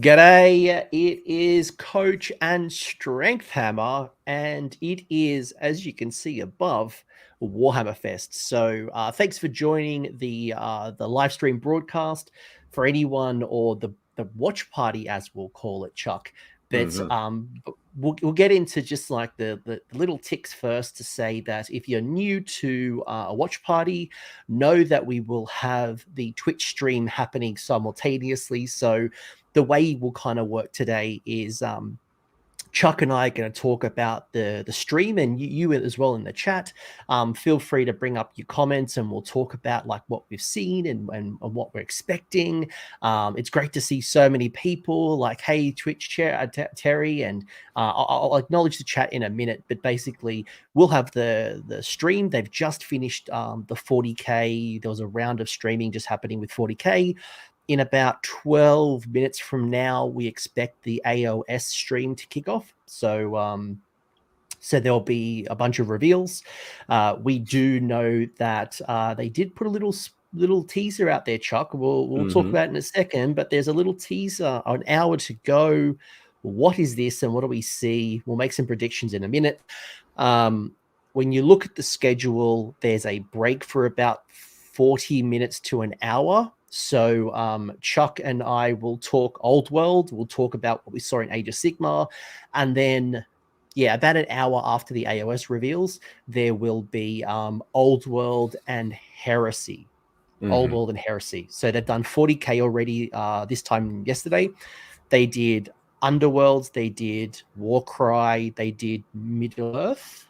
G'day, it is Coach and Strength Hammer, and it is, as you can see above, Warhammer Fest. So thanks for joining the live stream broadcast for anyone, or the watch party, as we'll call it, Chuck. But we'll get into just like the little ticks first to say that if you're new to a watch party, know that we will have the Twitch stream happening simultaneously. So the way we'll kind of work today is Chuck and I are going to talk about the stream, and you as well in the chat. Feel free to bring up your comments, and we'll talk about like what we've seen and what we're expecting. It's great to see so many people. Like, hey, Twitch chair Terry, and I'll acknowledge the chat in a minute. But basically, we'll have the stream. They've just finished the 40K. There was a round of streaming just happening with 40K. In about 12 minutes from now, we expect the AOS stream to kick off. So there'll be a bunch of reveals. We do know that they did put a little teaser out there, Chuck. We'll talk about it in a second, but there's a little teaser, an hour to go. What is this and what do we see? We'll make some predictions in a minute. When you look at the schedule, there's a break for about 40 minutes to an hour. So Chuck and I will talk Old World. We'll talk about what we saw in Age of Sigmar. And then, about an hour after the AOS reveals, there will be Old World and Heresy. Old World and Heresy. So they've done 40K already this time yesterday. They did Underworlds. They did Warcry. They did Middle-earth.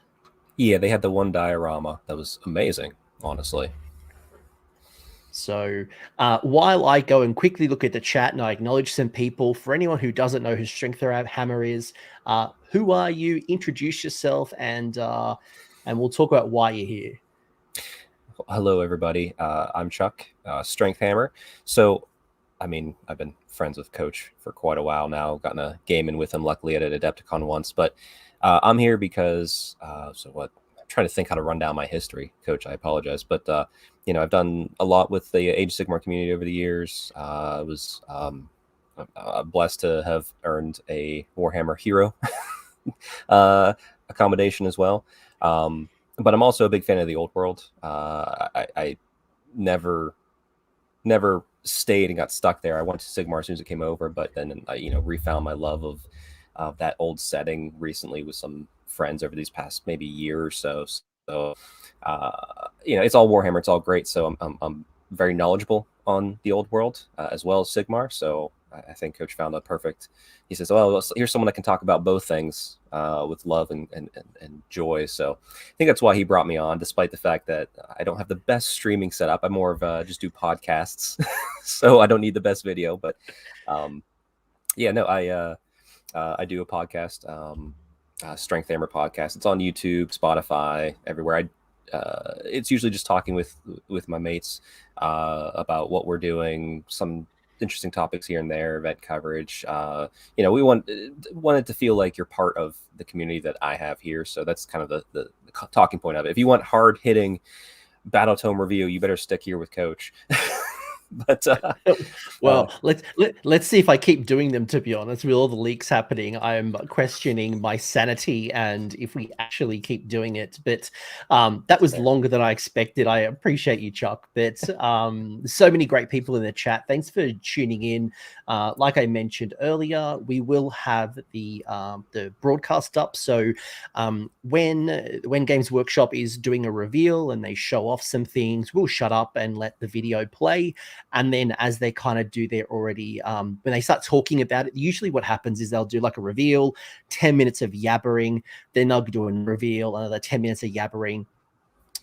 Yeah, they had the one diorama. That was amazing, honestly. So while I go and quickly look at the chat and I acknowledge some people, for anyone who doesn't know who Strength Hammer is, who are you? Introduce yourself, and we'll talk about why you're here. Hello, everybody. I'm Chuck, Strength Hammer. So, I mean, I've been friends with Coach for quite a while now. Gotten a game in with him, luckily, at an Adepticon once. But I'm here because, I'm trying to think how to run down my history, Coach. I apologize. But, I've done a lot with the Age of Sigmar community over the years. I was blessed to have earned a Warhammer hero accommodation as well. But I'm also a big fan of the old world. I never stayed and got stuck there. I went to Sigmar as soon as it came over, but then I, refound my love of that old setting recently with some friends over these past maybe year or so. So, it's all Warhammer. It's all great. So I'm very knowledgeable on the old world as well as Sigmar. So I think Coach found a perfect. He says, "Well, here's someone that can talk about both things with love and joy." So I think that's why he brought me on, despite the fact that I don't have the best streaming setup. I'm more of just do podcasts, so I don't need the best video. But I do a podcast. Strength Hammer podcast. It's on YouTube, Spotify, everywhere. It's usually just talking with my mates about what we're doing, some interesting topics here and there, event coverage. We wanted to feel like you're part of the community that I have here. So that's kind of the talking point of it. If you want hard hitting battle tome review, you better stick here with Coach. But let's see if I keep doing them. To be honest, with all the leaks happening, I'm questioning my sanity and if we actually keep doing it. But that was longer than I expected. I appreciate you, Chuck. But so many great people in the chat. Thanks for tuning in. Like I mentioned earlier, we will have the broadcast up. So when Games Workshop is doing a reveal and they show off some things, we'll shut up and let the video play. And then as they kind of do their already, when they start talking about it, usually what happens is they'll do like a reveal, 10 minutes of yabbering, then they'll do a reveal, another 10 minutes of yabbering.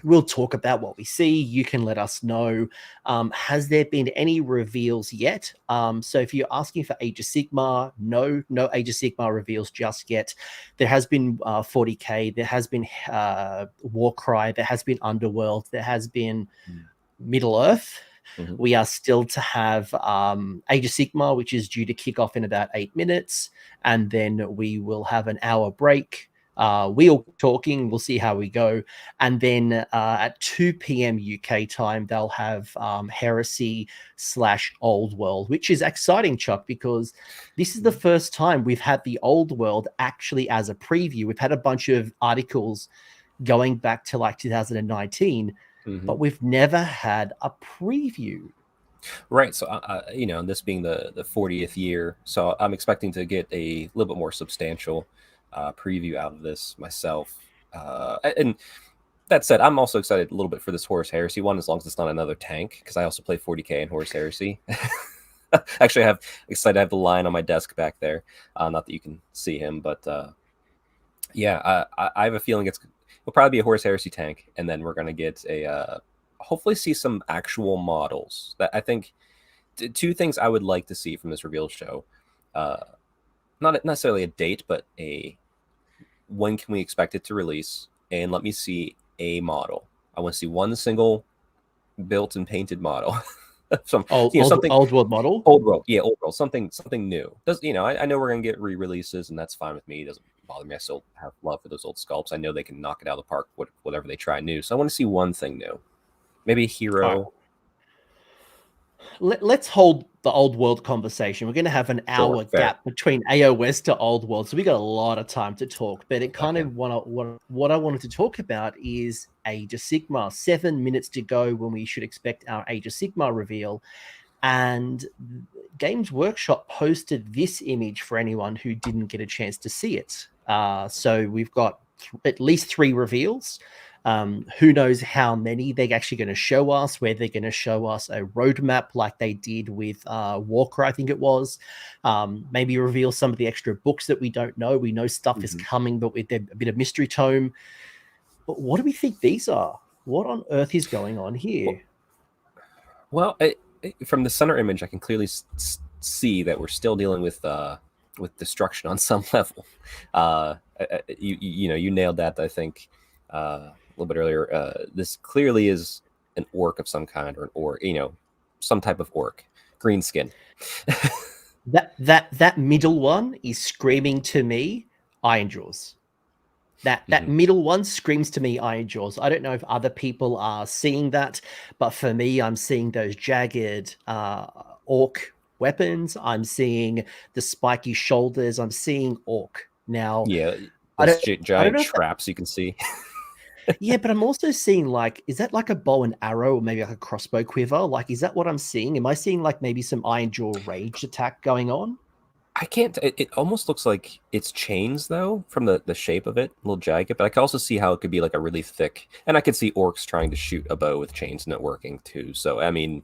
We'll talk about what we see. You can let us know. Has there been any reveals yet? So if you're asking for Age of Sigmar, no Age of Sigmar reveals just yet. There has been 40K. There has been Warcry. There has been Underworld. There has been Middle-earth. We are still to have Age of Sigmar, which is due to kick off in about 8 minutes. And then we will have an hour break. We'll talking. We'll see how we go. And then at 2 p.m. UK time, they'll have Heresy / Old World, which is exciting, Chuck, because this is the first time we've had the Old World actually as a preview. We've had a bunch of articles going back to like 2019, but we've never had a preview. Right. So, this being the 40th year, so I'm expecting to get a little bit more substantial preview out of this myself. And that said, I'm also excited a little bit for this Horus Heresy one, as long as it's not another tank, because I also play 40k in Horus Heresy. Actually, I'm excited to have the Lion on my desk back there. Not that you can see him, but I have a feeling it'll probably be a Horus Heresy tank, and then we're going to get hopefully see some actual models. That I think two things I would like to see from this reveal show. Not necessarily a date, but when can we expect it to release? And let me see a model. I want to see one single built and painted model. Something old world model. Old world, yeah, old world. Something new. I know we're gonna get re-releases, and that's fine with me. It doesn't bother me. I still have love for those old sculpts. I know they can knock it out of the park, whatever they try new. So I want to see one thing new. Maybe a hero. Let's hold the old world conversation. We're going to have an hour gap between AOS to old world, so we got a lot of time to talk. But it kind of what I wanted to talk about is Age of Sigmar. 7 minutes to go when we should expect our Age of Sigmar reveal, and Games Workshop posted this image for anyone who didn't get a chance to see it. So we've got at least 3 reveals. Who knows how many they're actually going to show us, where they're going to show us a roadmap like they did with Walker, I think it was. Maybe reveal some of the extra books that we don't know. We know stuff is coming, but with a bit of mystery tome. But what do we think these are? What on earth is going on here? Well, from the center image, I can clearly see that we're still dealing with destruction on some level. You nailed that, I think. A little bit earlier, this clearly is an orc of some kind, or an orc, some type of orc, green skin. that middle one is screaming to me Iron Jaws. That middle one screams to me Iron Jaws. I don't know if other people are seeing that, but for me, I'm seeing those jagged orc weapons. I'm seeing the spiky shoulders. I'm seeing orc now. Yeah, those giant traps you can see. Yeah, but I'm also seeing is that like a bow and arrow, or maybe like a crossbow quiver? Like, is that what I'm seeing? Am I seeing like maybe some Iron Jaw ranged attack going on? I can't. It almost looks like it's chains though, from the shape of it, a little jagged. But I can also see how it could be like a really thick, and I could see orcs trying to shoot a bow with chains not working too. So I mean,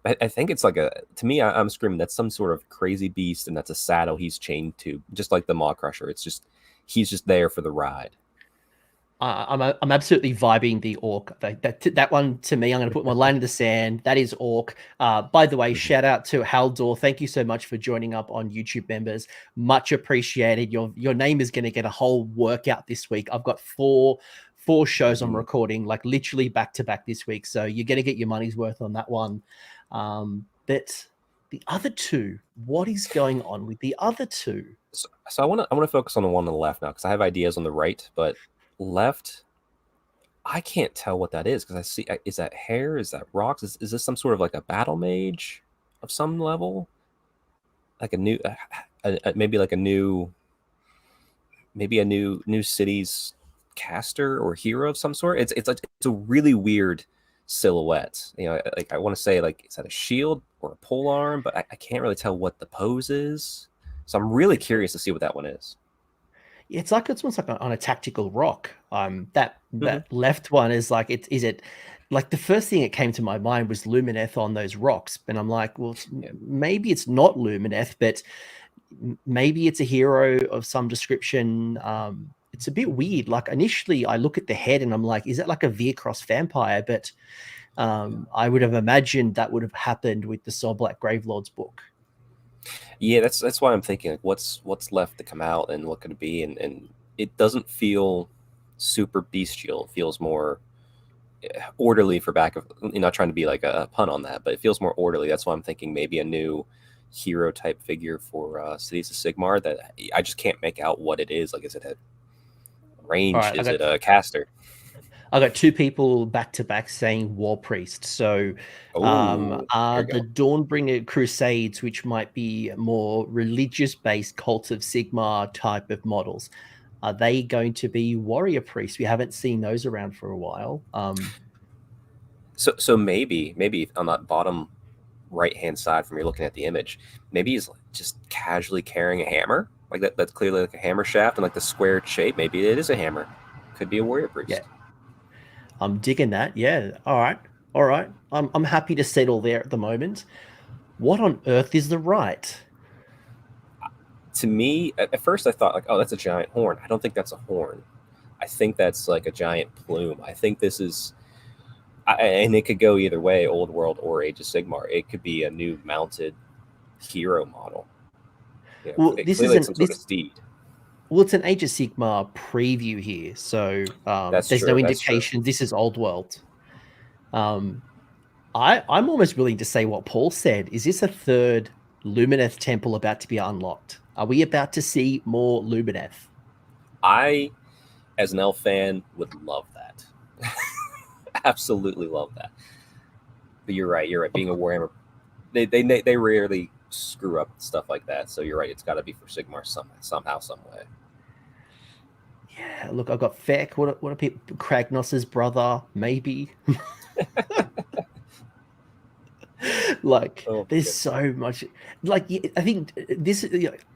I think it's like to me, I'm screaming that's some sort of crazy beast, and that's a saddle he's chained to, just like the Maw Crusher. It's just he's just there for the ride. I'm absolutely vibing the orc. That one to me, I'm going to put my line in the sand. That is orc. By the way, shout out to Haldor. Thank you so much for joining up on YouTube, members. Much appreciated. Your name is going to get a whole workout this week. I've got four shows I'm recording, like literally back to back this week. So you're going to get your money's worth on that one. But the other two, what is going on with the other two? So I want to focus on the one on the left now, because I have ideas on the right, but left, I can't tell what that is, because I see, is that hair? Is that rocks? Is this some sort of like a battle mage of some level? Like a new, maybe like a new city's caster or hero of some sort. It's a really weird silhouette. Like I want to say, like, is that a shield or a pole arm? But I can't really tell what the pose is. So I'm really curious to see what that one is. It's almost like on a tactical rock. That left one is like, is it like the first thing that came to my mind was Lumineth on those rocks, and I'm like, well, maybe it's not Lumineth, but maybe it's a hero of some description. It's a bit weird. Like initially, I look at the head and I'm like, is that like a Veer-Cross vampire? But I would have imagined that would have happened with the Soul Black Gravelord's book. Yeah, that's why I'm thinking, like, what's left to come out, and what could it be? And it doesn't feel super bestial. It feels more orderly, for back of, not trying to be like a pun on that, but it feels more orderly. That's why I'm thinking maybe a new hero type figure for Cities of Sigmar that I just can't make out what it is. Like, is it a All ranged? right, Is it a caster? I got two people back to back saying War Priest. So, Oh, are here we the go. Dawnbringer Crusades, which might be more religious based Cult of Sigmar type of models, are they going to be Warrior Priests? We haven't seen those around for a while. So maybe on that bottom right hand side from you're looking at the image, maybe he's just casually carrying a hammer. Like that's clearly like a hammer shaft and like the squared shape. Maybe it is a hammer. Could be a warrior priest. Yeah. I'm digging that. Yeah. All right. All right. I'm happy to settle there at the moment. What on earth is the right? To me, at first I thought like, oh, that's a giant horn. I don't think that's a horn. I think that's like a giant plume. I think this is, and it could go either way, Old World or Age of Sigmar. It could be a new mounted hero model. You know, Well, this clearly isn't it's some sort of steed. Well, it's an Age of Sigmar preview here, so That's there's true. no That's true. indication this is Old World. I'm almost willing to say what Paul said. Is this a third Lumineth temple about to be unlocked? Are we about to see more Lumineth? I, as an elf fan, would love that. Absolutely love that. But you're right. You're right. Being a Warhammer, they rarely screw up stuff like that. So you're right. It's got to be for Sigmar somehow, some way. Yeah, look, I've got Feck. What are people? Kragnos's brother, maybe. Like, there's so much. Like, I think this.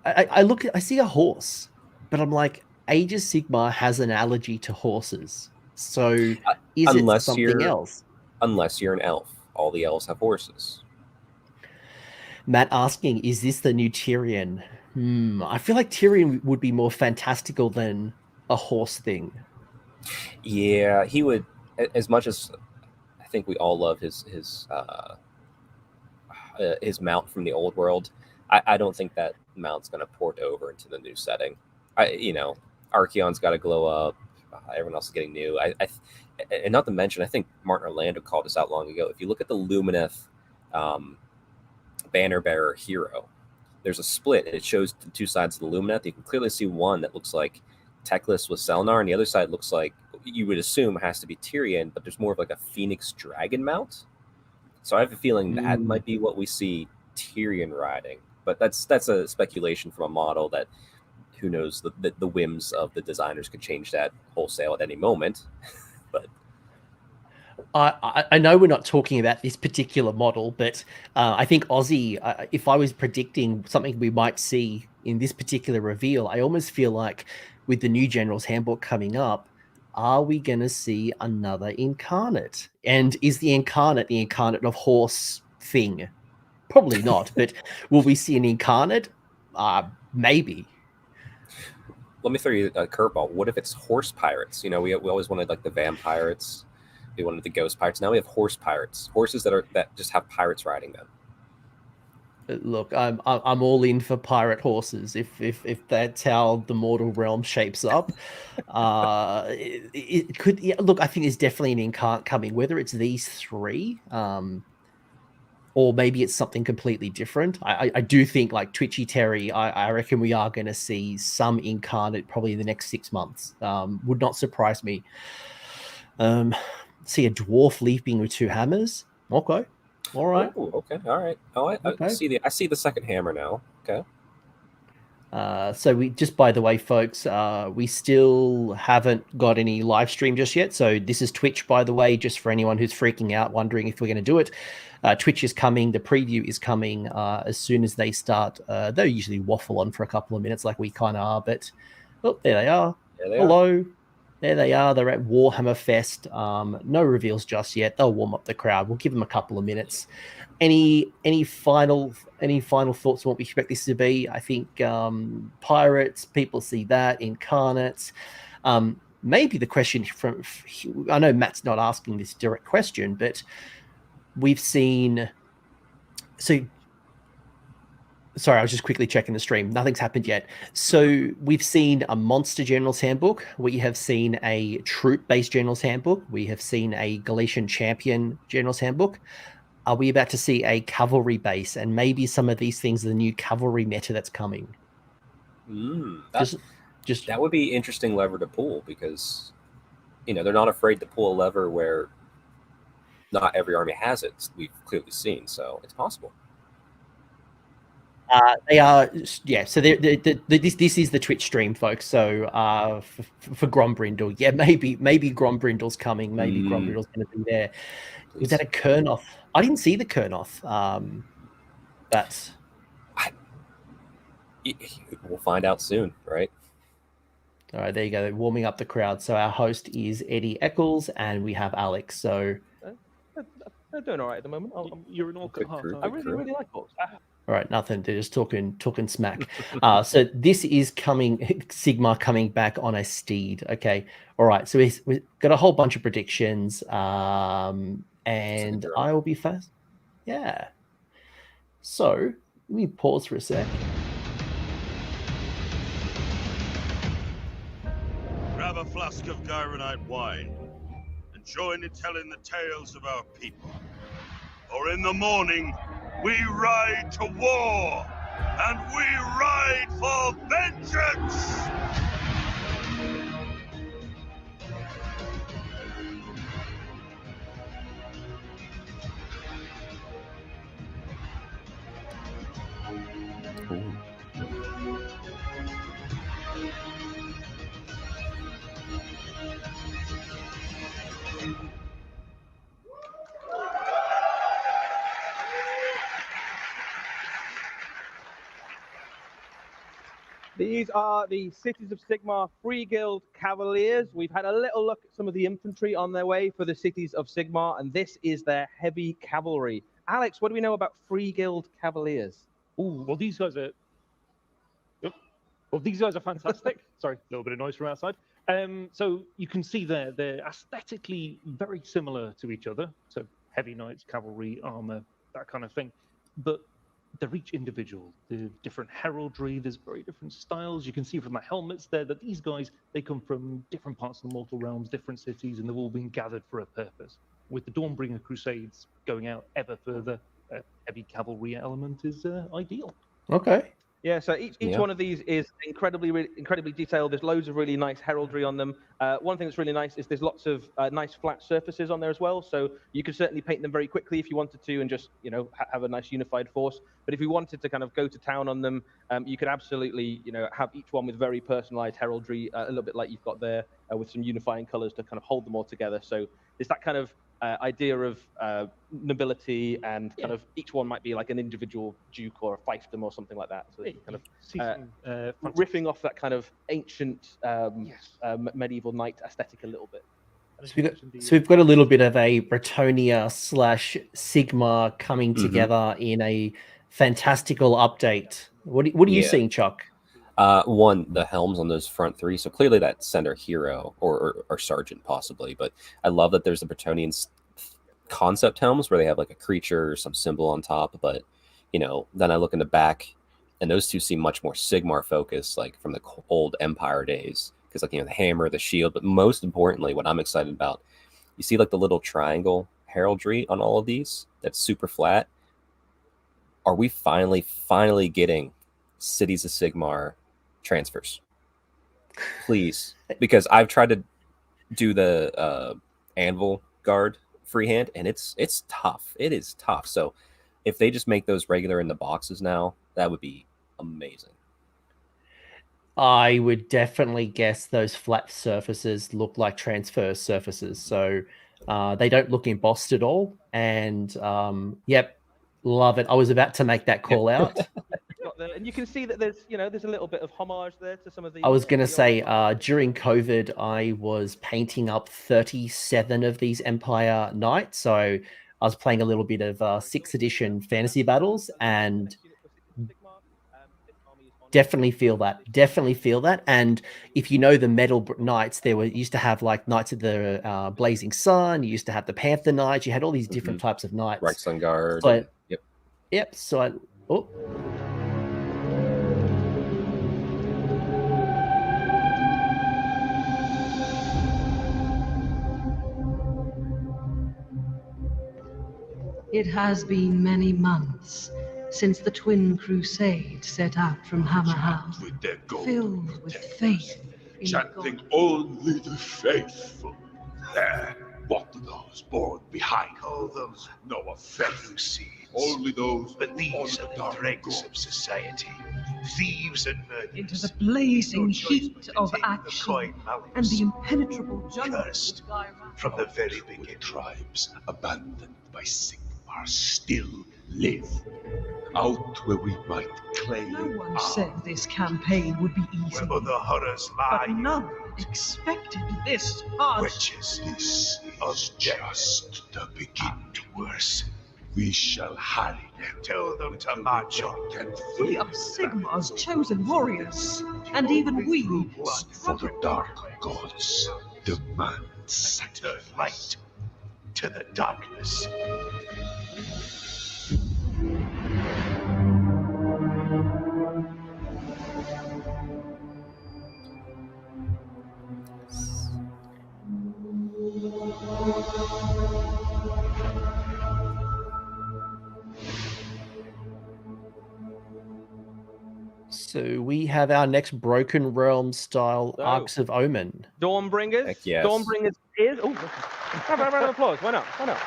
I see a horse, but I'm like, Age of Sigmar has an allergy to horses. So is it something else? Unless you're an elf, all the elves have horses. Matt asking, is this the new Tyrion? I feel like Tyrion would be more fantastical than a horse thing. Yeah, he would. As much as I think we all love his mount from the Old World, I don't think that mount's going to port over into the new setting. Archeon's got to glow up. Everyone else is getting new. And not to mention, I think Martin Orlando called this out long ago. If you look at the Lumineth banner bearer hero, there's a split, and it shows the two sides of the Lumineth. You can clearly see one that looks like Teclis with Selnar, and the other side looks like, you would assume, has to be Tyrion, but there's more of like a Phoenix Dragon mount. So I have a feeling that might be what we see Tyrion riding. But that's a speculation from a model that, who knows, the whims of the designers could change that wholesale at any moment. But I know we're not talking about this particular model, but I think Aussie, if I was predicting something we might see in this particular reveal, I almost feel like with the new General's Handbook coming up, are we going to see another incarnate? And is the incarnate of horse thing? Probably not, but will we see an incarnate? Maybe. Let me throw you a curveball. What if it's horse pirates? We always wanted like the vampires. We wanted the ghost pirates. Now we have horse pirates. Horses that just have pirates riding them. Look, I'm all in for pirate horses. If that's how the mortal realm shapes up, it could. Yeah, look, I think there's definitely an incarnate coming. Whether it's these three, or maybe it's something completely different. I do think, like Twitchy Terry, I reckon we are going to see some incarnate probably in the next 6 months. Would not surprise me. See a dwarf leaping with 2 hammers. Okay. All right. Oh, okay. All right. Oh, I see the second hammer now. Okay. So we just, by the way, folks, we still haven't got any live stream just yet. So this is Twitch, by the way, just for anyone who's freaking out, wondering if we're going to do it. Twitch is coming. The preview is coming as soon as they start. They usually waffle on for a couple of minutes like we kind of are, but there they are. Hello. There they are. They're at Warhammer Fest. No reveals just yet. They'll warm up the crowd. We'll give them a couple of minutes. Any final thoughts on what we expect this to be? I think pirates, people see that. Incarnates. Maybe the question I know Matt's not asking this direct question, but we've seen. Sorry, I was just quickly checking the stream. Nothing's happened yet. So we've seen a Monster General's Handbook. We have seen a Troop-based General's Handbook. We have seen a Galatian Champion General's Handbook. are we about to see a cavalry base, and maybe some of these things are the new cavalry meta that's coming? That would be interesting lever to pull, because they're not afraid to pull a lever where not every army has it. We've clearly seen, so it's possible. They are, yeah. So this is the Twitch stream, folks. So for Grombrindle, yeah, maybe Grombrindle's coming. Maybe Grombrindle's going to be there. Please. Was that a Kurnoth? I didn't see the Kurnoth. We'll find out soon, right? All right, there you go. They're warming up the crowd. So our host is Eddie Eccles, and we have Alex. So they're doing all right at the moment. You're an orc at heart. I really like orcs. All right, nothing. They're just talking smack. So this is Sigmar coming back on a steed. Okay. All right. So we've got a whole bunch of predictions, and I will be fast. Yeah. So let me pause for a sec. Grab a flask of Gyronite wine and join in telling the tales of our people. For in the morning, we ride to war, and we ride for vengeance! These are the Cities of Sigmar Free Guild Cavaliers. We've had a little look at some of the infantry on their way for the Cities of Sigmar, and this is their heavy cavalry. Alex, what do we know about Free Guild Cavaliers? Well, these guys are fantastic. Sorry, a little bit of noise from outside. So you can see they're aesthetically very similar to each other. So heavy knights, cavalry, armor, that kind of thing. But they're each individual. The different heraldry, there's very different styles. You can see from the helmets there that these guys, they come from different parts of the mortal realms, different cities, and they've all been gathered for a purpose. With the Dawnbringer Crusades going out ever further, a heavy cavalry element is ideal. Okay. Yeah, so each one of these is incredibly detailed. There's loads of really nice heraldry on them. One thing that's really nice is there's lots of nice flat surfaces on there as well. So you could certainly paint them very quickly if you wanted to, and just have a nice unified force. But if you wanted to kind of go to town on them, you could absolutely have each one with very personalized heraldry, a little bit like you've got there, with some unifying colors to kind of hold them all together. So there's that kind of idea of nobility, and kind of each one might be like an individual duke or a fiefdom or something like that. So kind of riffing off that kind of ancient medieval knight aesthetic a little bit. So we've got a little bit of a Bretonia / Sigmar coming together in a fantastical update. What are you seeing, Chuck? One, the helms on those front three. So clearly that center hero or sergeant possibly, but I love that there's the Bretonian concept helms where they have like a creature or some symbol on top. But then I look in the back, and those two seem much more Sigmar focused, like from the old Empire days, because like the hammer, the shield. But most importantly, what I'm excited about, you see like the little triangle heraldry on all of these. That's super flat. Are we finally getting Cities of Sigmar transfers, please? Because I've tried to do the Anvil Guard freehand, and it's tough. It is tough. So if they just make those regular in the boxes now, that would be amazing. I would definitely guess those flat surfaces look like transfer surfaces, so they don't look embossed at all. And yep, love it. I was about to make that call out. And you can see that there's a little bit of homage there to some of the. I was going to say during COVID, I was painting up 37 of these Empire Knights. So I was playing a little bit of 6th edition fantasy battles, and definitely feel that. And if you know the Metal Knights, used to have like Knights of the Blazing Sun. You used to have the Panther Knights. You had all these different types of knights. Right Sun Guard. So, yep. So It has been many months since the Twin Crusades set out from Hammerhal, With their gold filled with faith in chanting God. only the faithful. There, what do those born behind call them? No offense. Only those. But these are the dregs of society. Thieves and murderers. Into the blazing heat of action and the impenetrable jungle. Cursed from the very beginning. Tribes abandoned by Sigmar still live. Out where we might claim No one said this campaign would be easy, where the horrors lie. but none expected this hard. Witches, this is just the beginning. Worse, we shall harry them. Tell them to march on. We are Sigmar's chosen warriors, and even we For the dark gods demand Saturn light to the darkness. So we have our next Broken Realm style So- Arcs of Omen. Dawnbringers. Heck yes. Dawnbringers is. Oh, have a round of applause. Why not? Why not?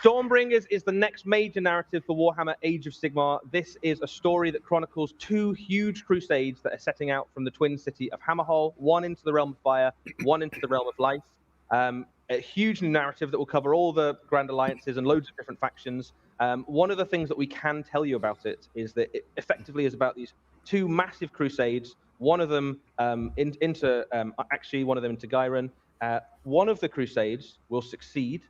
Stormbringers is the next major narrative for Warhammer Age of Sigmar. This is a story that chronicles two huge crusades that are setting out from the twin city of Hammerhal, one into the realm of fire, one into the realm of life. A huge new narrative that will cover all the grand alliances and loads of different factions. One of the things that we can tell you about it is that it effectively is about these two massive crusades. One of them into Gyron. One of the crusades will succeed.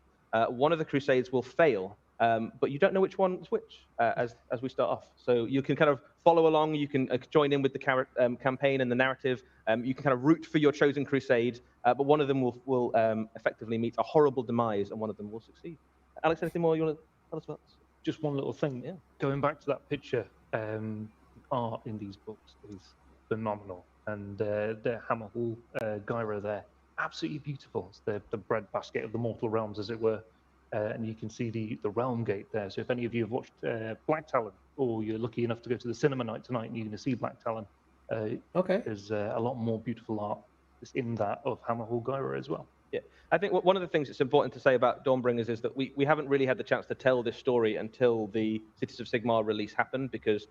One of the crusades will fail, but you don't know which one's which as we start off. So you can kind of follow along. You can join in with the campaign and the narrative. You can kind of root for your chosen crusade, but one of them will effectively meet a horrible demise, and one of them will succeed. Alex, anything more you want to tell us about this? Just one little thing. Yeah. Going back to that picture, art in these books is phenomenal, and the Hammerhall Gyro there, absolutely beautiful. It's the breadbasket of the mortal realms, as it were, and you can see the realm gate there. So if any of you have watched Black Talon, or you're lucky enough to go to the cinema night tonight and you're going to see Black Talon, Okay. there's a lot more beautiful art that's in that of Hammerhall Gyro as well. Yeah, I think one of the things that's important to say about Dawnbringers is that we haven't really had the chance to tell this story until the Cities of Sigmar release happened, because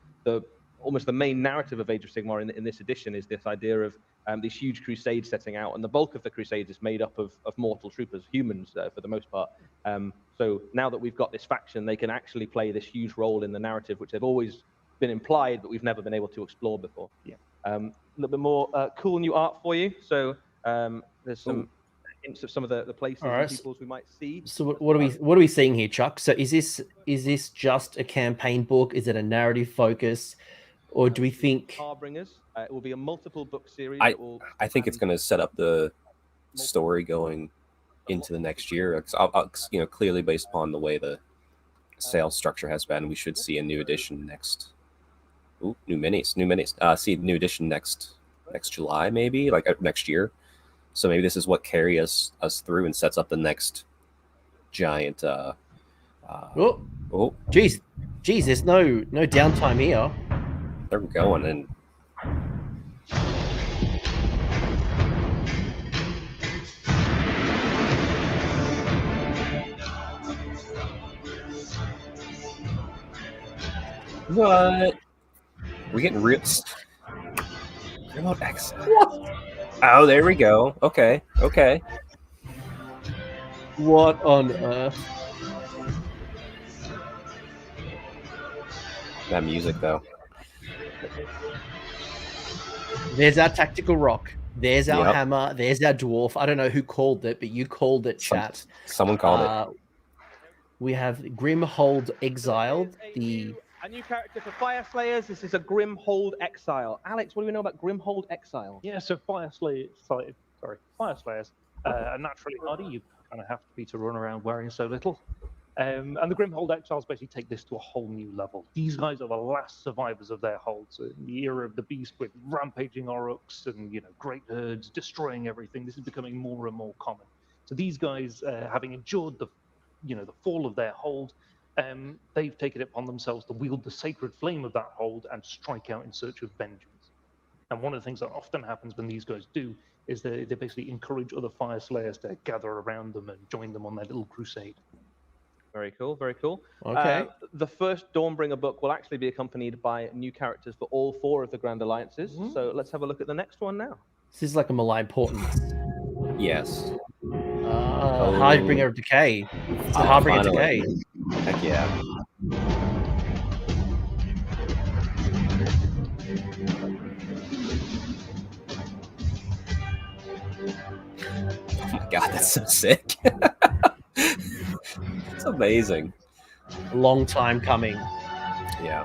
almost the main narrative of Age of Sigmar in this edition is this idea of these huge crusades setting out, and the bulk of the crusades is made up of mortal troopers, humans for the most part. So now that we've got this faction, they can actually play this huge role in the narrative, which they've always been implied, but we've never been able to explore before. Yeah. A little bit more cool new art for you. So there's some hints of some of the places All right. and peoples we might see. So what are we seeing here, Chuck? So is this just a campaign book? Is it a narrative focus, or do we think? Harbringers. It will be a multiple book series. I think it's going to set up the story going into the next year. Clearly based upon the way the sales structure has been, we should see a new edition next. Ooh, new minis. See new edition next July, maybe next year. So maybe this is what carries us through and sets up the next giant. Geez, there's no downtime here. They're going and. What? We're getting rips. Remote X. What? Oh, there we go. Okay. What on earth? That music, though. There's our tactical rock. There's our Yep. hammer. There's our dwarf. I don't know who called it, but you called it, chat. Someone called it. We have Grimhold Exiled. A new character for Fire Slayers. This is a Grimhold Exile. Alex, what do we know about Grimhold Exile? Yeah, so Fire Slayers are naturally hardy. You kind of have to be to run around wearing so little. And the Grimhold Exiles basically take this to a whole new level. These guys are the last survivors of their holds. So in the era of the beast with rampaging Aurochs and great herds destroying everything, this is becoming more and more common. So these guys, having endured the fall of their hold, they've taken it upon themselves to wield the sacred flame of that hold and strike out in search of vengeance. And one of the things that often happens when these guys do is they basically encourage other fire slayers to gather around them and join them on their little crusade. Very cool, very cool. Okay. The first Dawnbringer book will actually be accompanied by new characters for all 4 of the Grand Alliances. So let's have a look at the next one now. This is like a malign portent. Yes. Harbinger of Decay. It's a Harbinger of Decay. Heck yeah. Oh my god, that's so sick. It's amazing. A long time coming. Yeah.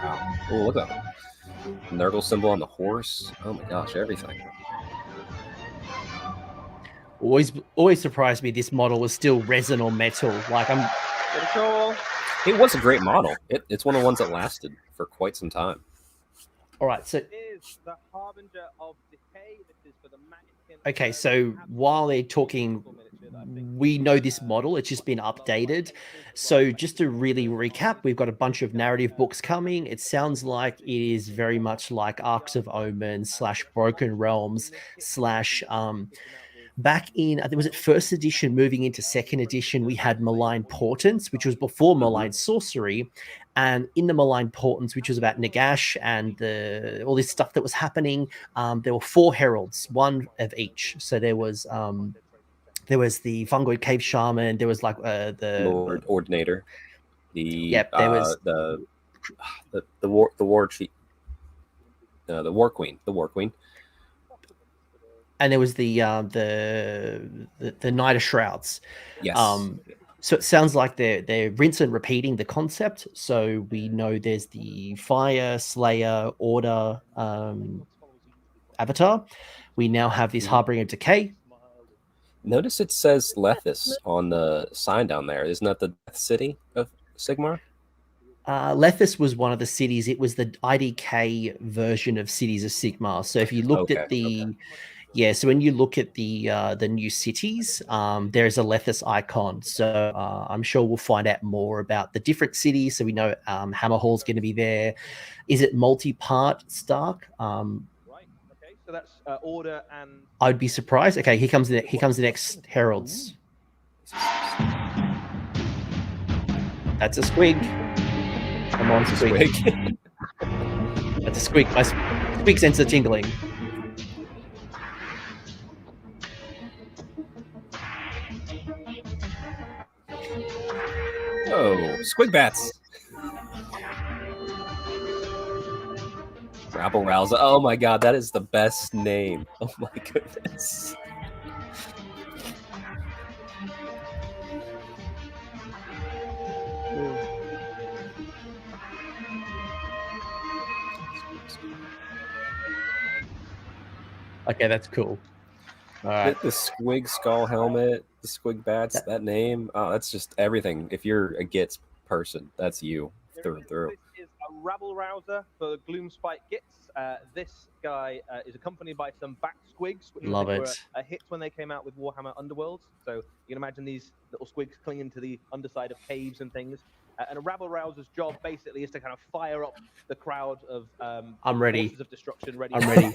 Wow. Oh, look at that. Nurgle symbol on the horse. Oh my gosh, everything. Always surprised me this model was still resin or metal. Like It was a great model. It's one of the ones that lasted for quite some time. All right, so Is the Harbinger of Decay. This is for the Mannequin. okay, so while they're talking, we know this model. It's just been updated. So just to really recap, we've got a bunch of narrative books coming. It sounds like it is very much like Arcs of Omen / Broken Realms / back in, I think, was it first edition moving into second edition, we had Malign Portents, which was before Malign Sorcery. And in the Malign Portents, which was about Nagash and all this stuff that was happening, there were 4 heralds, 1 of each. So there was the Fungoid Cave Shaman, there was like the Lord Ordinator. There was the War Chief. The War Queen. And there was the Knight of Shrouds. Yes. So it sounds like they're rinse and repeating the concept. So we know there's the Fire, Slayer, Order avatar. We now have this Harbinger of Decay. Notice it says Lethis on the sign down there. Isn't that the Death City of Sigmar? Lethis was one of the cities. It was the IDK version of Cities of Sigmar. So if you looked at so when you look at the new cities, there's a Lethis icon. So I'm sure we'll find out more about the different cities. So we know Hammerhall's going to be there. Is it multi-part Stark? Right. Okay. So that's Order and. I'd be surprised. Okay, here comes the next heralds. That's a Squeak. Come on, Squeak. That's a Squeak. My Squeak sense of tingling. Oh, Squig Bats. Rabble Rouser. Oh my god, that is the best name. Oh my goodness. Okay, that's cool. All right. The Squig Skull helmet, the Squig Bats, that name. Oh, that's just everything. If you're a Gits person, that's you through and through. This is a Rabble Rouser for Gloomspite Gits. This guy is accompanied by some Bat Squigs, which Love were it. a hit when they came out with Warhammer Underworlds. So you can imagine these little squigs clinging to the underside of caves and things. And a Rabble Rouser's job basically is to kind of fire up the crowd of I'm ready. forces of destruction. I'm ready.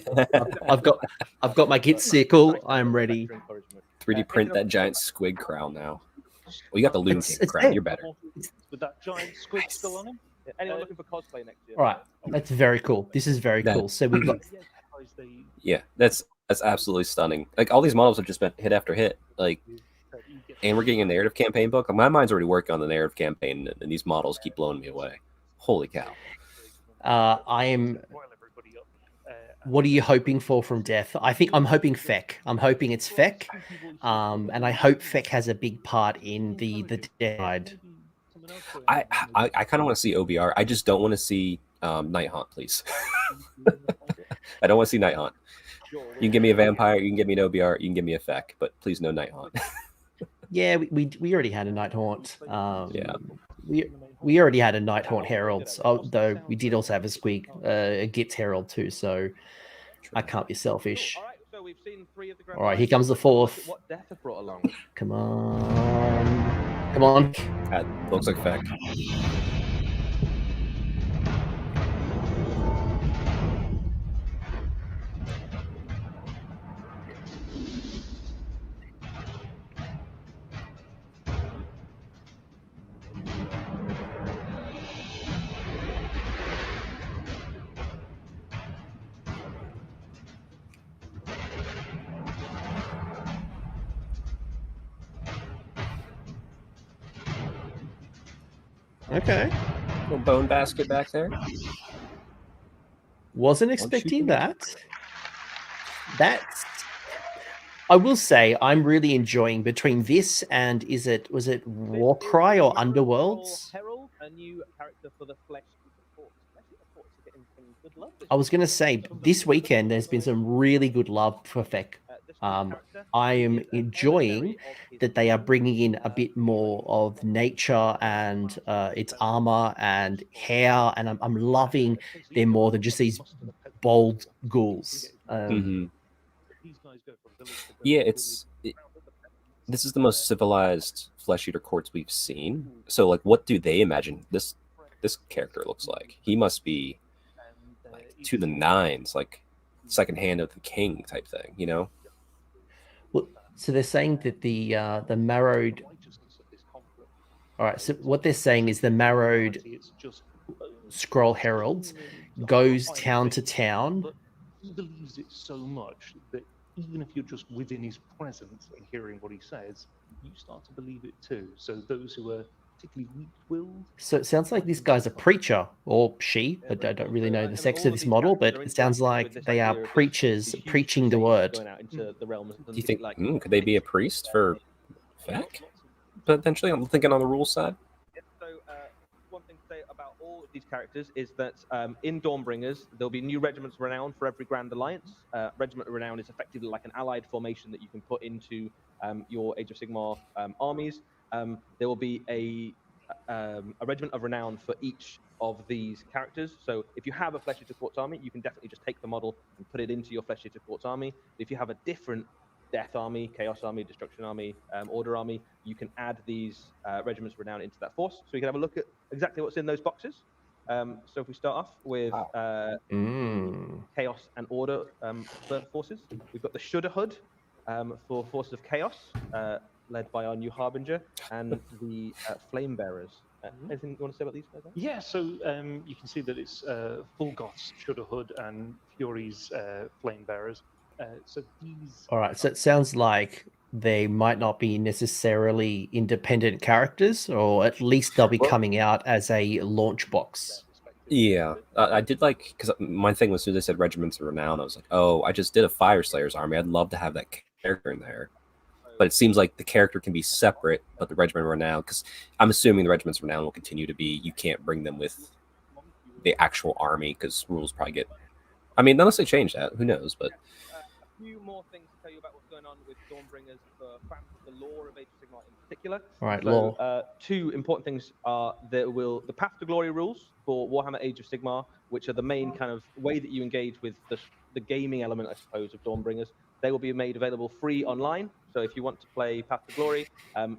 I've got my Git circle. I'm ready. 3D print that giant Squig crown now. Well, you got the Loon King it's crown. there. You're better. With that giant squid skull on him. Yeah, anyone looking for cosplay next year? All right, that's very cool. This is very cool. So we've got Yeah, that's absolutely stunning. Like all these models have just been hit after hit. Like, and we're getting a narrative campaign book. My mind's already working on the narrative campaign, and these models keep blowing me away. Holy cow! I am. What are you hoping for from Death? I think I'm hoping Feck. I'm hoping it's Feck, and I hope Feck has a big part in the Dead. I kind of want to see OBR. I just don't want to see Night Haunt, please. I don't want to see Night Haunt. You can give me a vampire, you can give me an OBR, you can give me a Feck, but please no Night Haunt. Yeah, we already had a Night Haunt. Yeah. we already had a Nighthaunt Herald, though we did also have a Squeak, a Gitz Herald too. So I can't be selfish. All right, so we've seen 3 of the grand All right, here lines. comes the Let's have a look at fourth. What Death have brought along? Come on, come on. That looks like fact. Okay, Little bone basket back there. wasn't expecting that. That's. I will say I'm really enjoying between this and was it Warcry or Underworlds? Herald, a new character for the Flesh Eater Force. Flesh Eater Force are getting some good love this I was going to say this weekend there's been some really good love for Feck. I am enjoying that they are bringing in a bit more of nature and its armor and hair, and I'm loving them more than just these bold ghouls. Yeah, this is the most civilized flesh eater courts we've seen. So, like, what do they imagine this character looks like? He must be like to the nines, like second hand of the king type thing, you know? Well, so they're saying that the marrowed. All right, so what they're saying is the marrowed scroll herald goes town to town. He believes it so much that even if you're just within his presence and hearing what he says, you start to believe it too. So those who are particularly weak-willed. So it sounds like this guy's a preacher, or she. I don't really know the sex of this model, but it sounds like they are preachers preaching the word. Do you think could they be a priest for Feck? Potentially, I'm thinking on the rules side. So one thing to say about all of these characters is that in Dawnbringers, there'll be new regiments of renown for every Grand Alliance. Regiment of renown is effectively like an allied formation that you can put into your Age of Sigmar armies. There will be a regiment of renown for each of these characters. So if you have a Flesh Eater Quartz army, you can definitely just take the model and put it into your Flesh Eater Quartz army. If you have a different Death army, Chaos army, Destruction army, Order army, you can add these regiments of renown into that force. So you can have a look at exactly what's in those boxes. So if we start off with Chaos and Order forces, we've got the Shudderhood for Forces of Chaos, led by our new Harbinger, and the Flame Bearers. Anything you want to say about these guys? Yeah, so you can see that it's Fulgoth's Shudderhood and Fury's Flame Bearers. So these. All right, so it sounds like they might not be necessarily independent characters, or at least they'll be coming out as a launch box. Yeah, I did like, because my thing was, as soon as they said regiments of renown, I was like, oh, I just did a Fire Slayer's army. I'd love to have that character in there. But it seems like the character can be separate, but the regiment of renown, because I'm assuming the regiments of renown will continue to be, you can't bring them with the actual army, because rules probably get, I mean, unless they change that, who knows, but. A few more things to tell you about what's going on with Dawnbringers for fans of the lore of Age of Sigmar in particular. All right, so, lore. Two important things are the Path to Glory rules for Warhammer Age of Sigmar, which are the main kind of way that you engage with the gaming element, I suppose, of Dawnbringers. They will be made available free online. So if you want to play Path to Glory,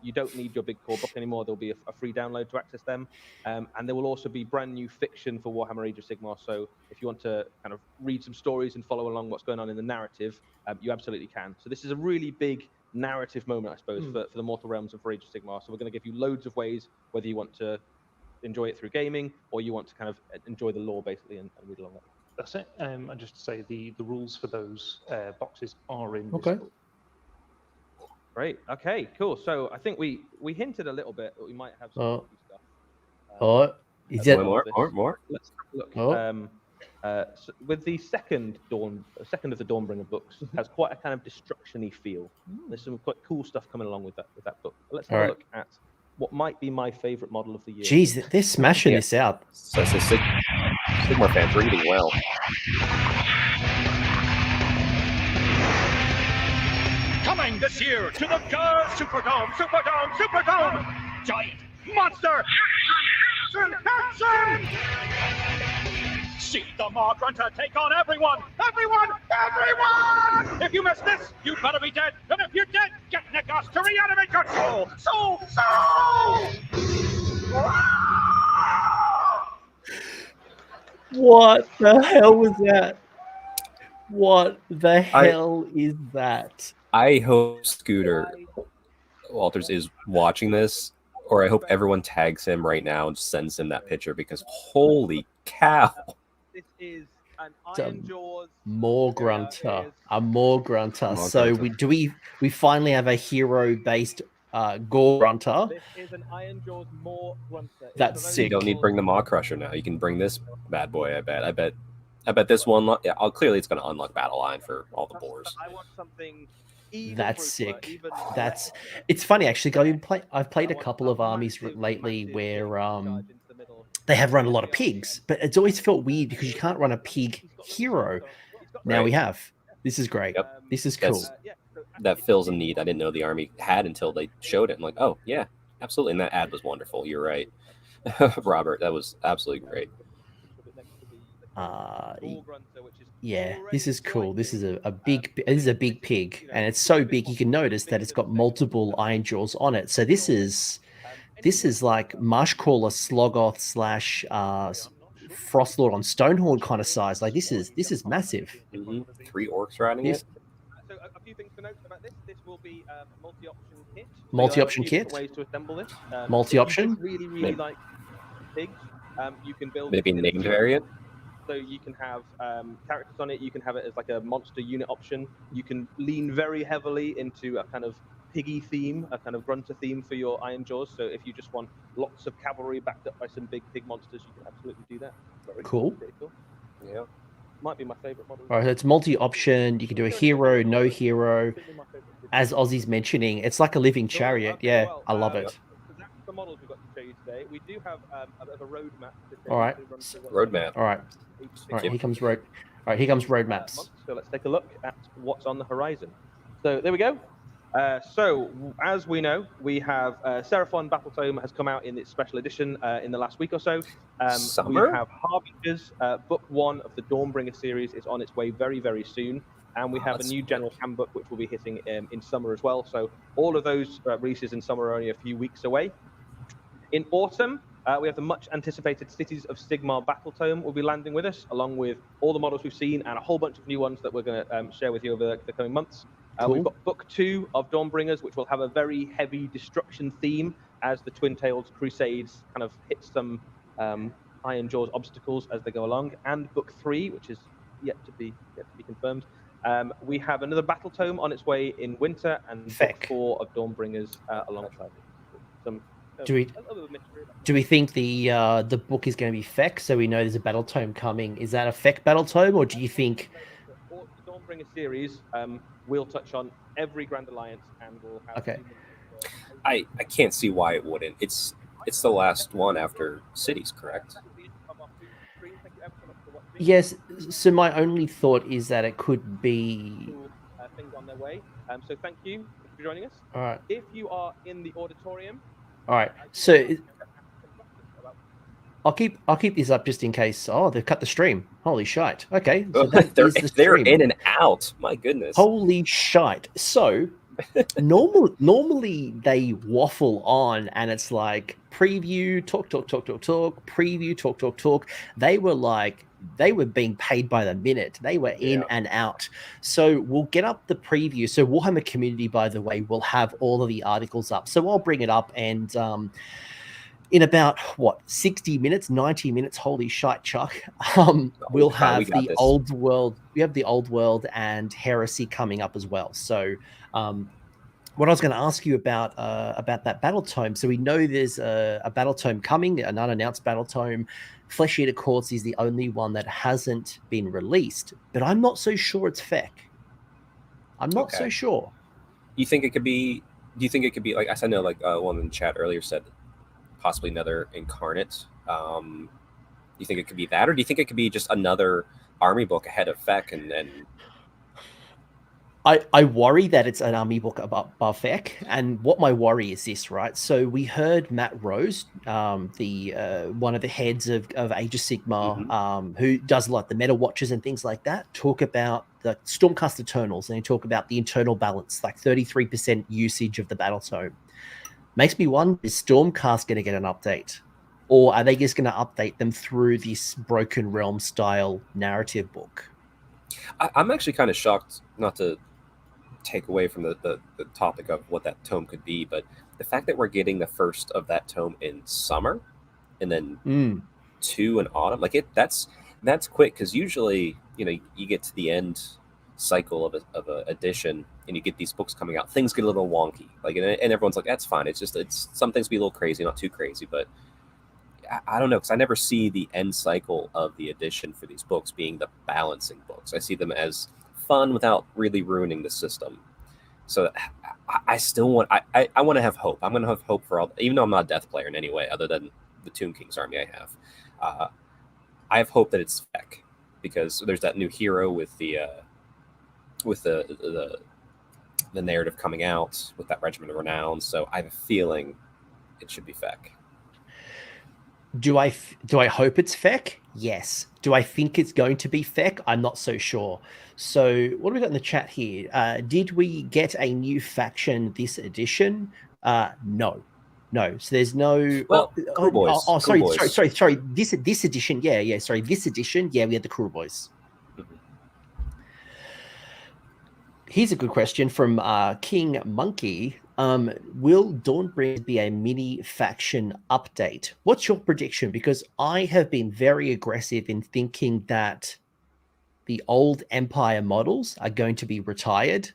you don't need your big core book anymore. There'll be a free download to access them. And there will also be brand new fiction for Warhammer Age of Sigmar. So if you want to kind of read some stories and follow along what's going on in the narrative, you absolutely can. So this is a really big narrative moment, I suppose, for the Mortal Realms and for Age of Sigmar. So we're going to give you loads of ways, whether you want to enjoy it through gaming or you want to kind of enjoy the lore, basically, and read along it. That's it. And just to say, the rules for those boxes are in. Okay. This book. Great. Okay. Cool. So I think we hinted a little bit that we might have some Oh, stuff. is it More. Let's look. Oh. So with the second of the Dawnbringer books, has quite a kind of destruction-y feel. There's some quite cool stuff coming along with that book. But let's have a look at what might be my favorite model of the year. Jeez, they're smashing this out. So Sigmar fans reading well. Coming this year to the Superdome! Giant Monster! Action! See the Maw Grunter take on everyone! Everyone! Everyone! If you miss this, you better be dead! And if you're dead, get Nikos to reanimate your soul! Soul! What the hell was that? What the hell is that? I hope Scooter Walters is watching this, or I hope everyone tags him right now and sends him that picture, because holy cow. This is an It's a Iron Jaws. More grunter. A more grunter. More So grunter. we finally have a hero-based gore grunter. This is an Iron Jaws more grunter. It's That's for those sick. You don't need to bring the Maw Crusher now. You can bring this bad boy, I bet this one, clearly it's going to unlock Battle Line for all the boars. I want something even That's brutaler, sick. even That's more. it's funny actually. I've played I a want couple of armies massive, lately massive where charge into the middle. they have run a lot of pigs, but it's always felt weird because you can't run a pig hero. Now we have. This is great. Yep. This is cool. That fills a need I didn't know the army had until they showed it. I'm like, oh, yeah, absolutely. And that ad was wonderful. You're right. Robert, that was absolutely great. Yeah, this is cool. This is a big pig, and it's so big you can notice that it's got multiple Iron Jaws on it. So this is like Marshcaller Slogoth / Frostlord on Stonehorn kind of size. Like this is massive. 3 orcs riding it. So a few things to note about this. This will be a multi-option kit. Multi-option So there are a few kit? different ways to assemble this. Multi-option? If you really like pigs. You can build Maybe it in named the- variant. So you can have characters on it. You can have it as like a monster unit option. You can lean very heavily into a kind of piggy theme, a kind of grunter theme for your Iron Jaws. So if you just want lots of cavalry backed up by some big pig monsters, you can absolutely do that. Very Cool. Pretty cool. Yeah. Might be my favorite model. All right, so it's multi-option. You can do a hero, no hero. As Ozzy's mentioning, it's like a living Cool. chariot. Okay, Yeah, well, I love it. So that's the models we've got to show you today. We do have a bit of a roadmap. All right. Roadmap. All right. All right, here comes roadmaps. So let's take a look at what's on the horizon. So there we go. So as we know, we have Seraphon Battle Tome has come out in its special edition in the last week or so. Summer? We have Harbingers, book 1 of the Dawnbringer series is on its way very, very soon. And we have a new General Handbook, which will be hitting in summer as well. So all of those releases in summer are only a few weeks away. In autumn, we have the much anticipated Cities of Sigmar Battle Tome will be landing with us, along with all the models we've seen and a whole bunch of new ones that we're going to share with you over the coming months. Cool. We've got book 2 of Dawnbringers, which will have a very heavy destruction theme as the Twin-Tailed Crusades kind of hit some Iron Jaws obstacles as they go along. And book 3, which is yet to be confirmed. We have another Battle Tome on its way in winter, and book 4 of Dawnbringers alongside it. Some Do we think the book is going to be FEC, so we know there's a battle tome coming? Is that a FEC battle tome, or do you think the Dawnbringer series will touch on every Grand Alliance and will have Okay. I can't see why it wouldn't. It's the last one after Cities, correct? Yes, so my only thought is that it could be things on their way. So thank you for joining us. all right. If you are in the auditorium, All right. So I'll keep this up just in case. Oh, they've cut the stream. Holy shite. Okay. So that they're is the they're stream. in and out. My goodness. Holy shite. So normally they waffle on and it's like preview, talk, preview, talk. They were being paid by the minute. They were in and out. So we'll get up the preview. So Warhammer Community, by the way, will have all of the articles up. So I'll bring it up and in about 60 minutes, 90 minutes, holy shite, Chuck. We'll have the old world. We have the old world and Heresy coming up as well. So what I was going to ask you about that battle tome. So we know there's a battle tome coming, an unannounced battle tome. Flesh Eater Courts is the only one that hasn't been released, but I'm not so sure it's FEC. I'm not so sure. Do you think it could be like I know, like one in the chat earlier said, possibly another Incarnate? Do you think it could be that, or do you think it could be just another army book ahead of FEC and then? I worry that it's an army book about Barfek, and what my worry is this, right? So we heard Matt Rose, the one of the heads of Age of Sigmar, who does like the meta watches and things like that, talk about the Stormcast Eternals, and they talk about the internal balance, like 33% usage of the battle tome. Makes me wonder, is Stormcast going to get an update, or are they just going to update them through this Broken Realm style narrative book? I'm actually kind of shocked, not to take away from the topic of what that tome could be, but the fact that we're getting the first of that tome in summer and then 2 in autumn, like that's quick, because usually, you know, you get to the end cycle of a edition and you get these books coming out, things get a little wonky, like, and everyone's like, that's fine, it's some things be a little crazy, not too crazy, but I don't know, because I never see the end cycle of the edition for these books being the balancing books. I see them as fun without really ruining the system. So I still want I want to have hope. I'm going to have hope for all, even though I'm not a death player in any way other than the Tomb King's army I have. I have hope that it's Feck, because there's that new hero with the narrative coming out with that Regiment of Renown. So I have a feeling it should be Feck. Do I hope it's Feck? Yes. Do I think it's going to be Feck? I'm not so sure. So what have we got in the chat here? Did we get a new faction this edition? No. So there's no. Well, Crew Boys. Sorry. This edition, yeah. Sorry, this edition, yeah, we had the Crew Boys. Here's a good question from King Monkey. Will Dawnbringers be a mini faction update? What's your prediction? Because I have been very aggressive in thinking that the old Empire models are going to be retired,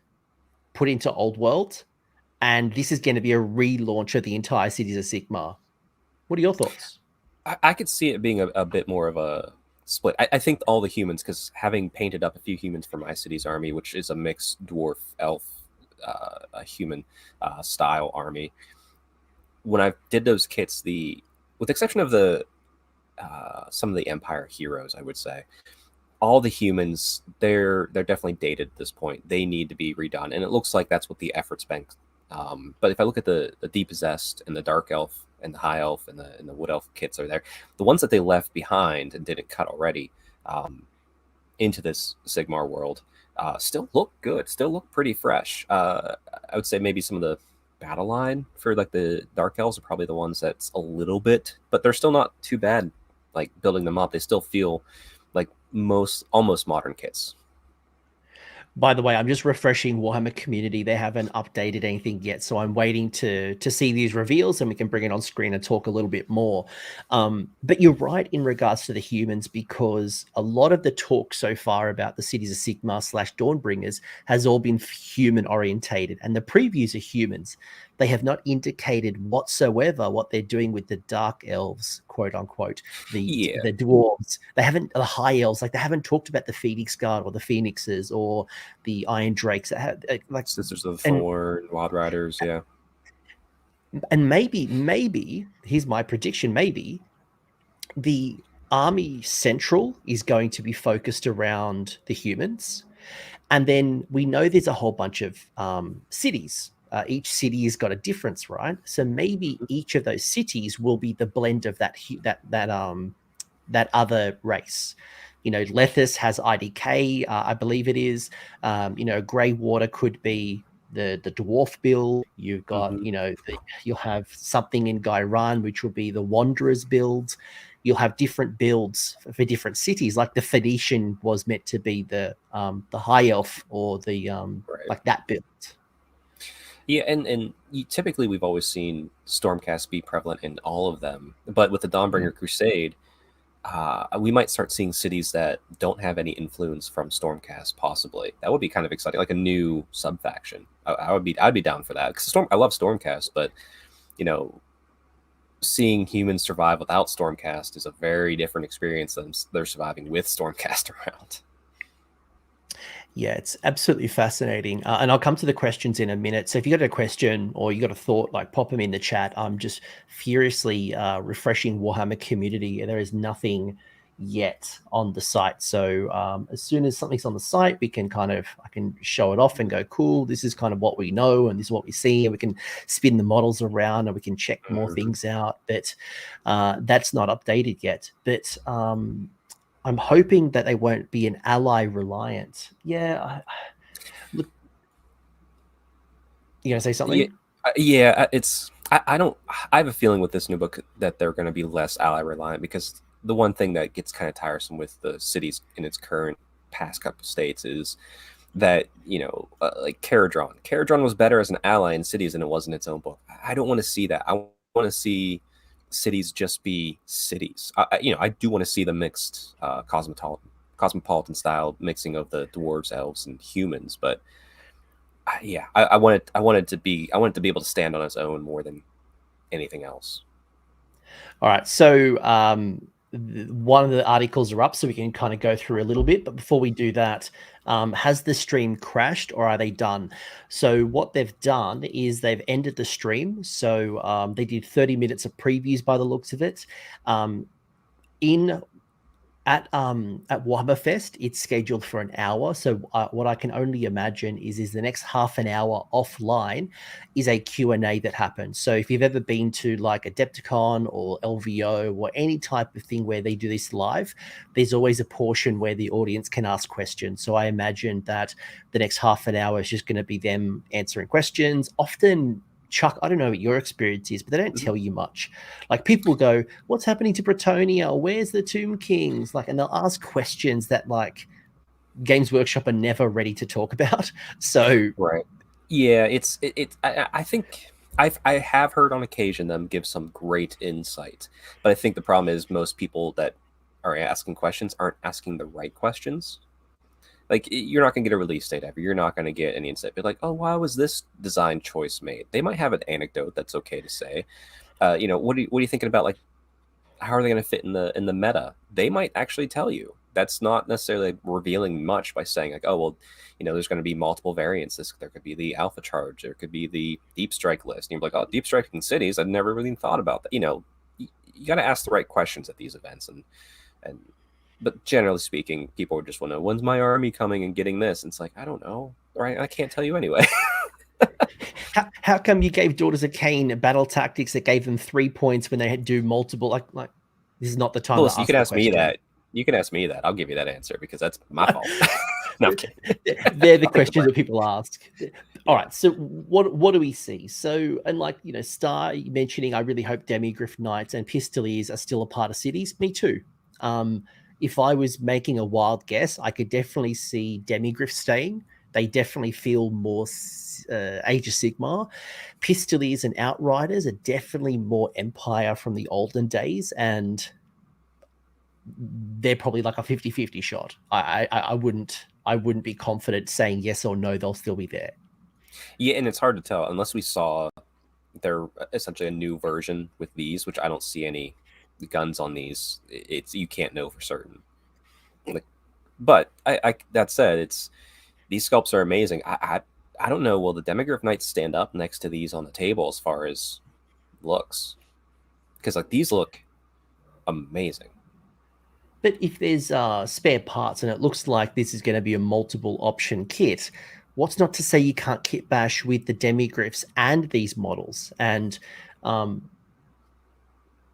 put into Old World, and this is going to be a relaunch of the entire Cities of Sigmar. What are your thoughts? I could see it being a bit more of a split. I think all the humans, because having painted up a few humans for my city's army, which is a mixed dwarf, elf, a human style army, when I did those kits, with the exception of the some of the Empire heroes, I would say all the humans, they're definitely dated at this point. They need to be redone, and it looks like that's what the effort's been. But if I look at the Depossessed and the Dark Elf and the High Elf and the Wood Elf kits are there, the ones that they left behind and didn't cut already into this Sigmar world still look good, still look pretty fresh. I would say maybe some of the battle line for like the Dark Elves are probably the ones that's a little bit, but they're still not too bad. Like building them up, they still feel like almost modern kits. By the way, I'm just refreshing Warhammer Community. They haven't updated anything yet, so I'm waiting to see these reveals, and we can bring it on screen and talk a little bit more. But you're right in regards to the humans, because a lot of the talk so far about the Cities of Sigmar / Dawnbringers has all been human orientated, and the previews are humans. They have not indicated whatsoever what they're doing with the Dark Elves, quote unquote, the dwarves. They haven't, the High Elves, like they haven't talked about the Phoenix Guard or the Phoenixes or the Iron Drakes that have, like Sisters of the Thorn, Wild Riders, yeah. And maybe here's my prediction: maybe the Army Central is going to be focused around the humans, and then we know there's a whole bunch of cities. Each city has got a difference, right? So maybe each of those cities will be the blend of that other race. You know, Lethis has IDK, I believe it is. Greywater could be the dwarf build. You've got, you'll have something in Gairan, which will be the Wanderers build. You'll have different builds for different cities. Like the Phoenician was meant to be the High Elf or the like that build. Yeah, and typically we've always seen Stormcast be prevalent in all of them. But with the Dawnbringer Crusade, we might start seeing cities that don't have any influence from Stormcast, possibly. That would be kind of exciting, like a new sub-faction. I'd be down for that. Because I love Stormcast, but, seeing humans survive without Stormcast is a very different experience than they're surviving with Stormcast around. Yeah, it's absolutely fascinating. And I'll come to the questions in a minute. So if you got a question or you got a thought, like pop them in the chat. I'm just furiously refreshing Warhammer Community. There is nothing yet on the site. So as soon as something's on the site, I can show it off and go, cool, this is kind of what we know and this is what we see, and we can spin the models around and we can check more things out. But that's not updated yet. But I'm hoping that they won't be an ally reliant. Yeah. Look, you gonna say something? Yeah, I have a feeling with this new book that they're going to be less ally reliant, because the one thing that gets kind of tiresome with the cities in its current past couple states is that, like Caradron was better as an ally in cities than it was in its own book. I don't want to see that. I want to see cities just be cities. I do want to see the mixed cosmopolitan style mixing of the dwarves, elves, and humans, but I want it to be able to stand on its own more than anything else. All right, so one of the articles are up, so we can kind of go through a little bit. But before we do that, has the stream crashed or are they done? So what they've done is they've ended the stream. So they did 30 minutes of previews by the looks of it. At Warhammer Fest, it's scheduled for an hour. So what I can only imagine is the next half an hour offline is a Q&A that happens. So if you've ever been to like Adepticon or LVO or any type of thing where they do this live, there's always a portion where the audience can ask questions. So I imagine that the next half an hour is just going to be them answering questions. Often, Chuck, I don't know what your experience is, but they don't tell you much. Like people go, what's happening to Bretonia? Where's the Tomb Kings? Like, and they'll ask questions that like Games Workshop are never ready to talk about. So right. Yeah, I think I have heard on occasion them give some great insight, but I think the problem is most people that are asking questions aren't asking the right questions. Like, you're not going to get a release date ever. You're not going to get any insight. But like, oh, why was this design choice made? They might have an anecdote that's okay to say. What are you thinking about? Like, how are they going to fit in the meta? They might actually tell you. That's not necessarily revealing much by saying like, oh, well, there's going to be multiple variants. There could be the Alpha Charge. There could be the Deep Strike list. And you're like, oh, Deep Striking cities. I've never really thought about that. You got to ask the right questions at these events and. But generally speaking, people would just want to know, when's my army coming and getting this? And it's like, I don't know, right? I can't tell you anyway. How come you gave Daughters of Cain battle tactics that gave them 3 points when they had to do multiple? Like this is not the time. Well, you can ask me that. You can ask me that. I'll give you that answer because that's my fault. No, I'm kidding. They're the questions that people ask. All right. So what do we see? So, and Star mentioning, I really hope Demi, Griff Knights, and Pistoliers are still a part of cities. Me too. If I was making a wild guess, I could definitely see Demigriff staying. They definitely feel more Age of Sigmar. Pistoliers and Outriders are definitely more Empire from the olden days, and they're probably like a 50-50 shot. I wouldn't be confident saying yes or no they'll still be there. Yeah, and it's hard to tell unless we saw they're essentially a new version with these, which I don't see any guns on these. You can't know for certain. But I that said, these sculpts are amazing. I don't know, will the Demigriff Knights stand up next to these on the table as far as looks? Because these look amazing. But if there's spare parts and it looks like this is going to be a multiple option kit, what's not to say you can't kit bash with the Demigriffs and these models? And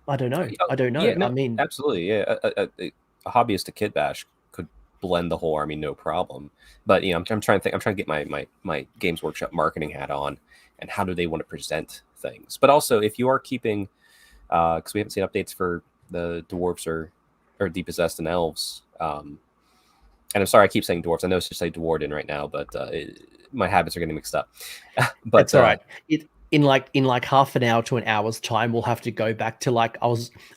I don't know. Yeah, no, I mean, absolutely, yeah. A hobbyist to kit bash could blend the whole army, no problem. But I'm trying to get my Games Workshop marketing hat on, and how do they want to present things? But also, if you are keeping, because we haven't seen updates for the dwarves or depossessed and elves. And I'm sorry, I keep saying dwarves. I know it's just say Dwarden right now, but my habits are getting mixed up. But that's all right. In like half an hour to an hour's time, we'll have to go back to I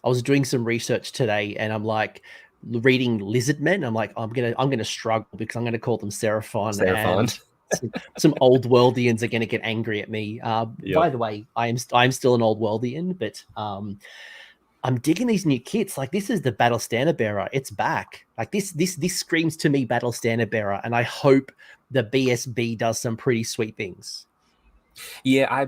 was doing some research today, and I'm like reading Lizardmen. I'm like, I'm gonna struggle because I'm gonna call them Seraphon. And some old worldians are gonna get angry at me. Yep. By the way, I'm still an old worldian, but I'm digging these new kits. Like, this is the Battle Standard Bearer. It's back. Like this screams to me Battle Standard Bearer, and I hope the BSB does some pretty sweet things. Yeah,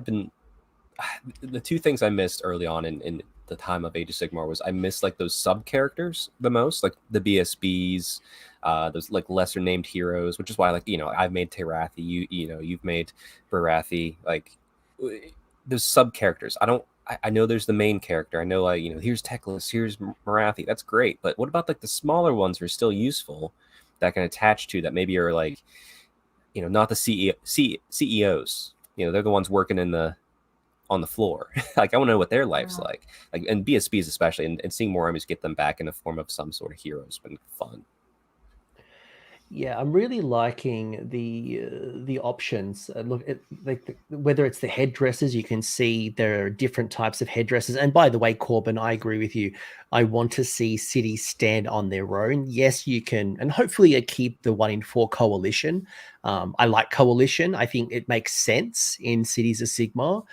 the two things I missed early on in the time of Age of Sigmar was I miss like those sub characters the most, like the BSBs, those like lesser named heroes, which is why like I've made Terathi, you've made Barathi, like those sub characters. I know there's the main character. I know here's Teclis, here's Marathi. That's great, but what about like the smaller ones who are still useful that I can attach to, that maybe are like not the CEOs. They're the ones working on the floor. Like I want to know what their life's like, and BSBs especially, and seeing more armies get them back in the form of some sort of hero has been fun. Yeah, I'm really liking the options. Look at whether it's the headdresses, you can see there are different types of headdresses. And by the way, Corbin, I agree with you. I want to see cities stand on their own. Yes, you can, and hopefully keep the 1 in 4 coalition. I like coalition. I think it makes sense in Cities of Sigmar.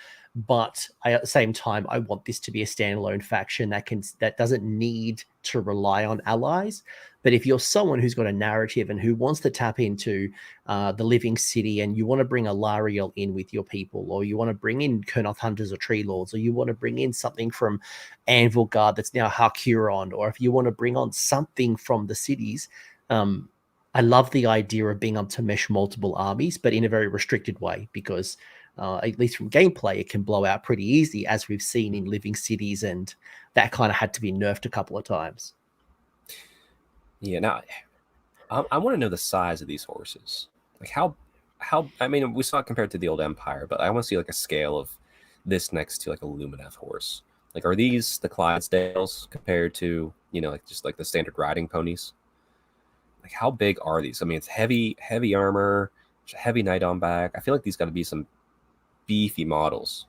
But at the same time, I want this to be a standalone faction that doesn't need to rely on allies. But if you're someone who's got a narrative and who wants to tap into the living city, and you want to bring a Lariel in with your people, or you want to bring in Kurnoth Hunters or Tree Lords, or you want to bring in something from Anvil Guard that's now Hakuron, or if you want to bring on something from the cities, I love the idea of being able to mesh multiple armies, but in a very restricted way, because at least from gameplay, it can blow out pretty easy, as we've seen in Living Cities, and that kind of had to be nerfed a couple of times. Yeah, now I want to know the size of these horses. Like how I mean, we saw it compared to the old Empire, but I want to see like a scale of this next to like a Lumineth horse. Like, are these the Clydesdales compared to like just like the standard riding ponies? Like, how big are these? I mean, it's heavy armor, heavy knight on back. I feel like these got to be some beefy models.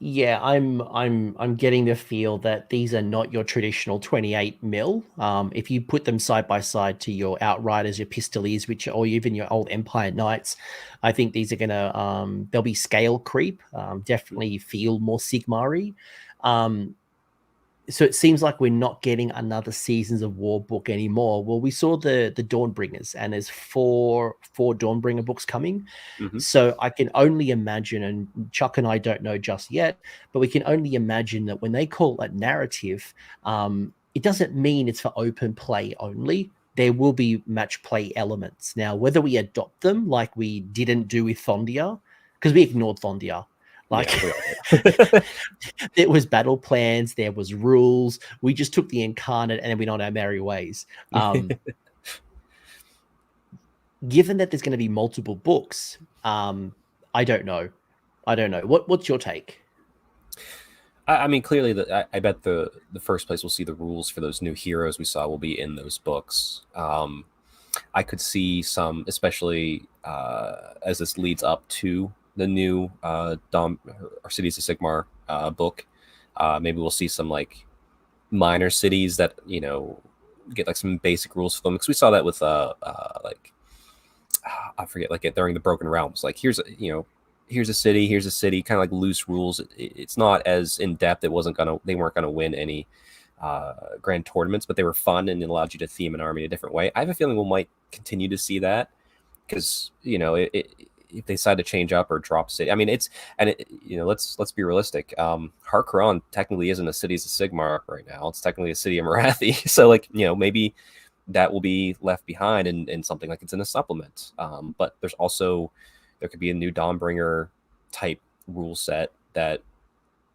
Yeah, I'm getting the feel that these are not your traditional 28 mil. If you put them side by side to your Outriders, your Pistoliers, or even your old Empire Knights, I think these are gonna there'll be scale creep. Definitely feel more Sigmar-y. So it seems like we're not getting another Seasons of War book anymore. Well, we saw the Dawnbringers, and there's four Dawnbringer books coming. Mm-hmm. So I can only imagine, and Chuck and I don't know just yet, but we can only imagine that when they call it narrative, it doesn't mean it's for open play only. There will be match play elements. Now, whether we adopt them like we didn't do with Thondia, because we ignored Thondia. There was battle plans, there was rules. We just took the incarnate and then went on our merry ways. Given that there's going to be multiple books, I don't know. What's your take? I mean, clearly, I bet the first place we'll see the rules for those new heroes we saw will be in those books. I could see some, especially as this leads up to the new Cities of Sigmar book. Maybe we'll see some like minor cities that get like some basic rules for them, because we saw that with like I forget, like during the Broken Realms. Like here's a city, kind of like loose rules. It's not as in depth. They weren't gonna win any grand tournaments, but they were fun and it allowed you to theme an army a different way. I have a feeling we might continue to see that, because if they decide to change up or drop city, I mean, let's be realistic. Harkonnen technically isn't a Cities of Sigmar right now. It's technically a city of Marathi. So like, maybe that will be left behind in something like it's in a supplement. But there could be a new Dawnbringer type rule set that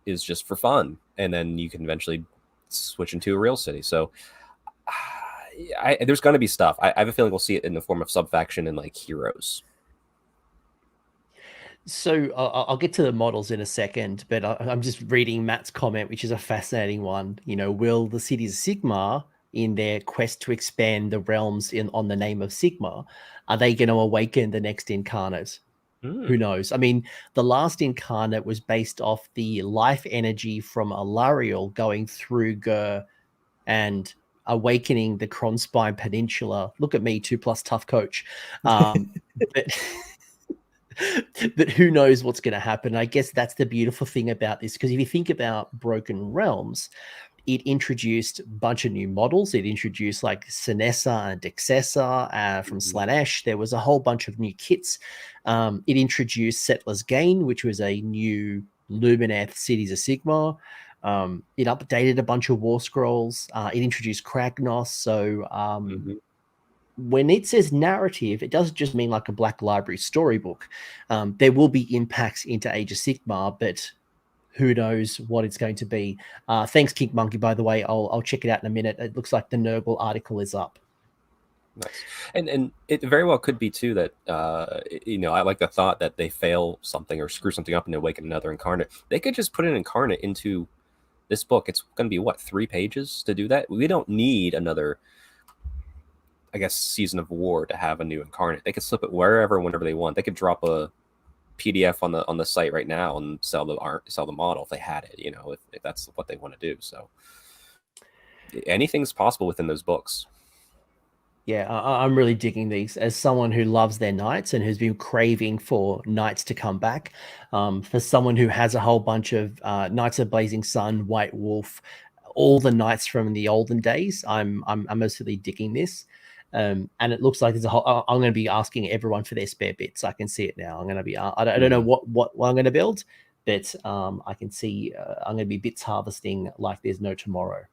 is just for fun. And then you can eventually switch into a real city. So there's going to be stuff. I have a feeling we'll see it in the form of sub-faction and like heroes. So I'll get to the models in a second, but I'm just reading Matt's comment, which is a fascinating one. Will the Cities of Sigmar, in their quest to expand the realms on the name of Sigmar, are they going to awaken the next incarnate? Who knows? I mean, the last incarnate was based off the life energy from a Lariel going through Gur and awakening the Kronspine Peninsula. Look at me, 2+ tough coach. But who knows what's going to happen? I guess that's the beautiful thing about this, because if you think about Broken Realms, it introduced a bunch of new models. It introduced like Sinessa and Dexessa from Slanesh. There was a whole bunch of new kits. It introduced Settlers Gain, which was a new Lumineth Cities of Sigmar. It updated a bunch of war scrolls. It introduced Kragnos. So when it says narrative, it doesn't just mean like a Black Library storybook. There will be impacts into Age of Sigmar, but who knows what it's going to be. Thanks, Kink Monkey, by the way. I'll check it out in a minute. It looks like the Nurgle article is up. Nice. And it very well could be too that I like the thought that they fail something or screw something up and awaken another incarnate. They could just put an incarnate into this book. It's going to be 3 pages to do that. We don't need another, I guess, season of war to have a new incarnate. They could slip it wherever, whenever they want. They could drop a PDF on the site right now and sell the model if they had it. If that's what they want to do. So anything's possible within those books. Yeah, I'm really digging these as someone who loves their knights and who's been craving for knights to come back. For someone who has a whole bunch of Knights of Blazing Sun, White Wolf, all the knights from the olden days, I'm mostly digging this. And it looks like there's a whole. I'm going to be asking everyone for their spare bits. I can see it now. I'm going to be. I don't know what I'm going to build, but I can see I'm going to be bits harvesting like there's no tomorrow.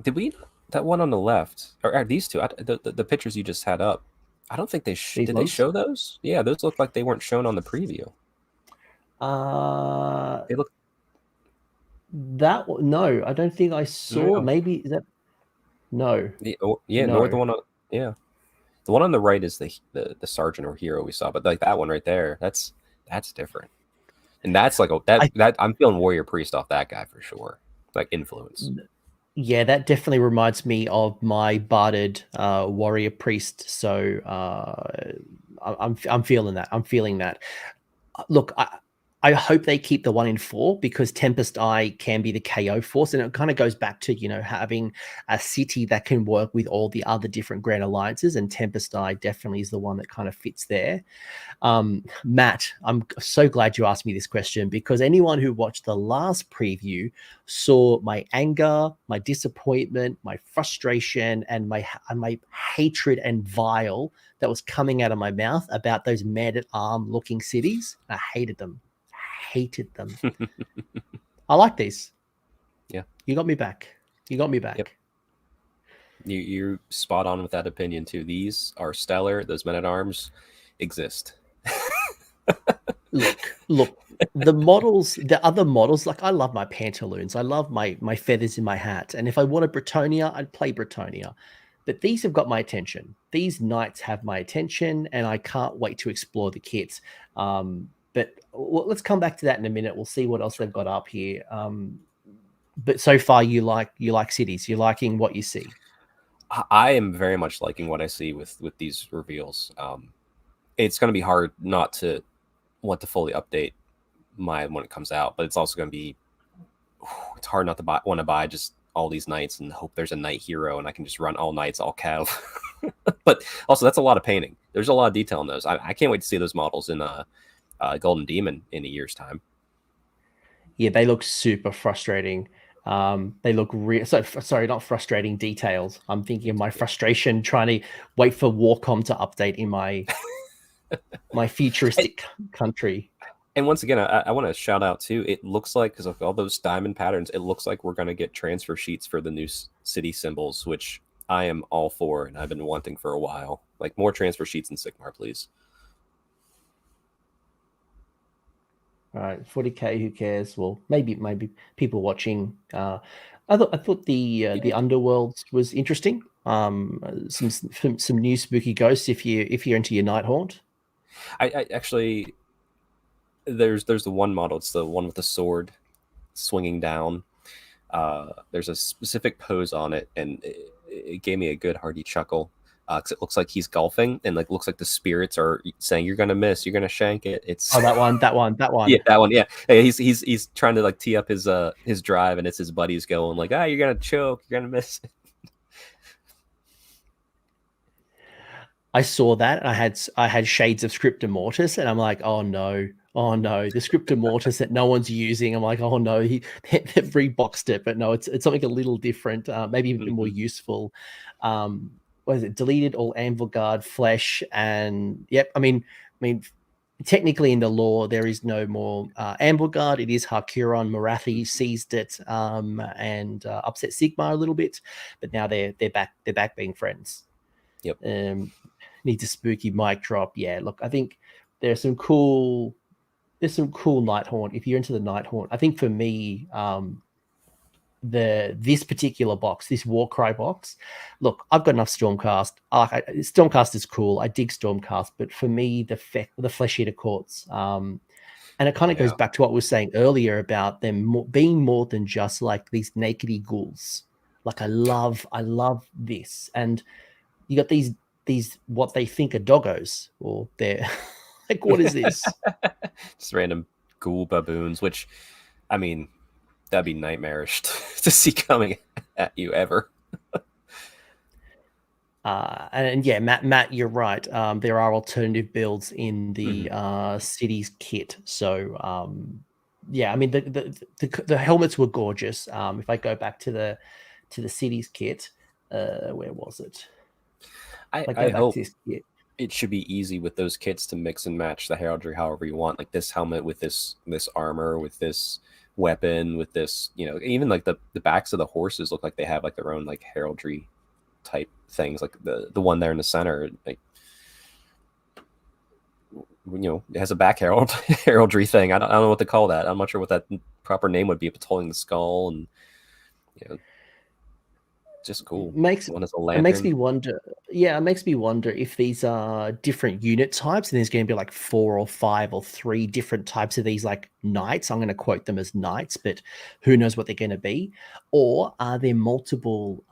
Did we? That one on the left, or these two, the pictures you just had up, I don't think they did. They show those? Yeah, those look like they weren't shown on the preview. They look. No, I don't think I saw. No. Maybe is that. No. No. The one on the one on the right is the sergeant or hero we saw, but like that one right there, that's different, and that's like that I'm feeling warrior priest off that guy for sure, like influence. Yeah, that definitely reminds me of my barded warrior priest. So I'm feeling that. I'm feeling that. Look, I hope they keep the 1 in 4 because Tempest Eye can be the KO force, and it kind of goes back to having a city that can work with all the other different Grand Alliances, and Tempest Eye definitely is the one that kind of fits there. Matt, I'm so glad you asked me this question because anyone who watched the last preview saw my anger, my disappointment, my frustration, and my hatred and vile that was coming out of my mouth about those man-at-arm looking cities. I hated them. I like these. Yeah, you got me back. Yep. You're spot on with that opinion too. These are stellar. Those men-at-arms exist. Look, the other models, like I love my pantaloons. I love my feathers in my hat. And if I wanted Bretonia, I'd play Bretonia. But these have got my attention. These knights have my attention, and I can't wait to explore the kits. But let's come back to that in a minute. We'll see what else they've got up here. But so far, you like cities. You're liking what you see. I am very much liking what I see with these reveals. It's going to be hard not to want to fully update mine when it comes out, but it's also going to be it's hard not to want to buy just all these knights and hope there's a knight hero and I can just run all knights, all cav. But also that's a lot of painting. There's a lot of detail in those. I can't wait to see those models in Golden Demon in a year's time. Yeah, they look super frustrating. They look sorry, not frustrating details. I'm thinking of my frustration trying to wait for Warcom to update in my my futuristic country. And once again, I want to shout out too. It looks like, because of all those diamond patterns, it looks like we're going to get transfer sheets for the new city symbols, which I am all for, and I've been wanting for a while. Like more transfer sheets in Sigmar, please. All right, 40K. Who cares? Well, maybe people watching. I thought the Underworlds was interesting. Some new spooky ghosts if you're into your Night Haunt. I actually. There's the one model. It's the one with the sword swinging down. There's a specific pose on it, and it gave me a good hearty chuckle. Because it looks like he's golfing, and looks like the spirits are saying, "You're gonna miss. You're gonna shank it." It's that one. Yeah, that one. Yeah, he's trying to tee up his drive, and it's his buddies going you're gonna choke. You're gonna miss it. I saw that, and I had shades of Scriptor Mortis, and I'm like, oh no, the Scriptor Mortis that no one's using. I'm like, oh no, they've reboxed it, but no, it's something a little different, maybe a bit more useful. What is it? Deleted all Anvil Guard flesh, and yep. I mean, technically in the lore there is no more Amberguard. It is Harkuron. Marathi seized it and upset Sigmar a little bit, but now they're back being friends. Yep. Needs a spooky mic drop. Yeah, look, I think there's some cool Nighthaunt. If you're into the Nighthaunt, I think for me, this particular box, this Warcry box, look, I've got enough Stormcast. Stormcast is cool. I dig Stormcast, but for me, the Flesh Eater Courts, and it kind of goes back to what we were saying earlier about them being more than just like these nakedy ghouls. Like I love this, and you got these what they think are doggos, or they're like, what is this? Just random ghoul baboons, which, I mean, that'd be nightmarish to see coming at you ever. And yeah, Matt, you're right. There are alternative builds in the cities kit. So yeah, I mean the helmets were gorgeous. If I go back to the cities kit, where was it? I hope it should be easy with those kits to mix and match the heraldry however you want. Like this helmet with this armor, with this weapon, with this, you know, even like the backs of the horses look like they have like their own like heraldry type things. Like the one there in the center, like, you know, it has a back heraldry thing. I don't know what to call that. I'm not sure what that proper name would be, but it's holding the skull and, you know, just cool. It makes me wonder. Yeah, it makes me wonder if these are different unit types, and there's going to be like 4 or 5 or 3 different types of these like knights. I'm going to quote them as knights, but who knows what they're going to be? Or are there multiple?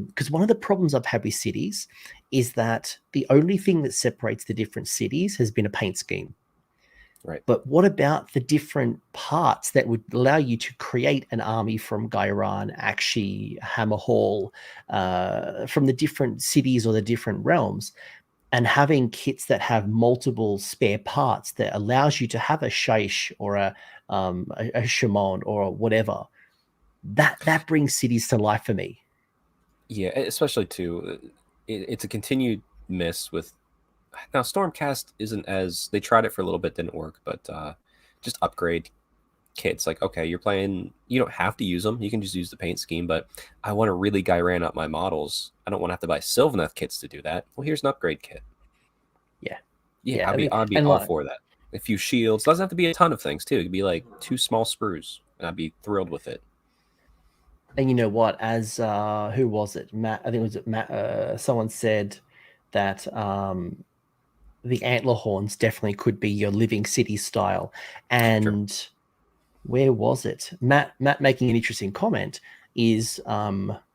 Because one of the problems I've had with cities is that the only thing that separates the different cities has been a paint scheme. Right. But what about the different parts that would allow you to create an army from Gairan, Akshi, Hammerhall, from the different cities or the different realms, and having kits that have multiple spare parts that allows you to have a Shaish or a Shimon or whatever? That brings cities to life for me. Yeah, especially too, it's a continued miss with. Now, Stormcast isn't as... They tried it for a little bit, didn't work, but just upgrade kits. Like, okay, you're playing... You don't have to use them. You can just use the paint scheme, but I want to really Gairan up my models. I don't want to have to buy Sylvaneth kits to do that. Well, here's an upgrade kit. Yeah, I'd be all for that. A few shields. Doesn't have to be a ton of things, too. It could be like 2 small sprues, and I'd be thrilled with it. And you know what? As... who was it? Matt? I think it was Matt. Someone said that... the antler horns definitely could be your living city style. And sure. Where was it? Matt making an interesting comment is,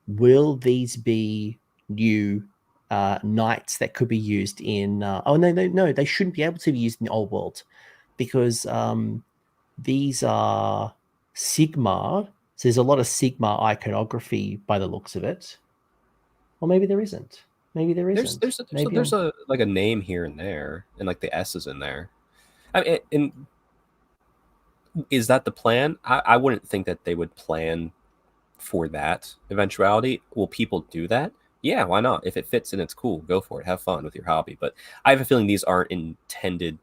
will these be new knights that could be used in... no, they shouldn't be able to be used in the old world, because these are Sigmar. So there's a lot of Sigmar iconography by the looks of it. Or maybe there isn't. Maybe there isn't. There's a like a name here and there, and like the S is in there. I mean, and is that the plan? I wouldn't think that they would plan for that eventuality. Will people do that? Yeah, why not? If it fits and it's cool, go for it. Have fun with your hobby. But I have a feeling these aren't intended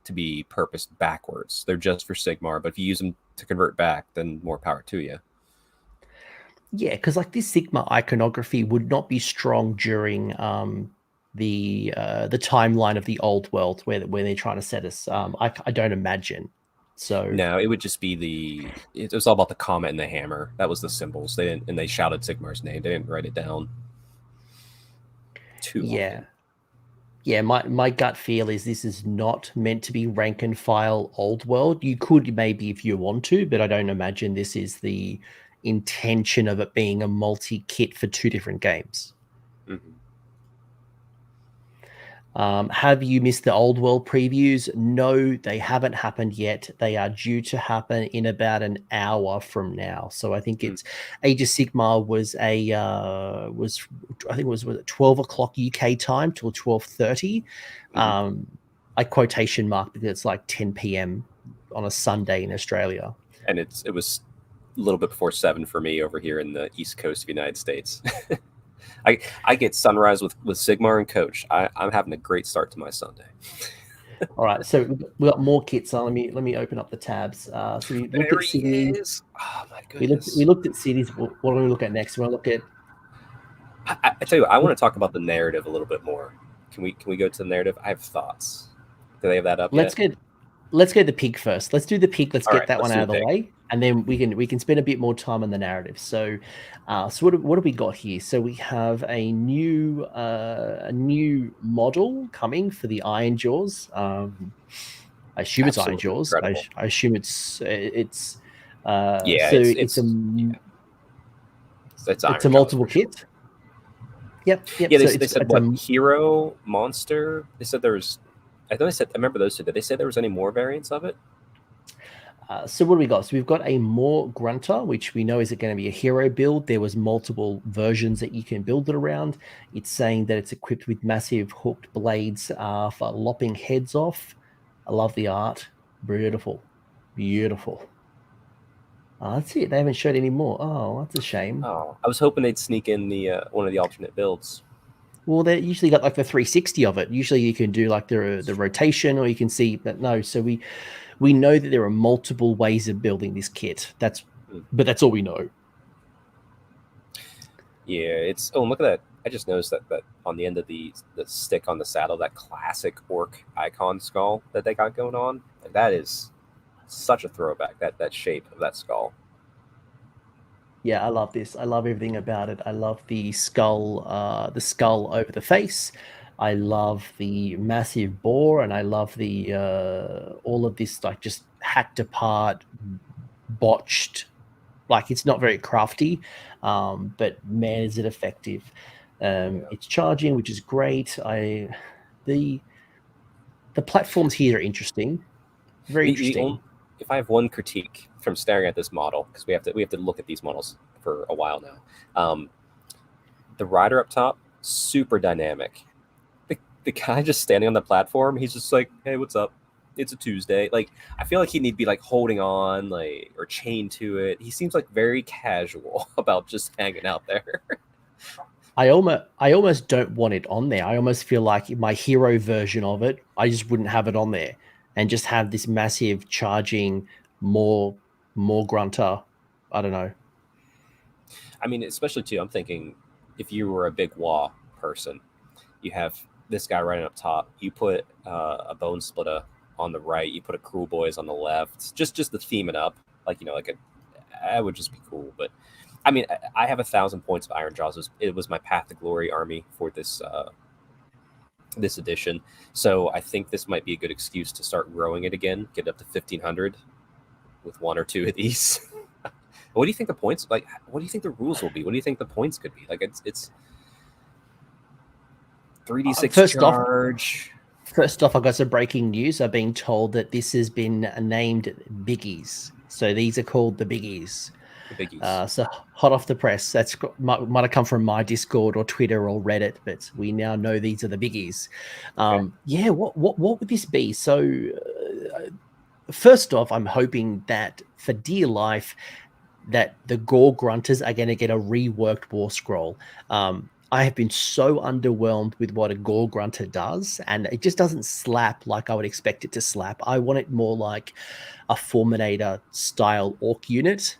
to be purposed backwards. They're just for Sigmar. But if you use them to convert back, then more power to you. Yeah, because like this Sigma iconography would not be strong during the timeline of the old world where they're trying to set us. I don't imagine. So no, it would just be it was all about the comet and the hammer. That was the symbols. They shouted Sigmar's name. They didn't write it down. Too often. Yeah, my gut feel is this is not meant to be rank and file old world. You could maybe if you want to, but I don't imagine this is the intention of it being a multi-kit for 2 different games. Mm-hmm. Have you missed the old world previews? No, they haven't happened yet. They are due to happen in about an hour from now. So I think it's Age of Sigmar was I think it was 12 o'clock UK time till 12:30. I quotation mark because it's like 10 p.m. on a Sunday in Australia. And it was a little bit before 7 for me over here in the East Coast of the United States. I get sunrise with Sigmar and Coach. I'm having a great start to my Sunday. All right, so we've got more kits on. Let me open up the tabs. So we looked There at he cities. is. Oh my We goodness. looked at cities. What do we look at next? We want to look at. I tell you what, I want to talk about the narrative a little bit more. Can we go to the narrative? I have thoughts. Do they have that up Let's yet? go the pig first. Let's do the pig. Let's All get right, that let's one do out of the the pig. way, and then we can spend a bit more time on the narrative. So, so what have we got here? So we have a new model coming for the Iron Jaws. I assume it's Iron Absolutely Jaws. incredible. I assume it's Yeah, so it's Iron a multiple Jaws for sure. kit. Yep. Yeah, So they said it's what hero, monster. They said there was. I remember those two. Did they say there was any more variants of it? So what do we got? So we've got a more grunter, which we know is going to be a hero build. There was multiple versions that you can build it around. It's saying that it's equipped with massive hooked blades for lopping heads off. I love the art. Beautiful. That's it. They haven't showed any more. Oh, that's a shame. Oh, I was hoping they'd sneak in the one of the alternate builds. Well, they usually got like the 360 of it. Usually you can do like the rotation, or you can see, but no. So we know that there are multiple ways of building this kit. But that's all we know. Yeah, it's. Oh, look at that! I just noticed that on the end of the stick on the saddle, that classic orc icon skull that they got going on. That is such a throwback. That shape of that skull. Yeah, I love this. I love everything about it. I love the skull over the face. I love the massive boar, and I love the all of this like just hacked apart, botched. Like it's not very crafty, but man, is it effective. It's charging, which is great. The platforms here are interesting, very interesting. If I have one critique from staring at this model, because we have to look at these models for a while now, the rider up top, super dynamic. The guy just standing on the platform, he's just like, hey, what's up? It's a Tuesday. Like, I feel like he need to be like holding on, like, or chained to it. He seems like very casual about just hanging out there. I almost don't want it on there. I almost feel like my hero version of it, I just wouldn't have it on there, and just have this massive charging more grunter. I don't know. I mean, especially too, I'm thinking if you were a big WoW person, you have this guy right up top. You put a Bone Splitter on the right. You put a Cruel Boys on the left. Just to theme it up, like that would just be cool. But I mean, I have 1,000 points of Iron Jaws. It was my Path to Glory army for this this edition. So I think this might be a good excuse to start growing it again. Get up to 1,500 with one or two of these. What do you think the points like? What do you think the rules will be? What do you think the points could be? Like it's 3d6 charge. First off, I got some breaking news. I've been told that this has been named Biggies. So these are called the Biggies. The Biggies. So hot off the press. That's might have come from my Discord or Twitter or Reddit, but we now know these are the Biggies. Okay. Yeah. What would this be? So first off, I'm hoping that for dear life, that the Gore Grunters are going to get a reworked War Scroll. I have been so underwhelmed with what a Gore Grunter does, and it just doesn't slap like I would expect it to slap. I want it more like a Fulminator style Orc unit.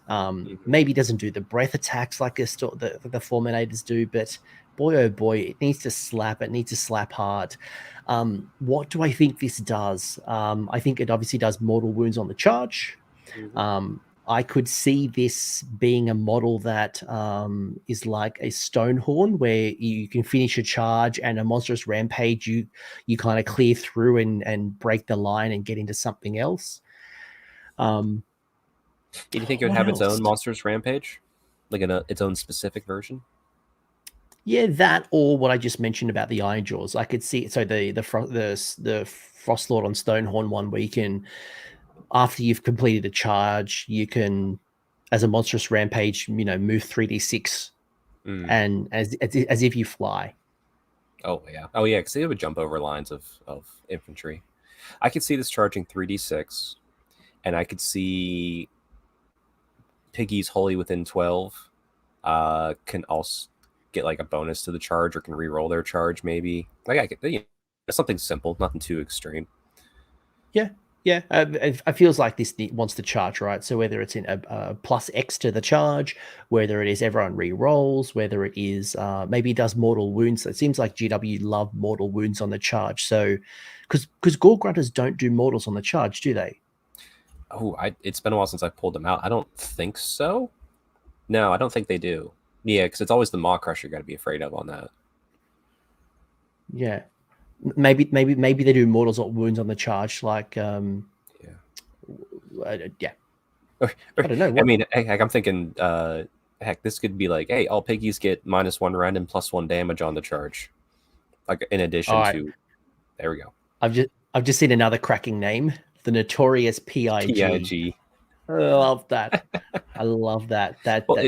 Maybe it doesn't do the breath attacks like the Fulminators do, but boy, oh boy, it needs to slap. It needs to slap hard. What do I think this does? I think it obviously does mortal wounds on the charge. I could see this being a model that is like a Stonehorn, where you can finish a charge and a monstrous rampage, you kind of clear through and break the line and get into something else. Do you think it would have its own monstrous rampage, like its own specific version? Yeah, that, or what I just mentioned about the Iron Jaws. I could see so the Frostlord on Stonehorn one, where you can, after you've completed a charge, you can, as a monstrous rampage, move 3d6 and as if you fly. Oh yeah, because it would jump over lines of infantry. I could see this charging 3d6, and I could see Piggies wholly within 12 can also get like a bonus to the charge, or can re-roll their charge maybe. Like I could, something simple, nothing too extreme. Yeah, it feels like this wants to charge, right? So whether it's in a plus X to the charge, whether it is everyone re-rolls, whether it is maybe it does mortal wounds. It seems like GW love mortal wounds on the charge. So because Gore Grunters don't do mortals on the charge, do they? Oh, it's been a while since I pulled them out. I don't think so. No, I don't think they do. Yeah, because it's always the Maw Crusher you got to be afraid of on that. Yeah. Maybe they do mortals or wounds on the charge, like yeah. I don't know. I mean, heck, I'm thinking, heck, this could be like, hey, all piggies get -1 random +1 damage on the charge, like in addition to. There we go. I've just seen another cracking name, the notorious PIG. PIG. I love that. I love that.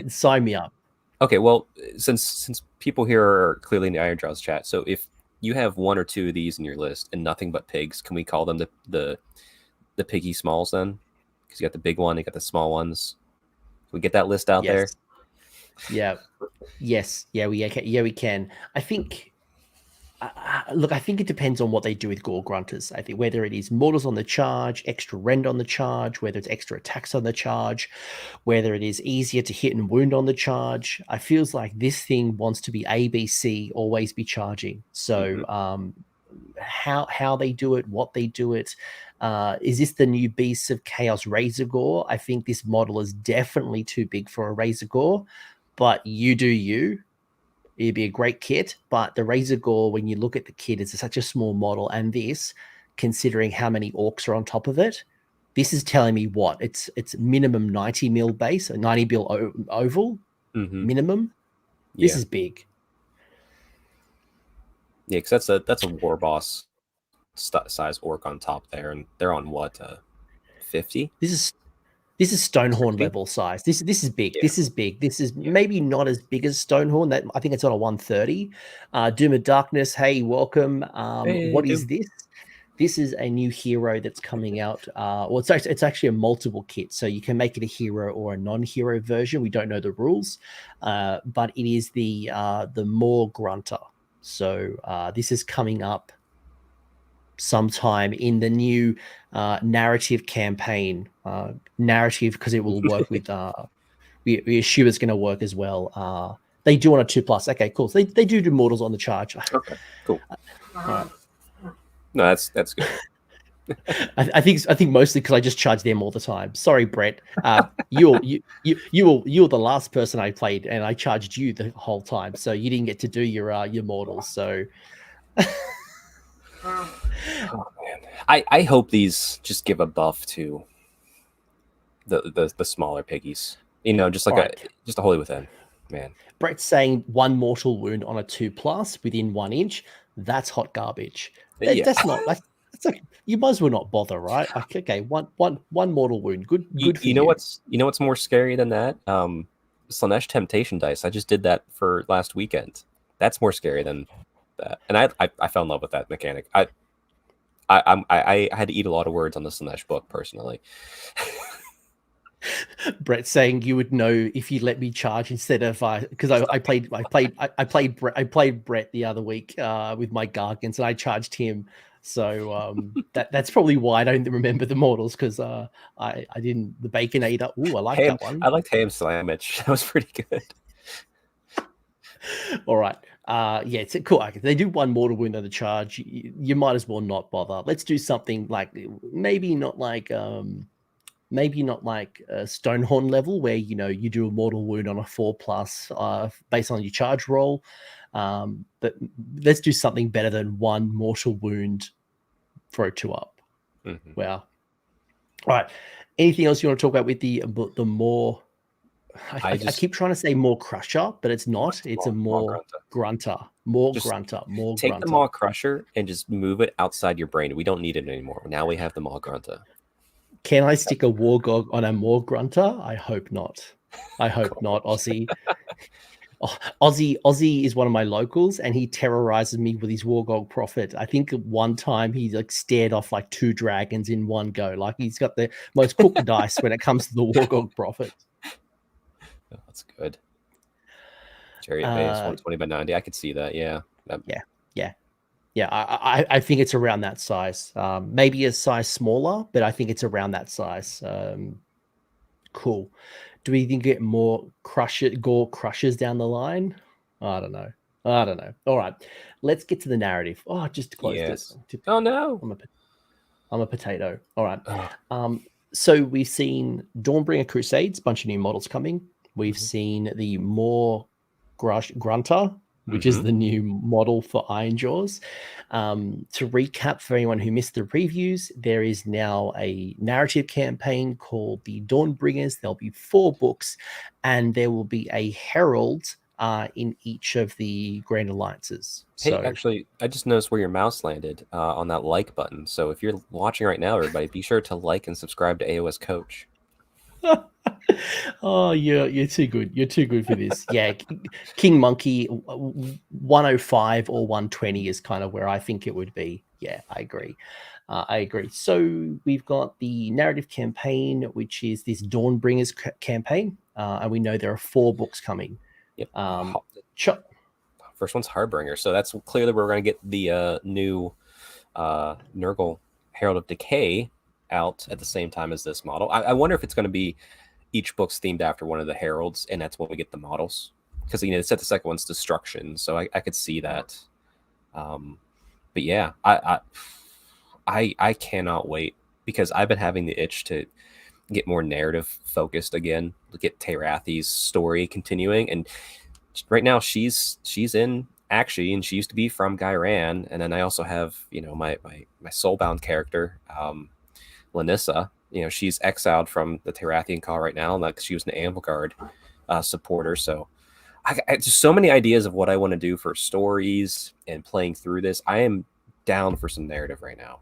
Sign me up. Okay, well, since people here are clearly in the Iron Jaws chat, so if you have 1 or 2 of these in your list and nothing but pigs, can we call them the piggy smalls then? Because you got the big one, you got the small ones. Can we get that list out there? Yeah. Yes. Yeah, we can. I think look, I think it depends on what they do with Gore Grunters. I think whether it is mortals on the charge, extra rend on the charge, whether it's extra attacks on the charge, whether it is easier to hit and wound on the charge. I feels like this thing wants to be ABC, always be charging. So how they do it, what they do it. Is this the new Beasts of Chaos Razor Gore? I think this model is definitely too big for a Razor Gore, but you do you. It'd be a great kit, but the Razor Gore, when you look at the kit, it's such a small model, and this, considering how many orcs are on top of it, this is telling me what? It's minimum 90 mil base, a 90 mil oval minimum. This is big. Yeah, because that's a war boss size orc on top there, and they're on what 50? This is Stonehorn level size. This is big. Yeah. This is big. This is maybe not as big as Stonehorn. That I think it's on a 130. Doom of Darkness. Hey, welcome. Hey, what is this? This is a new hero that's coming out. Well, it's actually a multiple kit, so you can make it a hero or a non-hero version. We don't know the rules, but it is the Maw Grunter. So this is coming up sometime in the new narrative campaign. Narrative, because it will work with we assume it's going to work as well. They do on a 2+. Okay, cool. So they do mortals on the charge. Okay, cool. No, that's good. I think mostly because I just charge them all the time. Sorry, Brett. You were the last person I played, and I charged you the whole time, so you didn't get to do your mortals. So. Oh man, I hope these just give a buff to the smaller piggies. You know, just like just a holy within, man. Brett's saying 1 mortal wound on a 2+ within 1 inch. That's hot garbage. That's not like that's like you might as well not bother, right? Like, okay, one mortal wound. Good. You know what's more scary than that? Slanesh Temptation dice. I just did that for last weekend. That's more scary than that. And I fell in love with that mechanic. I had to eat a lot of words on the Slanesh book personally. Brett saying you would know if you let me charge instead of because I played Brett the other week with my Gargants, and I charged him. So that's probably why I don't remember the mortals, because I didn't the Baconator. Ooh, I like that one. I liked Ham Slamage. That was pretty good. All right. Yeah, it's cool. They do 1 mortal wound on the charge. You might as well not bother. Let's do something like maybe not like Stonehorn level, where you do a mortal wound on a 4+ based on your charge roll. But let's do something better than 1 mortal wound for a 2-up. Wow. All right. Anything else you want to talk about with the more? I keep trying to say Maw Crusher, but it's not. It's a Maw Grunter. Maw Grunter. Take the Maw Crusher and just move it outside your brain. We don't need it anymore. Now we have the Maw Grunter. Can I stick a Wargog on a Maw Grunter? I hope not. I hope not, Aussie. Aussie is one of my locals, and he terrorizes me with his Wargog Prophet. I think one time he stared off 2 dragons in one go. Like, he's got the most cooked dice when it comes to the Wargog Prophet. Oh, that's good. Chariot base 120 by 90. I could see that. Yeah. Yeah, I think it's around that size. Maybe a size smaller, but I think it's around that size. Cool. Do we think get more gore crushes down the line? I don't know. All right, let's get to the narrative. Oh, just closed Yes. it. Oh no. I'm a potato. All right. Oh. So we've seen Dawnbringer Crusades, bunch of new models coming. We've seen the more Grunter, which is the new model for Iron Jaws. To recap for anyone who missed the previews, there is now a narrative campaign called the Dawnbringers. There'll be 4 books, and there will be a herald in each of the Grand Alliances. Hey, So, actually, I just noticed where your mouse landed on that like button. So if you're watching right now, everybody, be sure to like and subscribe to AOS Coach. oh, you're too good. You're too good for this. Yeah, King Monkey 105 or 120 is kind of where I think it would be. Yeah, I agree. So we've got the narrative campaign, which is this Dawnbringers campaign, and we know there are 4 books coming. Yep. First one's Hardbringer, so that's clearly we're going to get the new Nurgle Herald of Decay out at the same time as this model. I wonder if it's going to be each book's themed after one of the heralds, and that's when we get the models. Because it said the second one's Destruction, so I could see that. But yeah, I cannot wait, because I've been having the itch to get more narrative focused again, look at Teyrathi's story continuing, and right now she's in Actually, and she used to be from Gairan, and then I also have my soulbound character, Lanissa. She's exiled from the Teyrathian Call right now, like she was an Anvilgard supporter. So I just so many ideas of what I want to do for stories and playing through this. I am down for some narrative right now.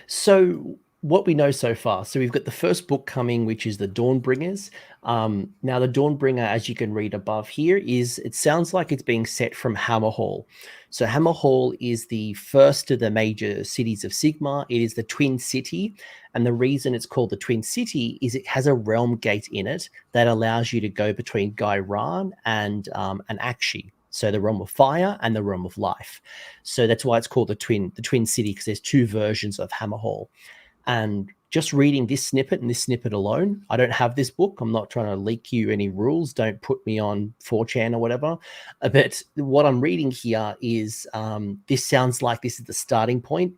So what we know so far, so we've got the first book coming, which is the Dawnbringers. Now the Dawnbringer, as you can read above here, it sounds like it's being set from Hammerhall. So Hammerhall is the first of the major cities of Sigmar. It is the Twin City, and the reason it's called the Twin City is it has a realm gate in it that allows you to go between Gairan and Akshi. So the realm of fire and the realm of life. So that's why it's called the Twin City, because there's 2 versions of Hammerhall. And just reading this snippet and this snippet alone, I don't have this book. I'm not trying to leak you any rules. Don't put me on 4chan or whatever. But what I'm reading here is this sounds like this is the starting point,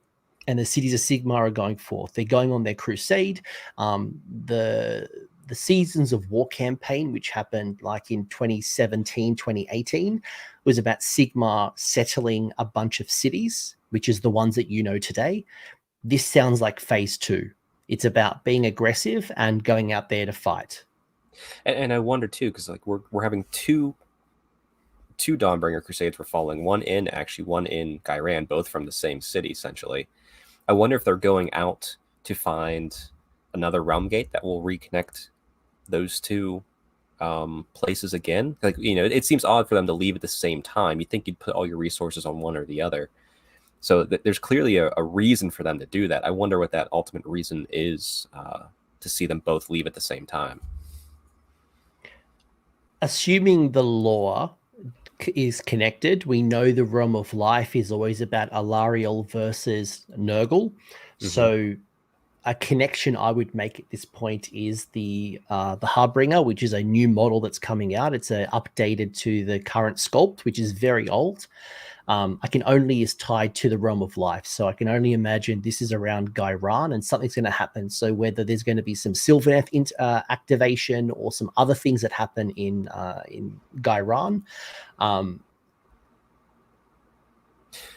and the cities of Sigmar are going forth. They're going on their crusade. The Seasons of War campaign, which happened like in 2017, 2018, was about Sigmar settling a bunch of cities, which is the ones that you know today. This sounds like phase 2. It's about being aggressive and going out there to fight. And I wonder too, because like we're having two Dawnbringer Crusades we're following, one in Gairan, both from the same city essentially. I wonder if they're going out to find another realm gate that will reconnect those 2 places again. Like it seems odd for them to leave at the same time. You'd think you'd put all your resources on one or the other. So there's clearly a reason for them to do that. I wonder what that ultimate reason is, to see them both leave at the same time. Assuming the lore is connected, we know the realm of life is always about Alariel versus Nurgle. Mm-hmm. So a connection I would make at this point is the Harbinger, which is a new model that's coming out. It's updated to the current sculpt, which is very old. I can only is tied to the realm of life. So I can only imagine this is around Gairan and something's going to happen. So whether there's going to be some Sylvaneth activation or some other things that happen in Gairan,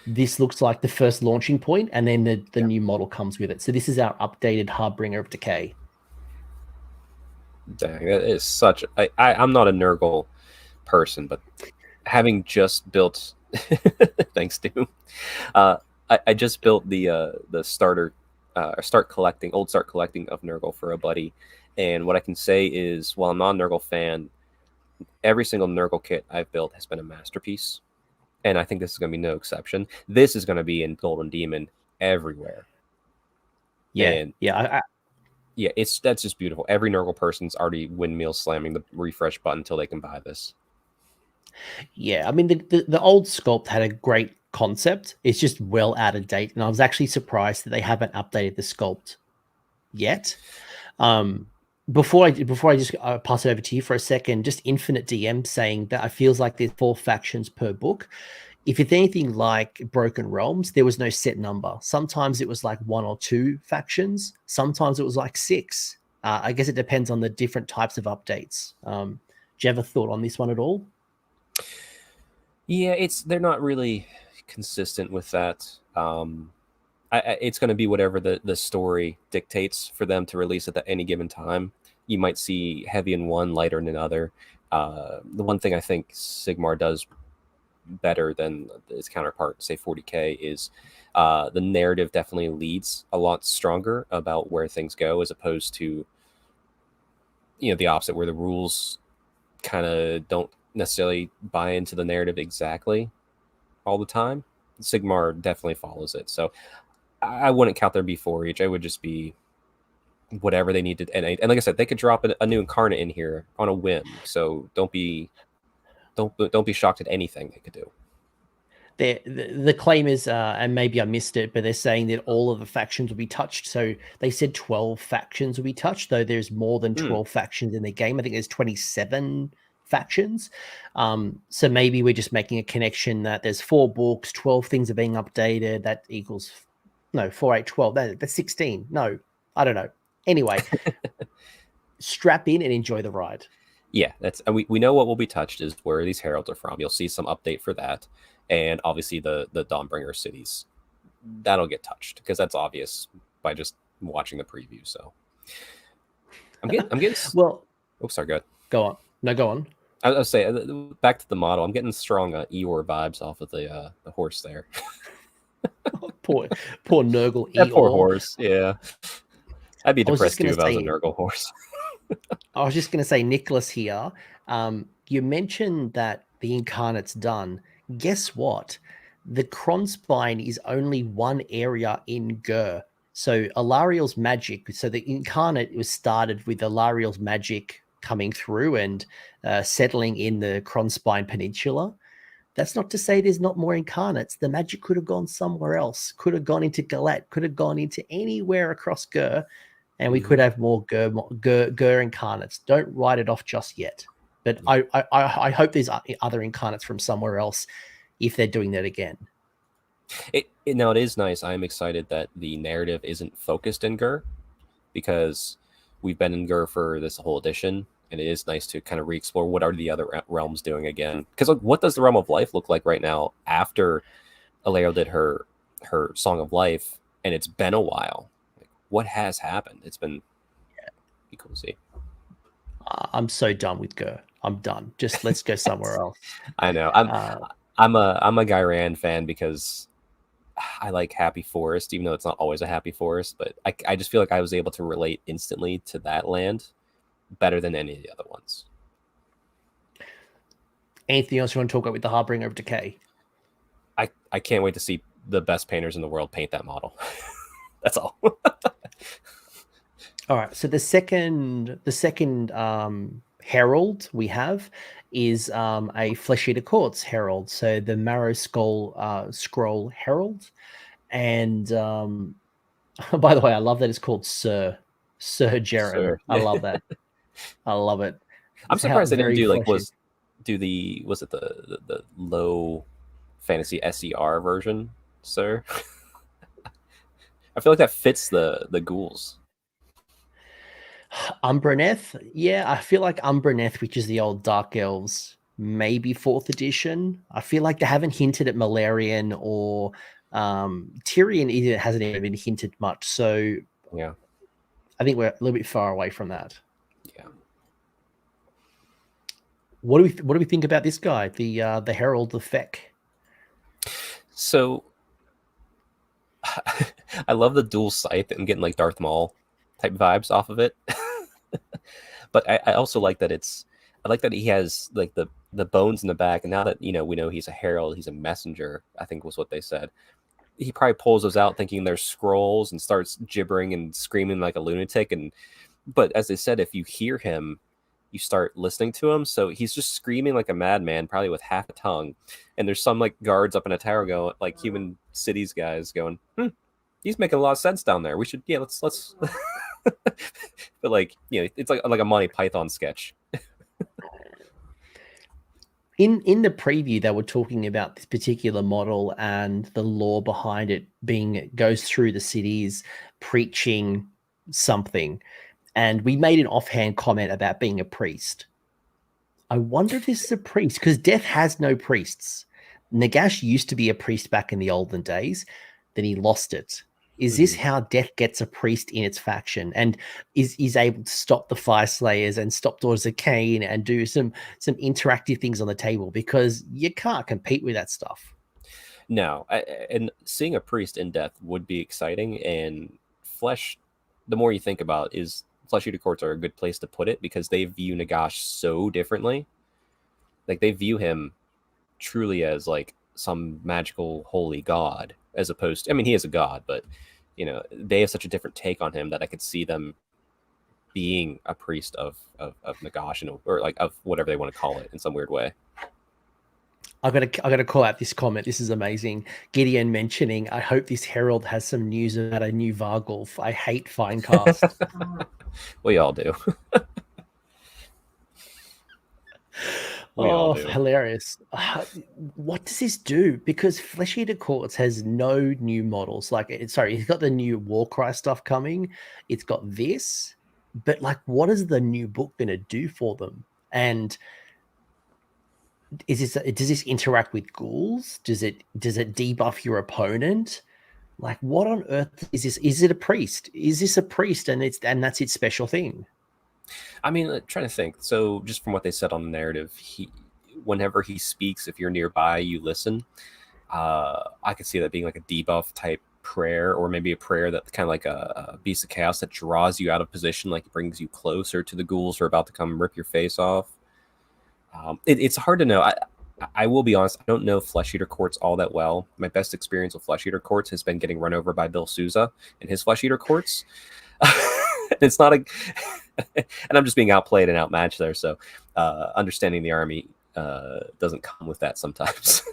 this looks like the first launching point, and then the new model comes with it. So this is our updated Harbinger of Decay. Dang, that is such... I'm not a Nurgle person, but having just built... Thanks, Doom. I just built the start collecting of Nurgle for a buddy, and what I can say is, while I'm not a Nurgle fan, every single Nurgle kit I've built has been a masterpiece, and I think this is going to be no exception. This is going to be in Golden Demon everywhere. That's just beautiful. Every Nurgle person's already windmill slamming the refresh button until they can buy this. Yeah, I mean the old sculpt had a great concept. It's just well out of date, and I was actually surprised that they haven't updated the sculpt yet. Before I just pass it over to you for a second, just Infinite DM saying that it feels like there's 4 factions per book. If it's anything like Broken Realms, there was no set number. Sometimes it was like 1 or 2 factions. Sometimes it was like 6. I guess it depends on the different types of updates. Do you have a thought on this one at all? Yeah, they're not really consistent with that. It's going to be whatever the story dictates for them to release at any given time. You might see heavy in one, lighter in another. The one thing I think Sigmar does better than its counterpart, say 40K, is the narrative definitely leads a lot stronger about where things go, as opposed to the opposite, where the rules kind of don't necessarily buy into the narrative exactly all the time. Sigmar definitely follows it, so I wouldn't count their B4 each. I would just be whatever they needed. And like I said, they could drop a new incarnate in here on a whim. So don't be shocked at anything they could do. The claim is, and maybe I missed it, but they're saying that all of the factions will be touched. So they said 12 factions will be touched, though there's more than 12 factions in the game. I think there's 27 factions. So maybe we're just making a connection that there's 4 books, 12 things are being updated. That equals, no, 4, 8, 12. That's 16. No, I don't know. Anyway, strap in and enjoy the ride. Yeah, we know what will be touched is where these heralds are from. You'll see some update for that, and obviously the Dawnbringer cities, that'll get touched because that's obvious by just watching the preview. So I'm getting well. Oh, sorry, go ahead. Go on. No, go on. I was saying, back to the model. I'm getting strong Eeyore vibes off of the horse there. poor Nurgle Eeyore. That poor horse. Yeah, I'd be depressed too if I was a Nurgle horse. I was just going to say, Nicholas here, you mentioned that the Incarnate's done. Guess what? The Kronspine is only one area in Gur. So Alariel's magic, so the Incarnate was started with Alariel's magic coming through and settling in the Kronspine Peninsula. That's not to say there's not more Incarnates. The magic could have gone somewhere else, could have gone into Galat, could have gone into anywhere across Gur. And we could have more Gur Incarnates. Don't write it off just yet. But I hope there's other Incarnates from somewhere else if they're doing that again. Now, it is nice. I'm excited that the narrative isn't focused in Gur, because we've been in Gur for this whole edition, and it is nice to kind of re-explore what are the other realms doing again. Because what does the Realm of Life look like right now after Alariel did her Song of Life, and it's been a while? What has happened? It's been be cool to see. I'm so done with Gur. I'm done. Just let's go somewhere else. I know. I'm a Gyran fan because I like Happy Forest, even though it's not always a happy forest. But I just feel like I was able to relate instantly to that land better than any of the other ones. Anything else you want to talk about with the Harbinger of Decay? I can't wait to see the best painters in the world paint that model. That's all. All right. So the second herald we have is a Flesh Eater Courts herald. So the Marrow Scroll herald, and by the way, I love that it's called Sir Jaren. Sir. I love that. I love it. I'm surprised they didn't do the low fantasy SER version, Sir. I feel like that fits the ghouls. Umbraneth, yeah, I feel like Umbraneth, which is the old Dark Elves, maybe 4th edition. I feel like they haven't hinted at Malarian or Tyrion. Either hasn't even been hinted much. So yeah, I think we're a little bit far away from that. Yeah. What do we think about this guy, the Herald of Feck? So I love the dual scythe. I'm getting like Darth Maul type vibes off of it. But I also like that I like that he has like the bones in the back, and now that we know he's a herald, he's a messenger, I think was what they said. He probably pulls those out thinking they're scrolls and starts gibbering and screaming like a lunatic. But as they said, if you hear him, you start listening to him. So he's just screaming like a madman, probably with half a tongue. And there's some like guards up in a tower going, like human cities guys going, he's making a lot of sense down there. We should, let's. But like, it's like a Monty Python sketch. In the preview, they were talking about this particular model and the lore behind it goes through the cities preaching something. And we made an offhand comment about being a priest. I wonder if this is a priest, because Death has no priests. Nagash used to be a priest back in the olden days. Then he lost it. Is this how Death gets a priest in its faction and is able to stop the Fire Slayers and stop Daughters of Cain and do some interactive things on the table? Because you can't compete with that stuff. No, and seeing a priest in Death would be exciting. And Flesh, the more you think about it, is Flesh Eater Courts are a good place to put it because they view Nagash so differently. Like they view him truly as like some magical holy god, as opposed to, I mean, he is a god, but they have such a different take on him that I could see them being a priest of Nagash, or like of whatever they want to call it in some weird way. I gotta call out this comment. This is amazing. Gideon mentioning, I hope this Herald has some news about a new Vargulf. I hate Finecast. We all do. Hilarious. What does this do? Because Flesh Eater Courts has no new models. It's got the new Warcry stuff coming. It's got this. But like, what is the new book going to do for them? And does this interact with ghouls? Does it debuff your opponent? Like, what on earth is this? Is it a priest? Is this a priest and that's its special thing? I mean, trying to think. So just from what they said on the narrative, whenever he speaks, if you're nearby, you listen. I could see that being like a debuff type prayer, or maybe a prayer that kind of like a beast of chaos that draws you out of position, like it brings you closer to the ghouls who are about to come rip your face off. It's hard to know. I will be honest, I don't know Flesh Eater Courts all that well. My best experience with Flesh Eater Courts has been getting run over by Bill Souza and his Flesh Eater Courts. It's not a... and I'm just being outplayed and outmatched there. So understanding the army doesn't come with that sometimes.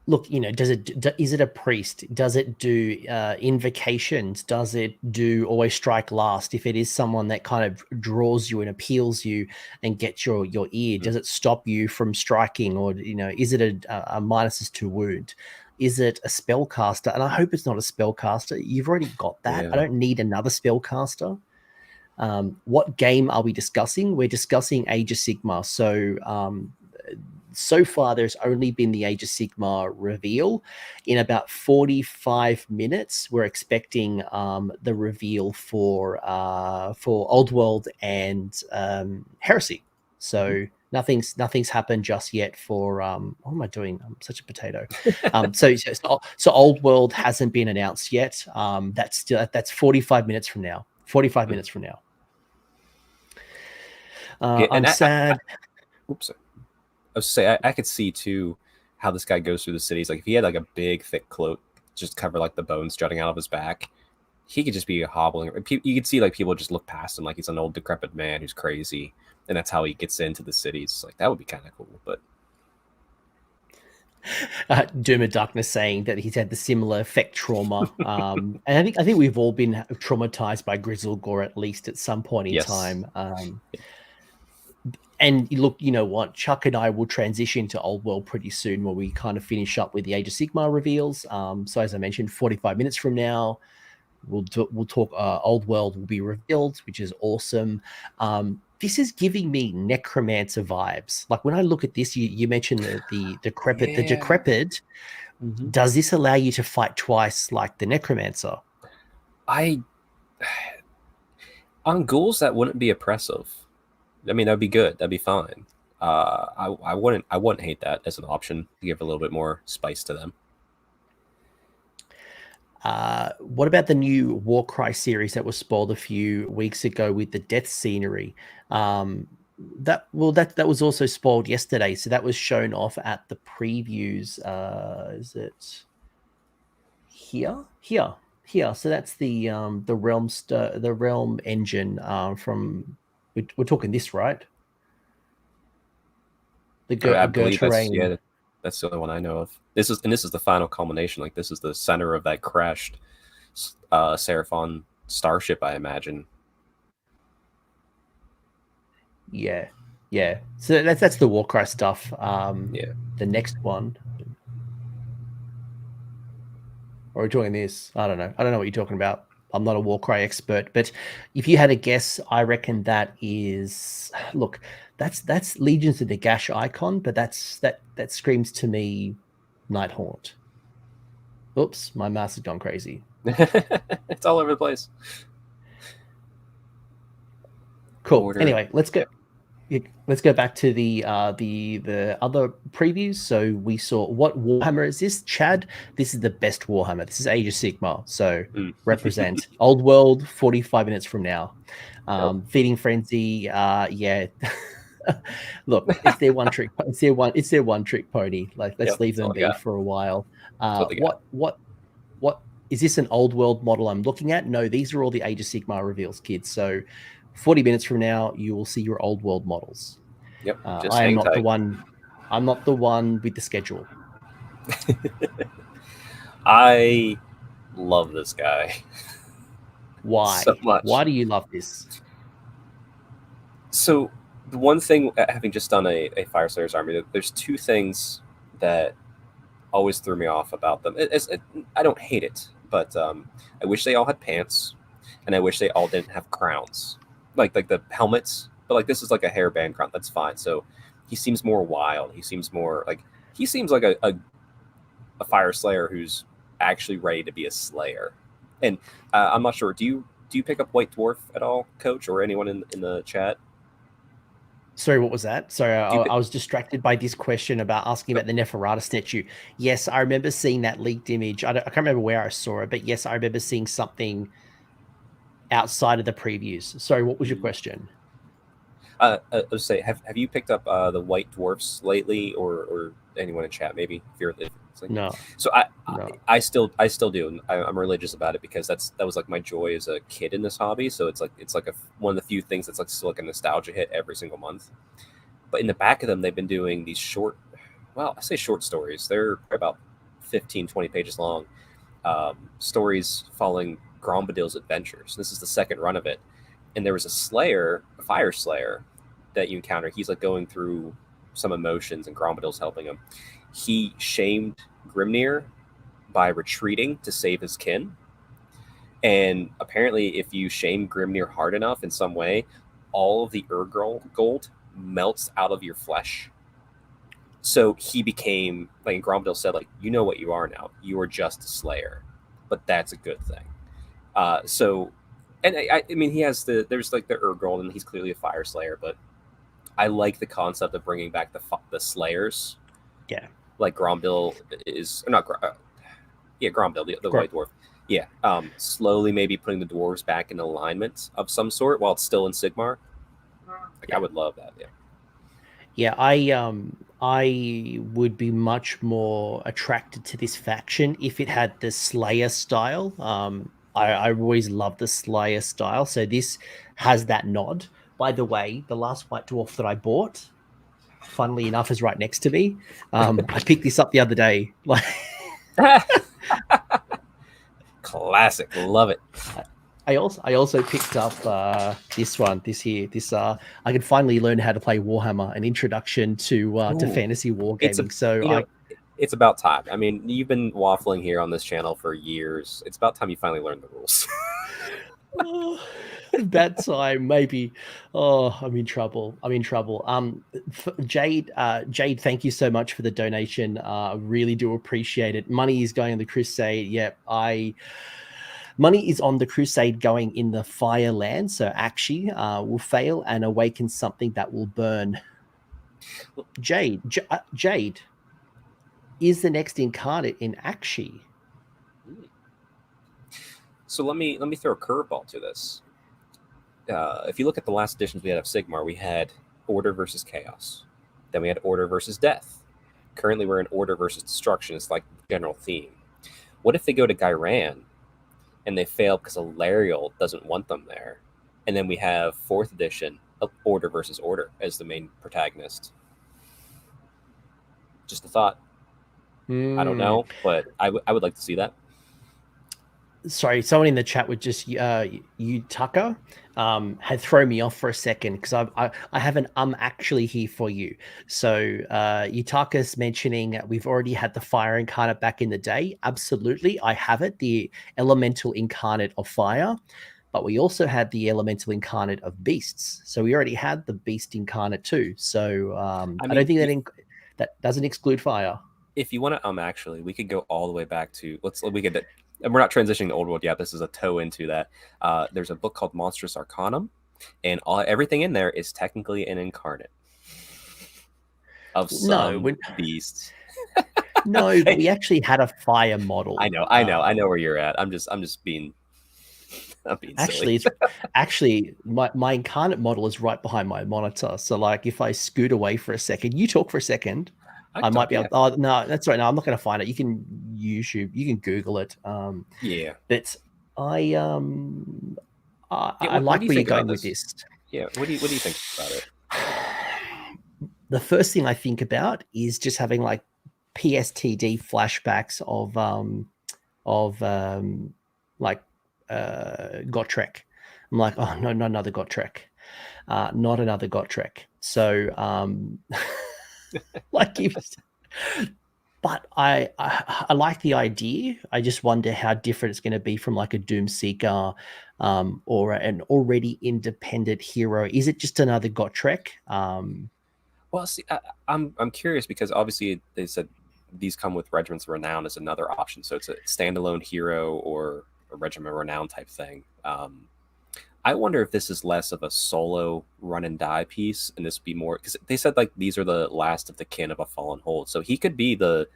Look, is it a priest? Does it do invocations? Does it do always strike last? If it is someone that kind of draws you and appeals you and gets your ear, does it stop you from striking? Or, is it a -2 wound? Is it a spellcaster? And I hope it's not a spellcaster. You've already got that. Yeah. I don't need another spellcaster. What game are we discussing? We're discussing Age of Sigmar. So far, there's only been the Age of Sigmar reveal. In about 45 minutes, we're expecting the reveal for Old World and Heresy. So nothing's happened just yet for what am I doing? I'm such a potato. So Old World hasn't been announced yet. That's 45 minutes from now. 45 minutes from now. I'm sad. Oops. I was say I could see too how this guy goes through the cities. Like if he had like a big thick cloak, just cover like the bones jutting out of his back, he could just be hobbling. You could see like people just look past him like he's an old decrepit man who's crazy, and that's how he gets into the cities. Like that would be kind of cool. But Doom of Darkness saying that he's had the similar effect trauma, and I think we've all been traumatized by Grizzlegore at least at some point in time. And look, you know what? Chuck and I will transition to Old World pretty soon, where we kind of finish up with the Age of Sigmar reveals. So as I mentioned, 45 minutes from now, we'll talk. Old World will be revealed, which is awesome. This is giving me Necromancer vibes. Like when I look at this, you mentioned the decrepit. Yeah. The decrepit. Mm-hmm. Does this allow you to fight twice like the Necromancer? On ghouls, that wouldn't be oppressive. I mean, that'd be good. That'd be fine. I wouldn't hate that as an option to give a little bit more spice to them. What about the new Warcry series that was spoiled a few weeks ago with the death scenery? That was also spoiled yesterday. So that was shown off at the previews. Is it here? Here. So that's the Realm engine from We're talking this, right? The I believe terrain. that's the only one I know of. This is the final culmination. Like, this is the center of that crashed Seraphon starship, I imagine. Yeah. So that's the Warcry stuff. Yeah. The next one. Or are we talking this? I don't know. I don't know what you're talking about. I'm not a Warcry expert, but if you had a guess, I reckon that is. Look, that's Legions of the Gash icon, but that screams to me Nighthaunt. Oops, my mouse has gone crazy. It's all over the place. Cool. Order. Anyway, let's go. Let's go back to the other previews. So we saw, what Warhammer is this, Chad? This is the best Warhammer. This is Age of Sigmar. So represent Old World 45 minutes from now. Feeding Frenzy. Yeah. Look, it's their one trick. It's their one trick pony. Like, let's leave them be for a while. What is this, an Old World model I'm looking at? No, these are all the Age of Sigmar reveals, kids. So 40 minutes from now, you will see your Old World models. Yep. I am not the one. I'm not the one with the schedule. I love this guy. Why? So much. Why do you love this? So the one thing, having just done a Fire Slayer's army, there's two things that always threw me off about them. I don't hate it, but I wish they all had pants, and I wish they all didn't have crowns. Like the helmets, but like this is like a hairband crown. That's fine. So he seems more wild. He seems like a Fire Slayer who's actually ready to be a Slayer. And I'm not sure. Do you pick up White Dwarf at all, Coach, or anyone in the chat? Sorry, what was that? Sorry, I was distracted by this question about asking about the Neferata statue. Yes, I remember seeing that leaked image. I can't remember where I saw it, but yes, I remember seeing something outside of the previews. Sorry, what was your question? Let's say, have you picked up the White Dwarfs lately, or anyone in chat maybe? No. So I still do. I'm religious about it because that was like my joy as a kid in this hobby. So it's like one of the few things that's like still like a nostalgia hit every single month. But in the back of them, they've been doing these short, well, I say short stories. They're about 15, 20 pages long. Stories following Grombadil's adventures. This is the second run of it. And there was a Fire Slayer that you encounter. He's like going through some emotions and Grombadil's helping him. He shamed Grimnir by retreating to save his kin. And apparently if you shame Grimnir hard enough in some way, all of the gold melts out of your flesh. So he became, like Grombadil said, like, you know what you are now. You are just a Slayer. But that's a good thing. And I mean, there's like the Urgold, and he's clearly a Fire Slayer, but I like the concept of bringing back the Slayers. Yeah. Like Grombil is, or not, Grombil, the White Dwarf. Yeah. Slowly maybe putting the dwarves back in alignment of some sort while it's still in Sigmar. Like, I would love that. Yeah. Yeah, I would be much more attracted to this faction if it had the Slayer style. I always loved the Slayer style, so this has that nod. By the way, the last White Dwarf that I bought, funnily enough, is right next to me. I picked this up the other day. Like, classic, love it. I also picked up this one. I could finally learn how to play Warhammer, an introduction to fantasy wargaming. It's about time. I mean, you've been waffling here on this channel for years. It's about time you finally learned the rules. That time, maybe. Oh, I'm in trouble. Jade, thank you so much for the donation. I really do appreciate it. Money is going on the crusade. Yep, money is on the crusade going in the fire land. So Akshi will fail and awaken something that will burn. Jade is the next incarnate in Akshi. So let me throw a curveball to this. If you look at the last editions we had of Sigmar, we had Order versus Chaos. Then we had Order versus Death. Currently, we're in Order versus Destruction. It's like the general theme. What if they go to Gairan and they fail because Alariel doesn't want them there? And then we have 4th edition Order versus Order as the main protagonist. Just a thought. I don't know, but I would like to see that. Sorry, someone in the chat would just you Tucker had thrown me off for a second because I have an actually here for you. So Utaka's mentioning we've already had the fire incarnate back in the day. Absolutely, I have it, the elemental incarnate of fire, but we also had the elemental incarnate of beasts. So we already had the beast incarnate too. So I don't think that doesn't exclude fire. If you want to actually, we could go all the way back to and we're not transitioning to Old World yet. This is a toe into that. There's a book called Monstrous Arcanum, and everything in there is technically an incarnate of some beasts. No, but we actually had a fire model. I know where you're at. I'm just being. I'm being actually, silly. my incarnate model is right behind my monitor. So, like, if I scoot away for a second, you talk for a second. I might be able. Oh no, that's right. No, I'm not going to find it. You can YouTube. You can Google it. Yeah. But I like where you're going with this. Yeah. What do you think about it? The first thing I think about is just having like PSTD flashbacks of Gotrek. I'm like, oh no, not another Gotrek. Not another Gotrek. So but I like the idea. I just wonder how different it's going to be from like a Doomseeker or an already independent hero. Is it just another Gotrek? Well, see, I'm curious because obviously they said these come with Regiments of Renown as another option. So it's a standalone hero or a Regiment of Renown type thing. I wonder if this is less of a solo run and die piece, and this be more because they said like these are the last of the kin of a fallen hold, so he could be the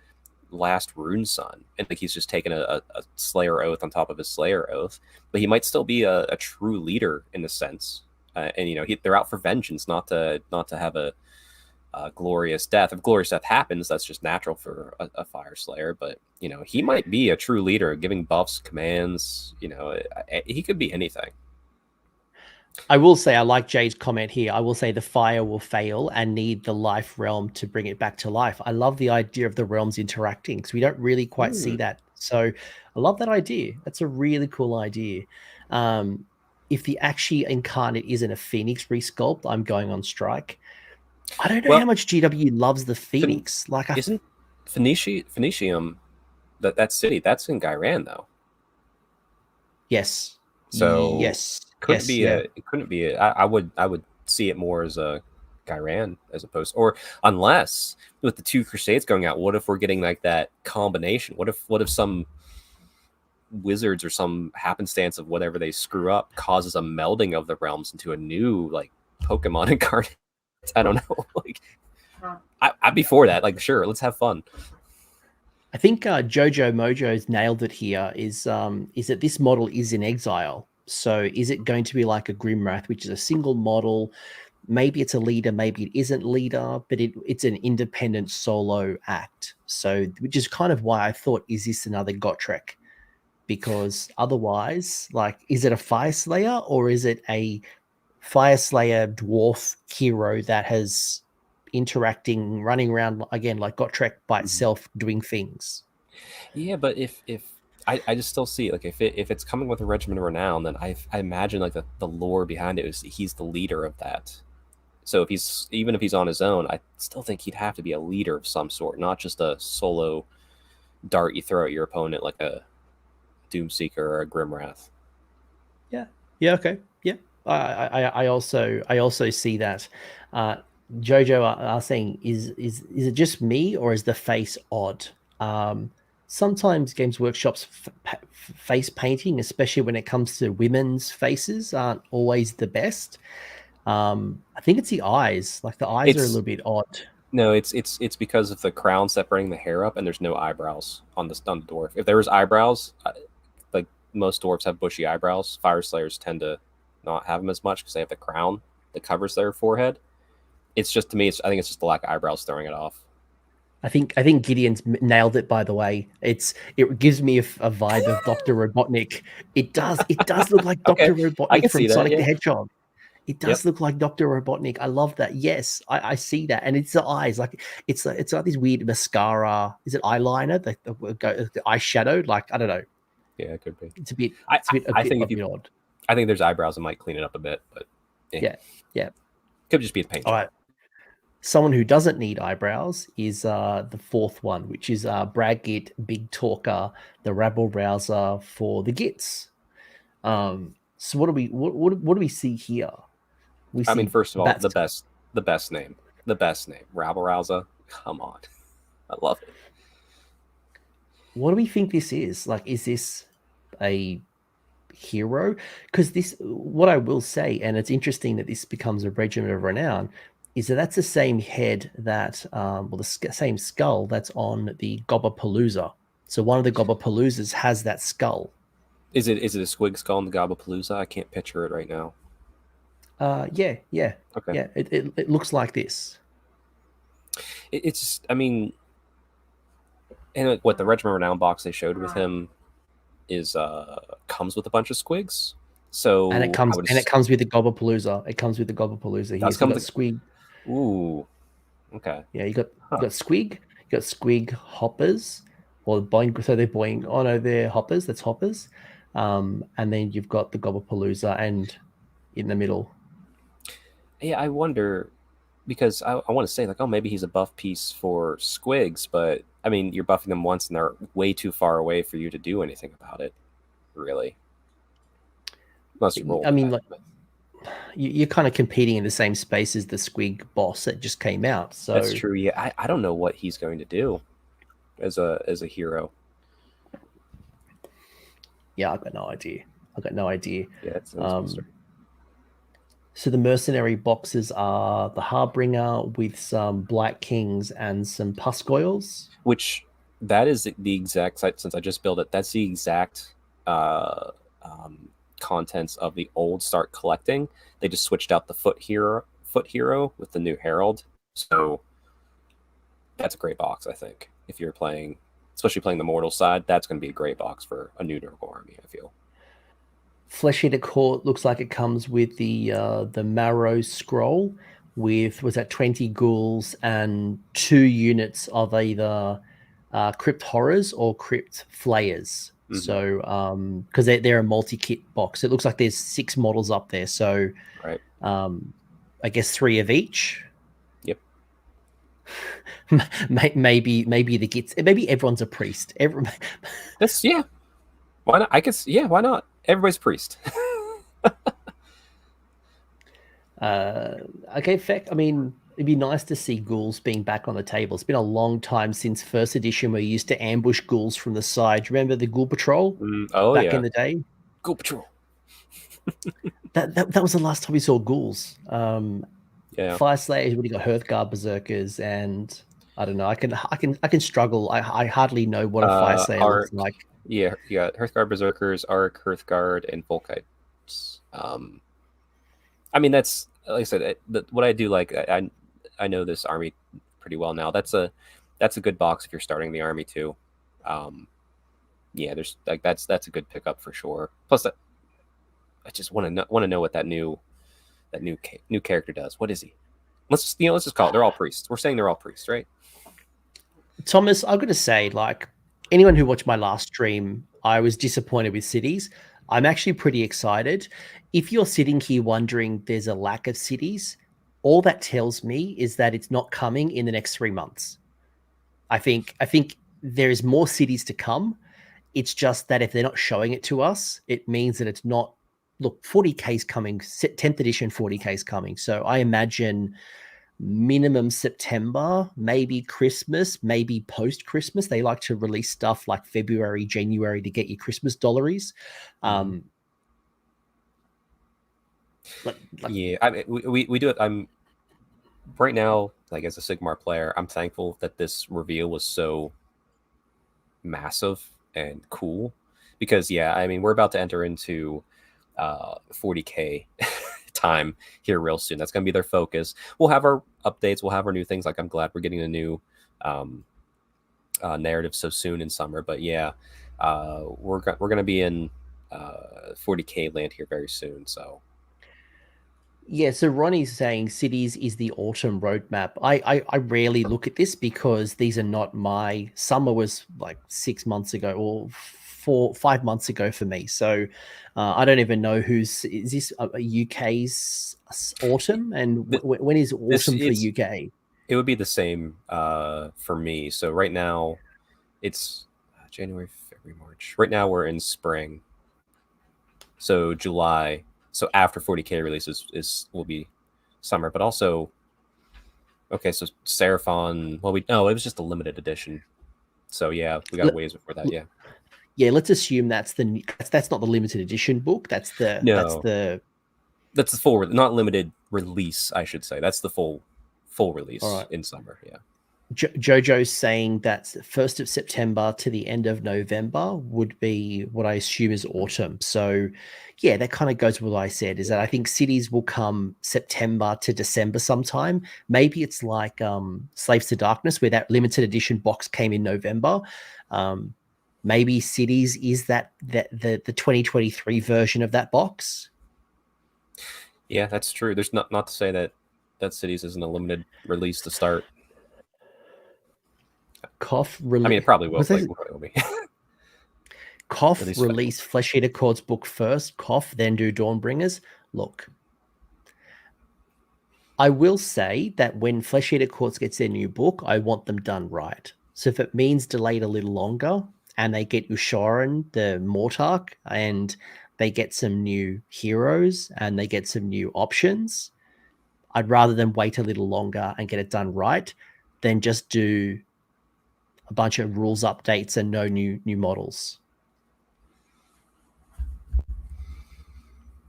last Rune Son, and like he's just taken a Slayer oath on top of his Slayer oath, but he might still be a true leader in the sense, and they're out for vengeance, not to have a glorious death. If glorious death happens, that's just natural for a Fire Slayer, but he might be a true leader, giving buffs, commands. He could be anything. I will say, I like Jay's comment here. I will say the fire will fail and need the life realm to bring it back to life. I love the idea of the realms interacting because we don't really quite see that. So I love that idea. That's a really cool idea. If the actually incarnate isn't a Phoenix resculpt, I'm going on strike. I don't know how much GW loves the Phoenix. Isn't Phoenicium that city? That's in Guyran though. Yes. So yes. It couldn't be. I would see it more as a Guyran as opposed, or unless with the two Crusades going out, what if we're getting like that combination? What if some wizards or some happenstance of whatever they screw up causes a melding of the realms into a new like Pokemon incarnate? I don't know. Like, I'd be for that. Like, sure, let's have fun. I think Jojo Mojo's nailed it here. Is that this model is in exile? So is it going to be like a Grimwrath, which is a single model? Maybe it's a leader, maybe it isn't leader, but it's an independent solo act. So, which is kind of why I thought, is this another Gotrek? Because otherwise, like, is it a Fire Slayer or is it a Fire Slayer dwarf hero that has interacting, running around again like Gotrek by itself doing things? Yeah, but if I just still see it. Like if it's coming with a Regiment of Renown, then I imagine like the lore behind it is he's the leader of that. So if he's on his own, I still think he'd have to be a leader of some sort, not just a solo dart you throw at your opponent like a Doomseeker or a Grimwrath. Yeah. Okay. Yeah. I also see that. Jojo are saying, is it just me or is the face odd? Sometimes Games Workshop's face painting, especially when it comes to women's faces, aren't always the best. I think it's the eyes. Like the eyes are a little bit odd. No, it's because of the crown separating the hair up, and there's no eyebrows on the dwarf. If there was eyebrows, like most dwarves have bushy eyebrows. Fire Slayers tend to not have them as much because they have the crown that covers their forehead. It's just, to me, I think it's just the lack of eyebrows throwing it off. I think Gideon's nailed it. By the way, it gives me a vibe of Dr. Robotnik. It does look like Dr. Robotnik from Sonic the Hedgehog. It does look like Dr. Robotnik. I love that. Yes, I see that. And it's the eyes. Like it's like this weird mascara. Is it eyeliner? The eyeshadow? Like, I don't know. Yeah, it could be. It's a bit I think odd. I think there's eyebrows that might clean it up a bit, but yeah. Could just be the paint All job. right. Someone who doesn't need eyebrows is the fourth one, which is Brad Git, Big Talker, the rabble rouser for the Gits. So what do we see here? I mean, first of all, the best name, rabble rouser. Come on, I love it. What do we think this is? Like, is this a hero? Because what I will say, and it's interesting that this becomes a regiment of renown, is that's the same head that, same skull that's on the Gobbapalooza. So one of the Gobbapaloozas has that skull. Is it a squig skull in the Gobbapalooza? I can't picture it right now. Yeah. Okay. Yeah, it looks like this. It's, I mean, and what the Regiment of Renown box they showed with him is comes with a bunch of squigs. So and it comes with the Gobbapalooza. It comes with the Gobbapalooza. He's got squig. Ooh. Okay. Yeah, you got squig. You got squig hoppers, or boing. So they're boing. Oh no, they're hoppers. That's hoppers. And then you've got the Gobbapalooza, and in the middle. Yeah, I wonder, because I want to say, like, oh, maybe he's a buff piece for squigs, but I mean, you're buffing them once and they're way too far away for you to do anything about it, really. Unless you roll. I mean, like, you're kind of competing in the same space as the squig boss that just came out. So that's true. Yeah, I don't know what he's going to do as a hero. Yeah, I've got no idea. Yeah, it's interesting. So the mercenary boxes are the Harbinger with some Black Kings and some Puscoils. Which, that is the exact, since I just built it, that's the exact contents of the old Start Collecting. They just switched out the foot hero with the new Herald. So that's a great box, I think. If you're playing, especially playing the Mortal side, that's going to be a great box for a new Nurgle army, I feel. Flesh Eater Court looks like it comes with the Marrow Scroll with, was that 20 ghouls and 2 units of either Crypt Horrors or Crypt Flayers. Mm-hmm. So because they're a multi-kit box. It looks like there's 6 models up there. So right. I guess 3 of each. Yep. maybe the Gits. Maybe everyone's a priest. That's, yeah. Why not? I guess, yeah, why not? Everybody's priest. Okay, Feck. I mean, it'd be nice to see ghouls being back on the table. It's been a long time since first edition where you used to ambush ghouls from the side. Do you remember the Ghoul Patrol? Back in the day? Ghoul Patrol. that was the last time we saw ghouls. Yeah. Fire Slayers, when you got Hearthguard Berserkers, and I don't know. I can struggle. I hardly know what a Fire Slayer looks like. Yeah, you got Hearthguard Berserkers, Arc, Hearthguard, and Volkites. I mean, that's, like I said, what I do like. I know this army pretty well now. That's a good box if you're starting the army too. Yeah, there's like that's a good pickup for sure. Plus, I just want to know what that new character does. What is he? Let's just call it. They're all priests. We're saying they're all priests, right? Thomas, I'm going to say, like, anyone who watched my last stream, I was disappointed with cities. I'm actually pretty excited. If you're sitting here wondering there's a lack of cities, all that tells me is that it's not coming in the next 3 months. I think there is more cities to come. It's just that if they're not showing it to us, it means that it's not. Look, 40K is coming. 10th edition 40K is coming. So I imagine minimum September, maybe Christmas, maybe post-Christmas. They like to release stuff like February, January to get your Christmas dollaries. Yeah, I mean, we do it. I'm right now, like, as a Sigmar player, I'm thankful that this reveal was so massive and cool, because yeah, I mean, we're about to enter into 40K time here real soon. That's going to be their focus. We'll have our updates. We'll have our new things. Like, I'm glad we're getting a new narrative so soon in summer. But yeah, we're going to be in 40K land here very soon. So Yeah, so Ronnie's saying cities is the autumn roadmap. I rarely look at this because these are not my summer was like 6 months ago or 5 months ago for me. So I don't even know is this UK's autumn and when is autumn for UK? It would be the same for me. So right now it's January, February, March. Right now we're in spring. So July. So after 40k releases will be summer, but also okay. So Seraphon. Well, it was just a limited edition. So yeah, we got ways before that. Yeah. Yeah, let's assume that's not the limited edition book. That's the full, not limited release, I should say. That's the full release in summer. Yeah. Jojo's saying that 1st of September to the end of November would be what I assume is autumn. So, yeah, that kind of goes with what I said, is that I think cities will come September to December sometime. Maybe it's like Slaves to Darkness, where that limited edition box came in November. Maybe cities is the 2023 version of that box. Yeah, that's true. There's not to say that cities isn't a limited release to start. Cough. I mean, it probably will. Will be. Cough release Flesh Eater Court's book first. Cough, then do Dawnbringers. Look, I will say that when Flesh Eater Courts gets their new book, I want them done right. So if it means delayed a little longer, and they get Ushoran, the Mortarch, and they get some new heroes, and they get some new options, I'd rather them wait a little longer and get it done right than just do a bunch of rules updates and no new models.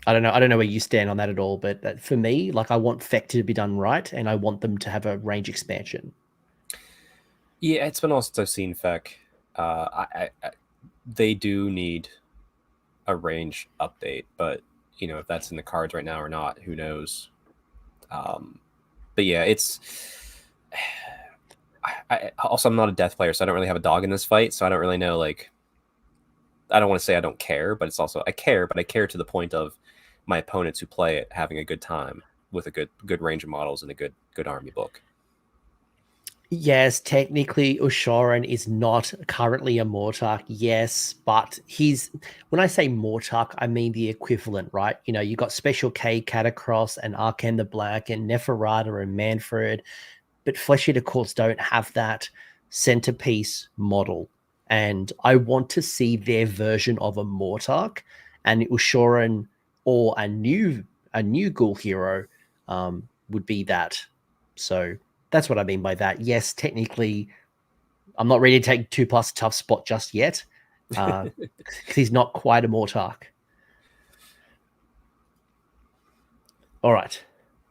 I don't know where you stand on that at all, but for me, like I want Fector to be done right, and I want them to have a range expansion. Yeah, it's been all since I've seen Fec. They do need a range update, but if that's in the cards right now or not, who knows? But yeah, it's. I'm not a death player, so I don't really have a dog in this fight. So I don't really know. Like, I don't want to say I don't care, but it's also I care, but I care to the point of my opponents who play it having a good time with a good range of models and a good army book. Yes, technically Ushoran is not currently a Mortarch, yes, but when I say Mortarch, I mean the equivalent, right? You got Special K, Catacross, and Arcane the Black, and Neferata, and Manfred, but Flesh Eater Courts don't have that centerpiece model, and I want to see their version of a Mortarch, and Ushoran or a new Ghoul hero would be that. So that's what I mean by that. Yes, technically, I'm not ready to take 2+ tough spot just yet, because he's not quite a Mortarch. All right.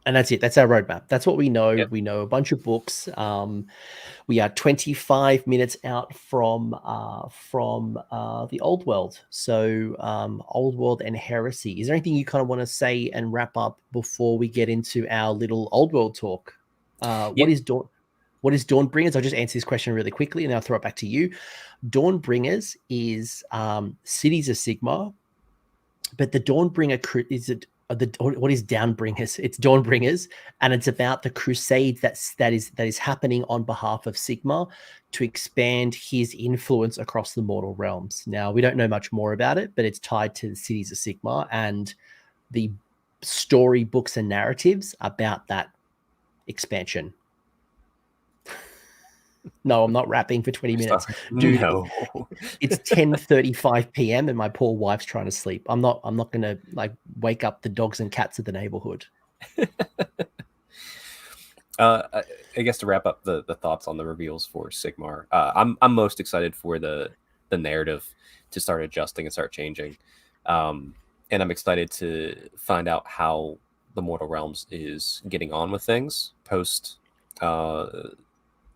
And that's it. That's our roadmap. That's what we know. Yep. We know a bunch of books. We are 25 minutes out from the Old World. So Old World and Heresy. Is there anything you kind of want to say and wrap up before we get into our little Old World talk? What is Dawnbringers? I'll just answer this question really quickly, and then I'll throw it back to you. Dawnbringers is Cities of Sigmar, but the Dawnbringer is it. What is Dawnbringers? It's Dawnbringers, and it's about the crusade that is happening on behalf of Sigmar to expand his influence across the mortal realms. Now, we don't know much more about it, but it's tied to the Cities of Sigmar and the story books and narratives about that expansion. No, I'm not rapping for 20 minutes. Dude, no. It's 10:35 p.m. and my poor wife's trying to sleep. I'm not going to like wake up the dogs and cats of the neighborhood. I guess to wrap up the thoughts on the reveals for Sigmar, I'm most excited for the narrative to start adjusting and start changing. And I'm excited to find out how the Mortal Realms is getting on with things post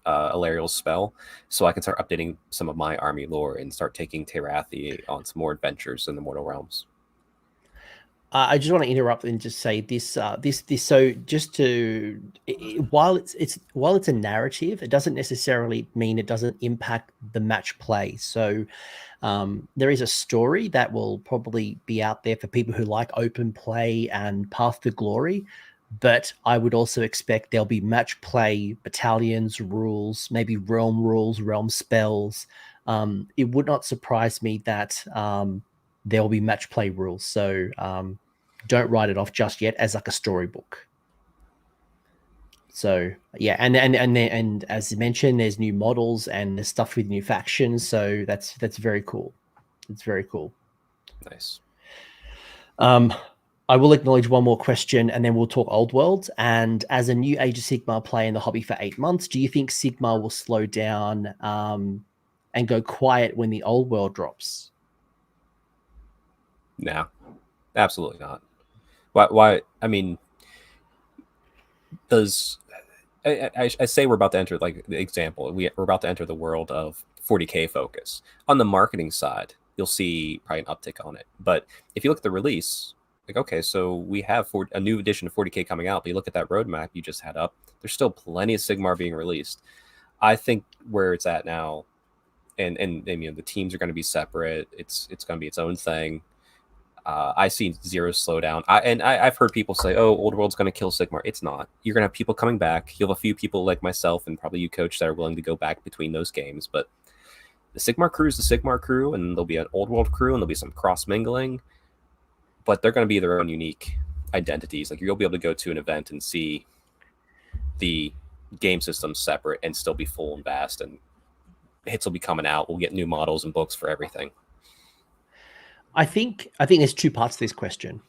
Alariel's spell, so I can start updating some of my army lore and start taking Terathi on some more adventures in the Mortal Realms. I just want to interrupt and just say this. So just to, while it's a narrative, it doesn't necessarily mean it doesn't impact the match play. So There is a story that will probably be out there for people who like open play and Path to Glory, but I would also expect there'll be match play, battalions, rules, maybe realm rules, realm spells. It would not surprise me that there will be match play rules. So don't write it off just yet as like a storybook. So yeah, and as you mentioned, there's new models and there's stuff with new factions. So that's very cool. It's very cool. Nice. I will acknowledge one more question and then we'll talk Old World. And as a new Age of Sigmar player in the hobby for 8 months, do you think Sigmar will slow down and go quiet when the Old World drops? No, absolutely not. Why? I mean, does I say we're about to enter, like the example, we're about to enter the world of 40K focus. On the marketing side, you'll see probably an uptick on it. But if you look at the release, like, okay, so we have a new edition of 40K coming out, but you look at that roadmap you just had up, there's still plenty of Sigmar being released. I think where it's at now, and you know, the teams are going to be separate. It's going to be its own thing. I see zero slowdown. I've heard people say, "Oh, Old World's going to kill Sigmar." It's not. You're going to have people coming back. You'll have a few people like myself and probably you, Coach, that are willing to go back between those games. But the Sigmar crew is the Sigmar crew, and there'll be an Old World crew, and there'll be some cross mingling. But they're going to be their own unique identities. Like, you'll be able to go to an event and see the game system separate and still be full and vast, and hits will be coming out. We'll get new models and books for everything. I think there's two parts to this question.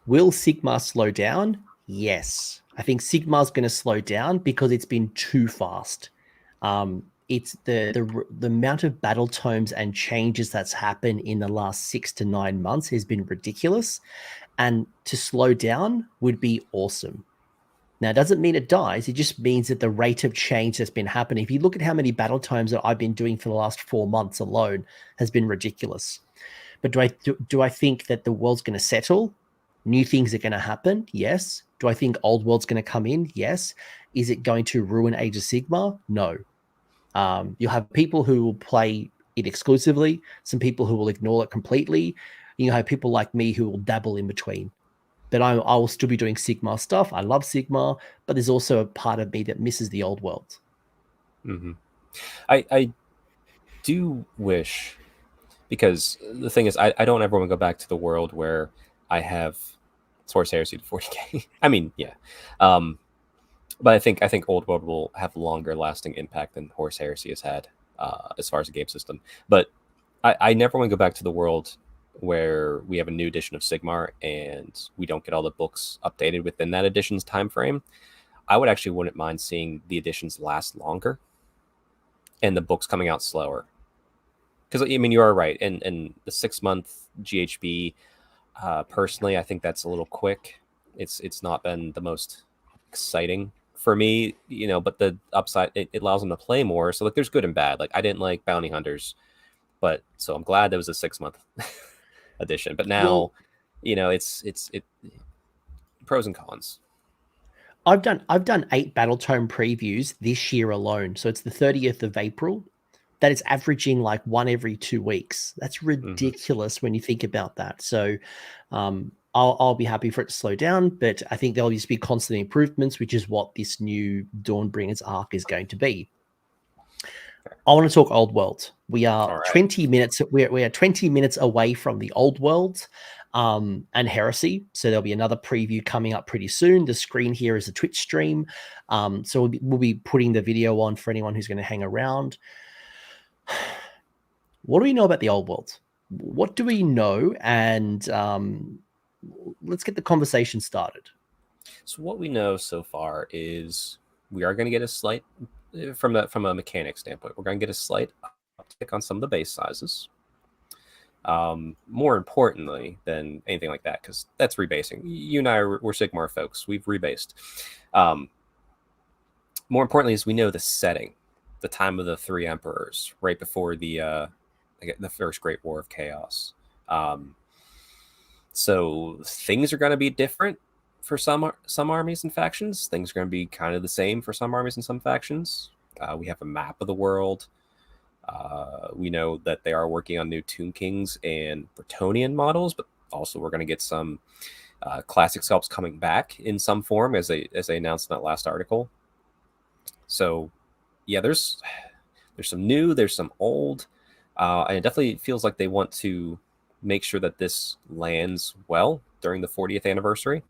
Will Sigmar slow down? Yes. I think Sigmar's going to slow down because it's been too fast. It's the amount of battle tomes and changes that's happened in the last 6 to 9 months has been ridiculous. And to slow down would be awesome. Now, it doesn't mean it dies. It just means that the rate of change that's been happening, if you look at how many battle tomes that I've been doing for the last 4 months alone, has been ridiculous. But do I think that the world's going to settle? New things are going to happen? Yes. Do I think Old World's going to come in? Yes. Is it going to ruin Age of Sigmar? No. You'll have people who will play it exclusively, some people who will ignore it completely. You have people like me who will dabble in between. But I will still be doing Sigmar stuff. I love Sigmar, but there's also a part of me that misses the Old World. Mm-hmm. I do wish... Because the thing is, I don't ever want to go back to the world where I have Source Heresy to 40K. I mean, yeah. But I think Old World will have longer lasting impact than Horse Heresy has had as far as the game system. But I never want to go back to the world where we have a new edition of Sigmar and we don't get all the books updated within that edition's time frame. I would actually wouldn't mind seeing the editions last longer and the books coming out slower. Because, I mean, you are right. And the 6-month GHB, personally, I think that's a little quick. It's not been the most exciting for me, you know, but the upside, it allows them to play more. So, like, there's good and bad. Like, I didn't like Bounty Hunters, but so I'm glad there was a 6-month edition. But now, you know, it's pros and cons. I've done 8 Battletome previews this year alone. So it's the 30th of April. That is averaging like 1 every 2 weeks. That's ridiculous when you think about that. So I'll be happy for it to slow down, but I think there'll just be constant improvements, which is what this new Dawnbringers arc is going to be. I want to talk Old World. We are 20 minutes. We are 20 minutes away from the Old World and Heresy. So there'll be another preview coming up pretty soon. The screen here is a Twitch stream. So we'll be putting the video on for anyone who's going to hang around. What do we know about the Old World? What do we know? And let's get the conversation started. So what we know so far is we are going to get a slight, from a mechanic standpoint, we're going to get a slight uptick on some of the base sizes. More importantly than anything like that, because that's rebasing. You and I we're Sigmar folks. We've rebased. More importantly is we know the setting. The time of the 3 emperors, right before the first Great War of Chaos. So things are going to be different for some armies and factions. Things are going to be kind of the same for some armies and some factions. We have a map of the world. We know that they are working on new Tomb Kings and Bretonnian models, but also we're going to get some classic sculpts coming back in some form, as they announced in that last article. So yeah, there's some new, there's some old, and it definitely feels like they want to make sure that this lands well during the 40th anniversary.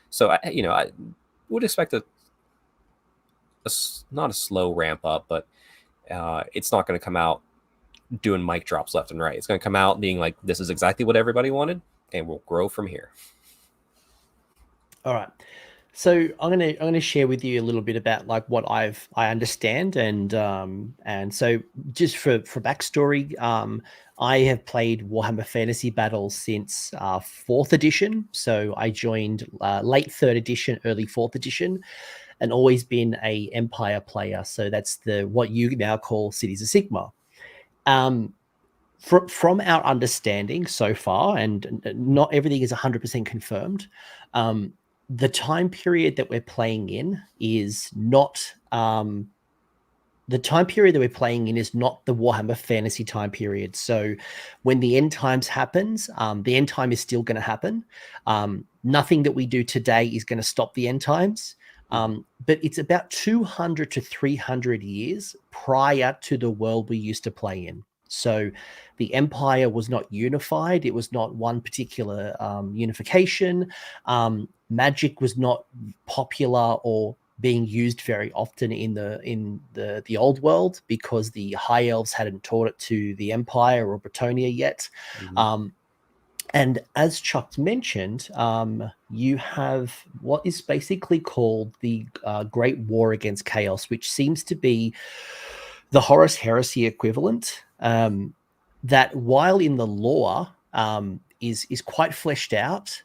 So I would expect not a slow ramp up, but it's not going to come out doing mic drops left and right. It's going to come out being like, this is exactly what everybody wanted, and we'll grow from here. All right. So I'm gonna share with you a little bit about like what I understand, and so just for backstory, I have played Warhammer Fantasy Battles since 4th edition. So I joined late 3rd edition, early 4th edition, and always been a Empire player. So that's what you now call Cities of Sigmar. From our understanding so far, and not everything is 100% confirmed, the time period that we're playing in is not the Warhammer Fantasy time period. So when the end times happens, the end time is still going to happen. Nothing that we do today is going to stop the end times. But it's about 200 to 300 years prior to the world we used to play in. So the Empire was not unified. It was not one particular unification. Magic was not popular or being used very often in the old world, because the High Elves hadn't taught it to the Empire or Bretonnia yet. Mm-hmm. And as Chuck mentioned, you have what is basically called the Great War Against Chaos, which seems to be the Horus Heresy equivalent. That while in the lore is quite fleshed out,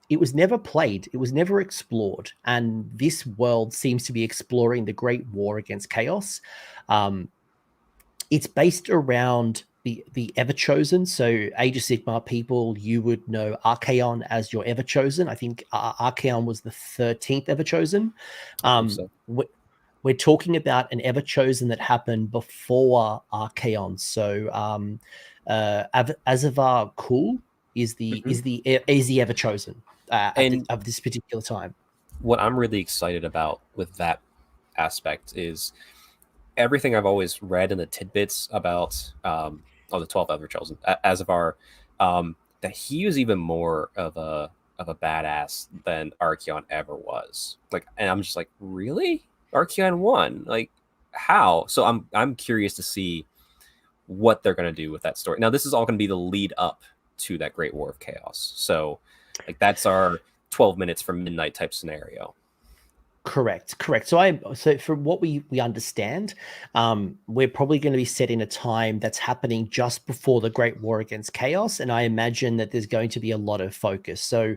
it was never played, it was never explored, and this world seems to be exploring the Great War Against Chaos. It's based around the Ever-Chosen. So Age of Sigmar people, you would know Archaon as your Ever-Chosen. I think Archaon was the 13th Ever-Chosen. We're talking about an Ever-Chosen that happened before Archaon. So Azavar Kul is the Ever-Chosen of this particular time. What I'm really excited about with that aspect is everything I've always read in the tidbits about the 12th Ever-Chosen, Azavar, that he was even more of a badass than Archaon ever was. And I'm just like, really? Archaon won? Like, how? So I'm curious to see what they're going to do with that story. Now, this is all going to be the lead up to that Great War of Chaos. So, that's our 12 minutes from midnight type scenario. Correct. So from what we understand, we're probably going to be set in a time that's happening just before the Great War Against Chaos, and I imagine that there's going to be a lot of focus. So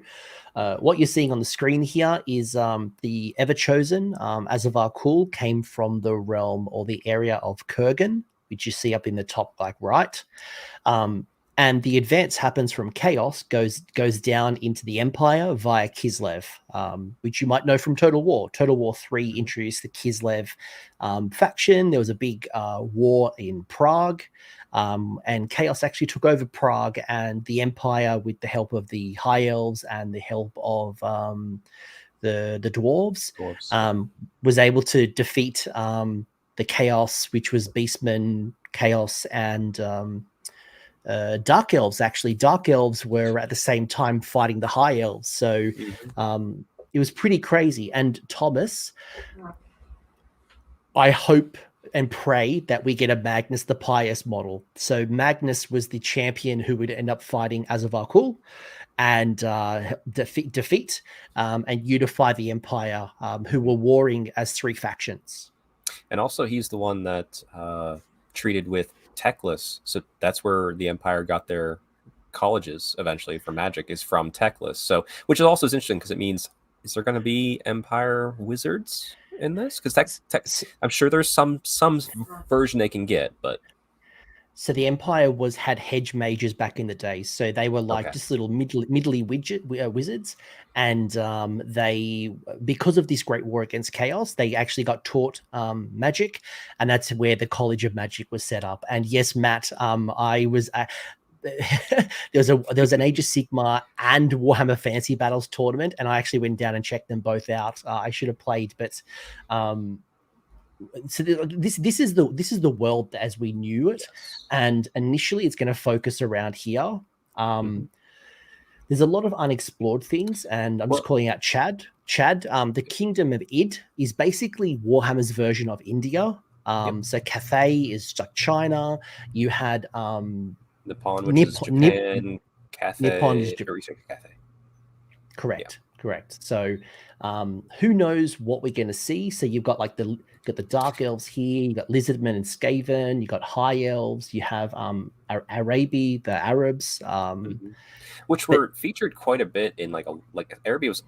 what you're seeing on the screen here is the Ever-Chosen, Azavar Kul, came from the realm or the area of Kurgan, which you see up in the top right. And the advance happens from Chaos, goes down into the Empire via Kislev, which you might know from Total War. Total War 3 introduced the Kislev faction. There was a big war in Prague, and Chaos actually took over Prague, and the Empire, with the help of the High Elves and the help of the Dwarves, was able to defeat the Chaos, which was Beastmen, Chaos, and Dark Elves. Actually, Dark Elves were at the same time fighting the High Elves, so it was pretty crazy. And Thomas, I hope and pray that we get a Magnus the Pious model. So Magnus was the champion who would end up fighting Azavar Kul and defeat and unify the Empire, who were warring as 3 factions. And also, he's the one that treated with Teclis, so that's where the Empire got their colleges eventually for magic, is from Teclis. So, which is also interesting, because it means, is there going to be Empire wizards in this? Because I'm sure there's some version they can get, but So the Empire had hedge mages back in the day. So they were like just little middly wizards, and they, because of this great war against chaos, they actually got taught magic, and that's where the College of Magic was set up. And yes, Matt, I was. There was an Age of Sigmar and Warhammer Fantasy Battles tournament, and I actually went down and checked them both out. I should have played, but so this is the world as we knew it, and initially it's going to focus around here. There's a lot of unexplored things, and I'm just calling out Chad. The Kingdom of Id is basically Warhammer's version of India. So Cathay is like China. You had Nippon, which is Japan. Cathay, Nippon is Cathay. Correct. So who knows what we're going to see? So you've got like the Dark Elves here, you got Lizardmen and Skaven, you got High Elves, you have Arabi, the Arabs, which were featured quite a bit in like Arabi was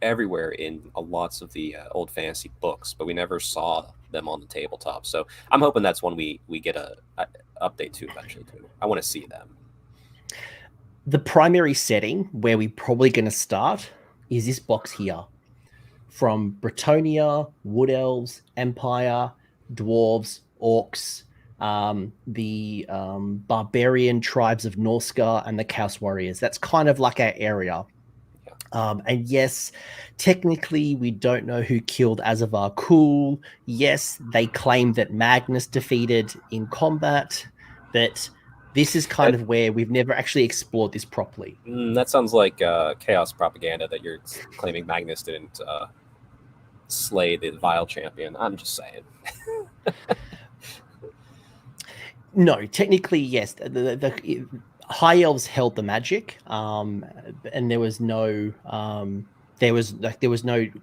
everywhere in lots of the old fantasy books, but we never saw them on the tabletop. So I'm hoping that's one we get a update to eventually too. I want to see them. The primary setting where we're probably going to start is this box here. From Bretonnia, Wood Elves, Empire, Dwarves, Orcs, the barbarian tribes of Norsca, and the Chaos Warriors. That's kind of like our area. And yes, technically, we don't know who killed Azavar Kul. Yes, they claim that Magnus defeated in combat, but this is kind of where we've never actually explored this properly. That sounds like chaos propaganda that you're claiming Magnus didn't slay the vile champion. I'm just saying. No, technically, yes. The High Elves held the magic, and there was no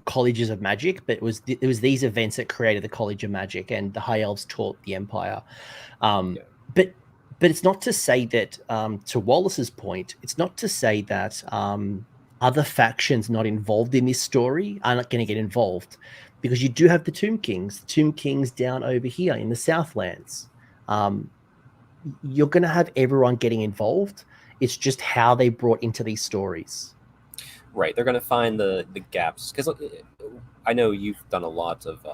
colleges of magic, but it was these events that created the College of Magic, and the High Elves taught the Empire. But it's not to say that, to Wallace's point, it's not to say that other factions not involved in this story are not going to get involved, because you do have the Tomb Kings down over here in the Southlands. You're going to have everyone getting involved. It's just how they brought into these stories. Right. They're going to find the gaps. Because I know you've done a lot of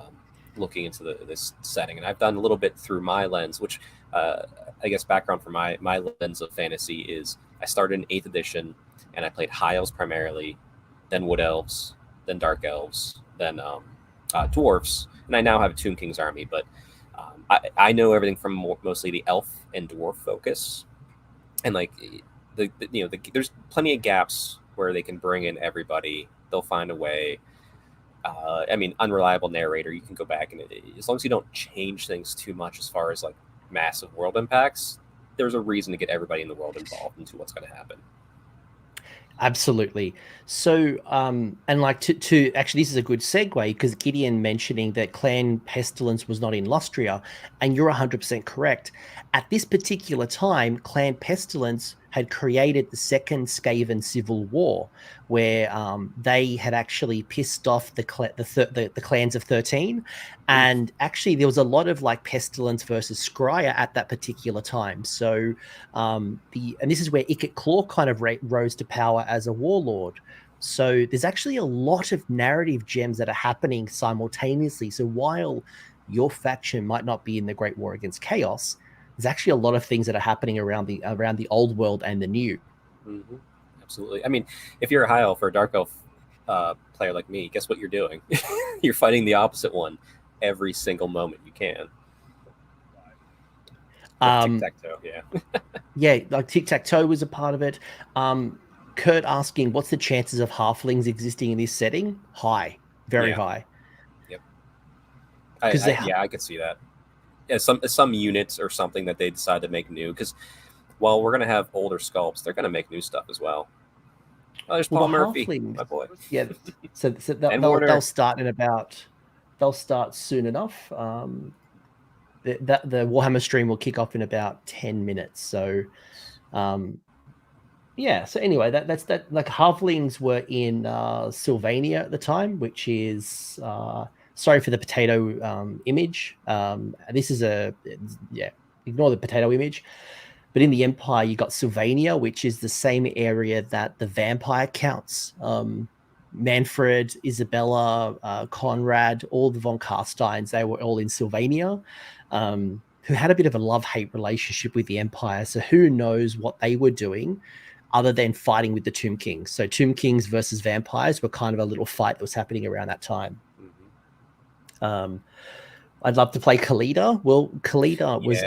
looking into this setting, and I've done a little bit through my lens, which I guess background for my lens of fantasy is I started in 8th edition, and I played High Elves primarily, then Wood Elves, then Dark Elves, then Dwarves, and I now have a Tomb King's army, but I know everything from mostly the elf and dwarf focus, and like there's plenty of gaps where they can bring in everybody. They'll find a way. I mean, unreliable narrator. You can go back and as long as you don't change things too much as far as like massive world impacts, there's a reason to get everybody in the world involved into what's going to happen. Absolutely. So, and like to actually, this is a good segue, because Gideon mentioning that Clan Pestilence was not in Lustria, and you're 100% correct. At this particular time, Clan Pestilence had created the Second Skaven Civil War, where they had actually pissed off the clans of 13, and actually there was a lot of like Pestilence versus Scryer at that particular time. So and this is where Ikit Claw kind of rose to power as a warlord. So there's actually a lot of narrative gems that are happening simultaneously. So while your faction might not be in the Great War Against Chaos, there's actually a lot of things that are happening around the old world and the new. Mm-hmm. Absolutely. I mean, if you're a High Elf or a Dark Elf player like me, guess what you're doing? You're fighting the opposite one every single moment you can. Tic-tac-toe, yeah. Yeah, like tic-tac-toe was a part of it. Kurt asking, what's the chances of halflings existing in this setting? High. Very high. Yep. I could see that. As some units or something that they decide to make new, because while we're going to have older sculpts, they're going to make new stuff as well. Oh, there's Paul Murphy, halflings, my boy. Yeah, so they'll start soon enough. The Warhammer stream will kick off in about 10 minutes. So, yeah. So anyway, that's that. Like halflings were in Sylvania at the time, which is sorry for the potato image. This is ignore the potato image. But in the Empire, you got Sylvania, which is the same area that the vampire counts. Manfred, Isabella, Conrad, all the von Carsteins, they were all in Sylvania, who had a bit of a love-hate relationship with the Empire. So who knows what they were doing other than fighting with the Tomb Kings. So Tomb Kings versus vampires were kind of a little fight that was happening around that time. I'd love to play Khalida. Well, Khalida was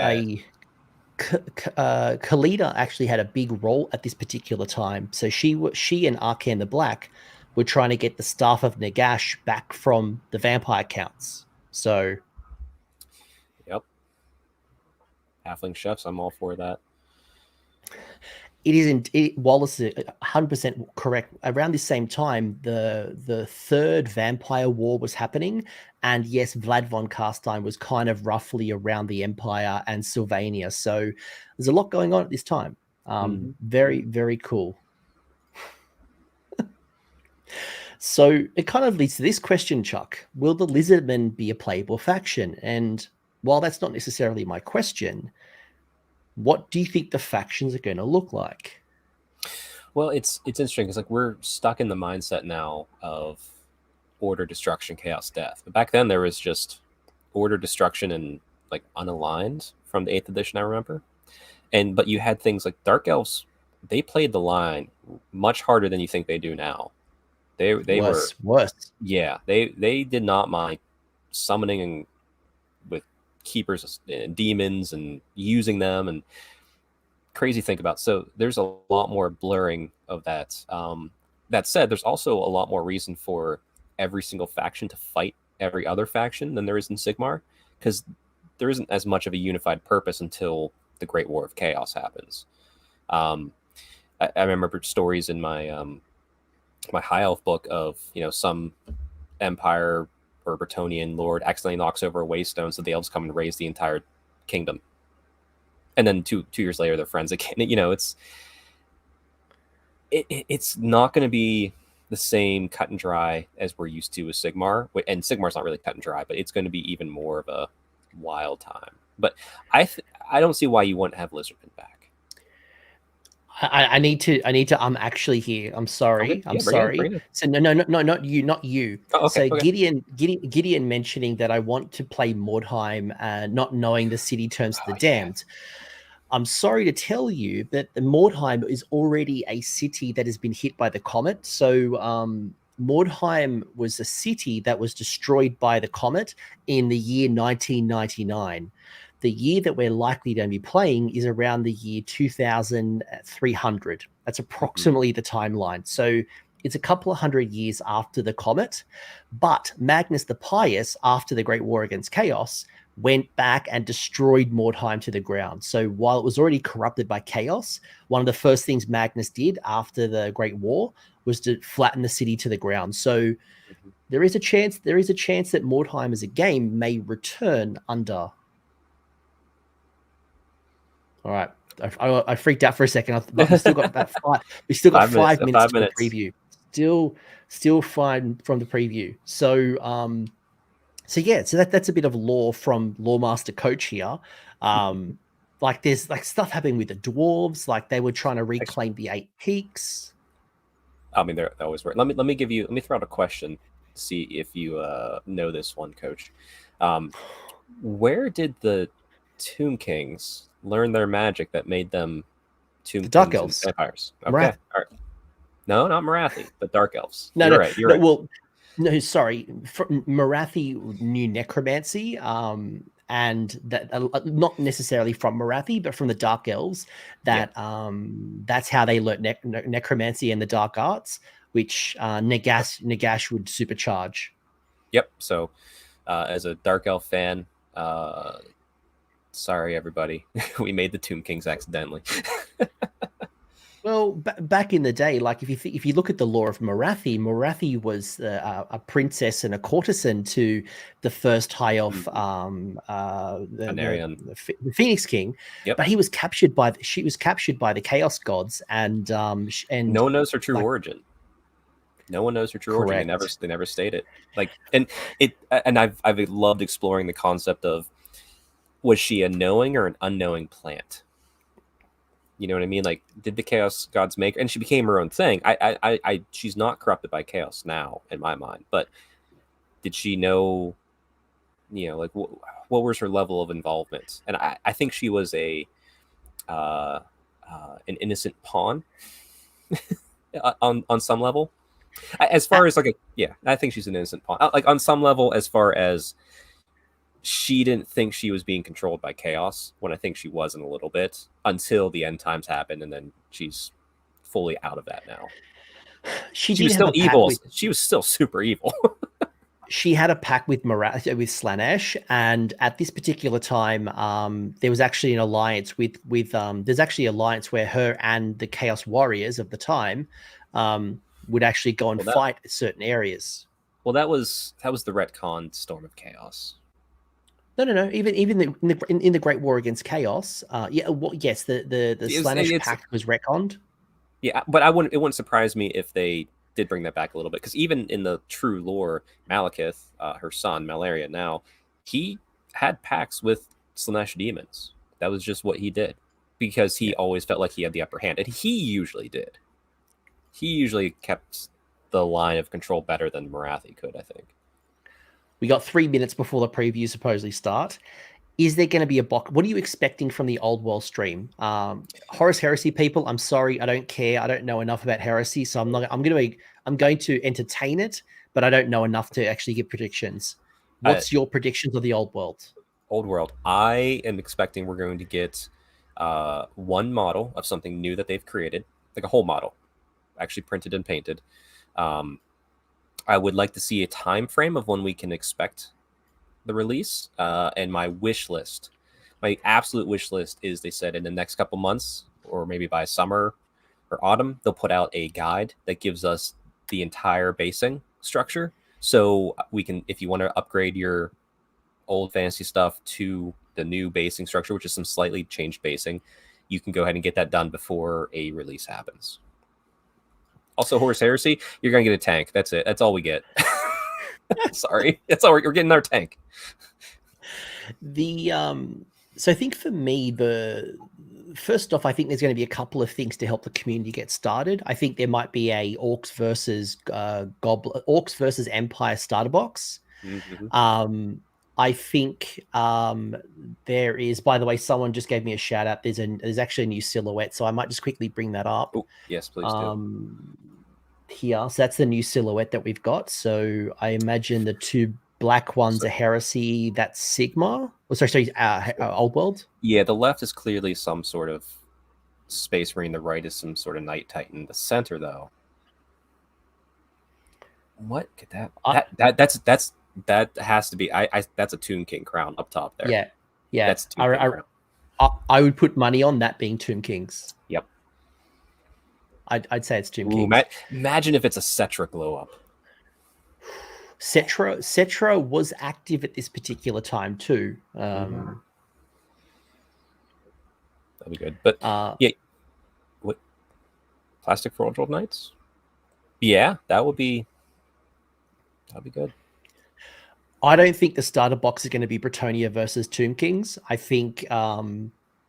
Khalida actually had a big role at this particular time. So she and Arkan the Black were trying to get the staff of Nagash back from the vampire counts. So, yep, halfling chefs. I'm all for that. It is Wallace is 100% correct. Around the same time, the third vampire war was happening, and yes, Vlad von Carstein was kind of roughly around the Empire and Sylvania. So there's a lot going on at this time. Very, very cool. So it kind of leads to this question, Chuck. Will the Lizardmen be a playable faction? And while that's not necessarily my question, what do you think the factions are going to look like? Well, it's interesting because like we're stuck in the mindset now of order, destruction, chaos, death. But back then there was just order, destruction, and like unaligned from the 8th edition, I remember. But you had things like Dark Elves. They played the line much harder than you think they do now. They were worse. Yeah, they did not mind summoning with keepers and demons and using them, and crazy think about. So there's a lot more blurring of that. That said, there's also a lot more reason for every single faction to fight every other faction than there is in Sigmar, because there isn't as much of a unified purpose until the Great War of Chaos happens. I remember stories in my my High Elf book of, some Empire or Bretonnian lord accidentally knocks over a waystone, so the elves come and raise the entire kingdom, and then two years later they're friends again. It's not going to be the same cut and dry as we're used to with Sigmar, and Sigmar's not really cut and dry, but it's going to be even more of a wild time. But I don't see why you wouldn't have Lizardmen back. I need to. I'm actually here. I'm sorry. Okay. I'm sorry. Bring it. So no, not you. Oh, okay, so okay. Gideon mentioning that I want to play Mordheim, not knowing the city turns to the damned. I'm sorry to tell you that the Mordheim is already a city that has been hit by the comet. So Mordheim was a city that was destroyed by the comet in the year 1999. The year that we're likely to be playing is around the year 2300. That's approximately the timeline. So it's a couple of hundred years after the comet. But Magnus the Pious, after the Great War against Chaos, went back and destroyed Mordheim to the ground. So while it was already corrupted by Chaos, one of the first things Magnus did after the Great War was to flatten the city to the ground. So there is a chance that Mordheim as a game may return under. All right, I freaked out for a second. But we still got about five. We still got 5 minutes for the preview. Still fine from the preview. So that's a bit of lore from Lore Master Coach here. Like there's like stuff happening with the dwarves. Like they were trying to reclaim the 8 peaks. I mean, they're always work. Let me throw out a question. See if you know this one, Coach. Where did the Tomb Kings learn their magic that made them Tomb Dark Elves, vampires? Okay, Marathi. all right. No, not Marathi, but Dark Elves. No, You're right. You're right. Well, no, sorry. Marathi knew necromancy, and that not necessarily from Marathi, but from the Dark Elves. That's how they learnt necromancy and the dark arts, which Nagash would supercharge. Yep. So, as a Dark Elf fan, sorry everybody, we made the Tomb Kings accidentally. Well, back in the day, like if you look at the lore of Marathi was a princess and a courtesan to the first High Elf, the Phoenix King. Yep. But she was captured by the Chaos Gods, and no one knows her true origin. No one knows her true origin. They never state it. Like, and I've loved exploring the concept of was she a knowing or an unknowing plant? You know what I mean? Like, did the Chaos Gods make her? And she became her own thing. She's not corrupted by chaos now, in my mind. But did she know, you know, like, what was her level of involvement? And I think she was an innocent pawn on some level. As far as like I think she's an innocent pawn. Like on some level, as far as she didn't think she was being controlled by chaos, when I think she wasn't a little bit until the end times happened, and then she's fully out of that now. She was still evil. She was still super evil. She had a pact with Slaanesh, and at this particular time, there was actually an alliance with there's actually an alliance where her and the Chaos Warriors of the time would actually go and fight certain areas. Well, that was the retcon Storm of Chaos. No. Even in the Great War against Chaos, yes, the Slaanesh pact was retconned. Yeah, but it wouldn't surprise me if they did bring that back a little bit, because even in the true lore, Malekith, her son Malaria, now he had pacts with Slaanesh demons. That was just what he did, because he always felt like he had the upper hand, and he usually did. He usually kept the line of control better than Marathi could, I think. We got 3 minutes before the previews supposedly start. Is there going to be a box? What are you expecting from the Old World stream? Horus Heresy people, I'm sorry, I don't care. I don't know enough about Heresy, so I'm going to entertain it, but I don't know enough to actually give predictions. What's your predictions of the Old World? Old World. I am expecting we're going to get one model of something new that they've created, like a whole model, actually printed and painted. I would like to see a time frame of when we can expect the release, and my absolute wish list is, they said in the next couple months, or maybe by summer or autumn, they'll put out a guide that gives us the entire basing structure, so we can, if you want to upgrade your old fantasy stuff to the new basing structure, which is some slightly changed basing, you can go ahead and get that done before a release happens. Also, Horus Heresy, you're gonna get a tank. That's it. That's all we get. Sorry, that's all we're getting, our tank. So I think for me, first off, I think there's going to be a couple of things to help the community get started. I think there might be a Orcs versus Empire starter box. Mm-hmm. I think there is, by the way, someone just gave me a shout out. There's actually a new silhouette, so I might just quickly bring that up. Oh, yes, please do. Here, so that's the new silhouette that we've got. So I imagine the two black ones are Heresy. That's Sigmar. Oh, sorry, Old World. Yeah, the left is clearly some sort of Space Marine. The right is some sort of Knight Titan. The center, though, what could that has to be. That's a Tomb King crown up top there. Yeah. That's Tomb King crown. I would put money on that being Tomb Kings. Yep. I'd say it's Tomb Kings. Imagine if it's a Cetra glow up. Cetra was active at this particular time too. That'd be good. But what? Plastic for Old Knights? Yeah, that'd be good. I don't think the starter box is going to be Bretonia versus Tomb Kings. I think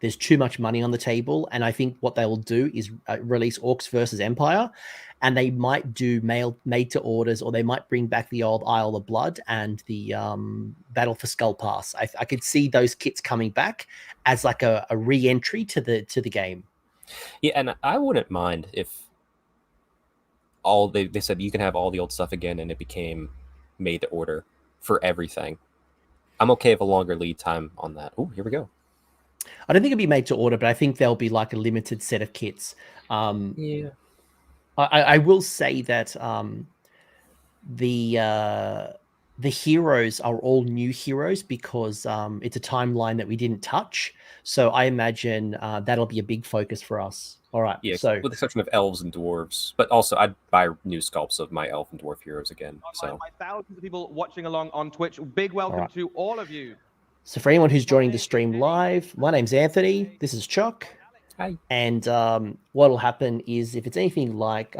there's too much money on the table, and I think what they will do is release Orcs versus Empire, and they might do made to orders, or they might bring back the old Isle of Blood and the Battle for Skull Pass. I could see those kits coming back as like a re-entry to the game. Yeah, and I wouldn't mind if they said you can have all the old stuff again, and it became made to order for everything. I'm okay with a longer lead time on that. Oh, here we go. I don't think it'll be made to order, but I think there'll be like a limited set of kits. Yeah. I will say that the heroes are all new heroes because it's a timeline that we didn't touch. So I imagine that'll be a big focus for us. All right. Yeah, so with the exception of elves and dwarves, but also I'd buy new sculpts of my elf and dwarf heroes again. So my thousands of people watching along on Twitch, big welcome to all of you. So for anyone who's joining the stream live, my name's Anthony. This is Chuck. Hi. And what will happen is, if it's anything like,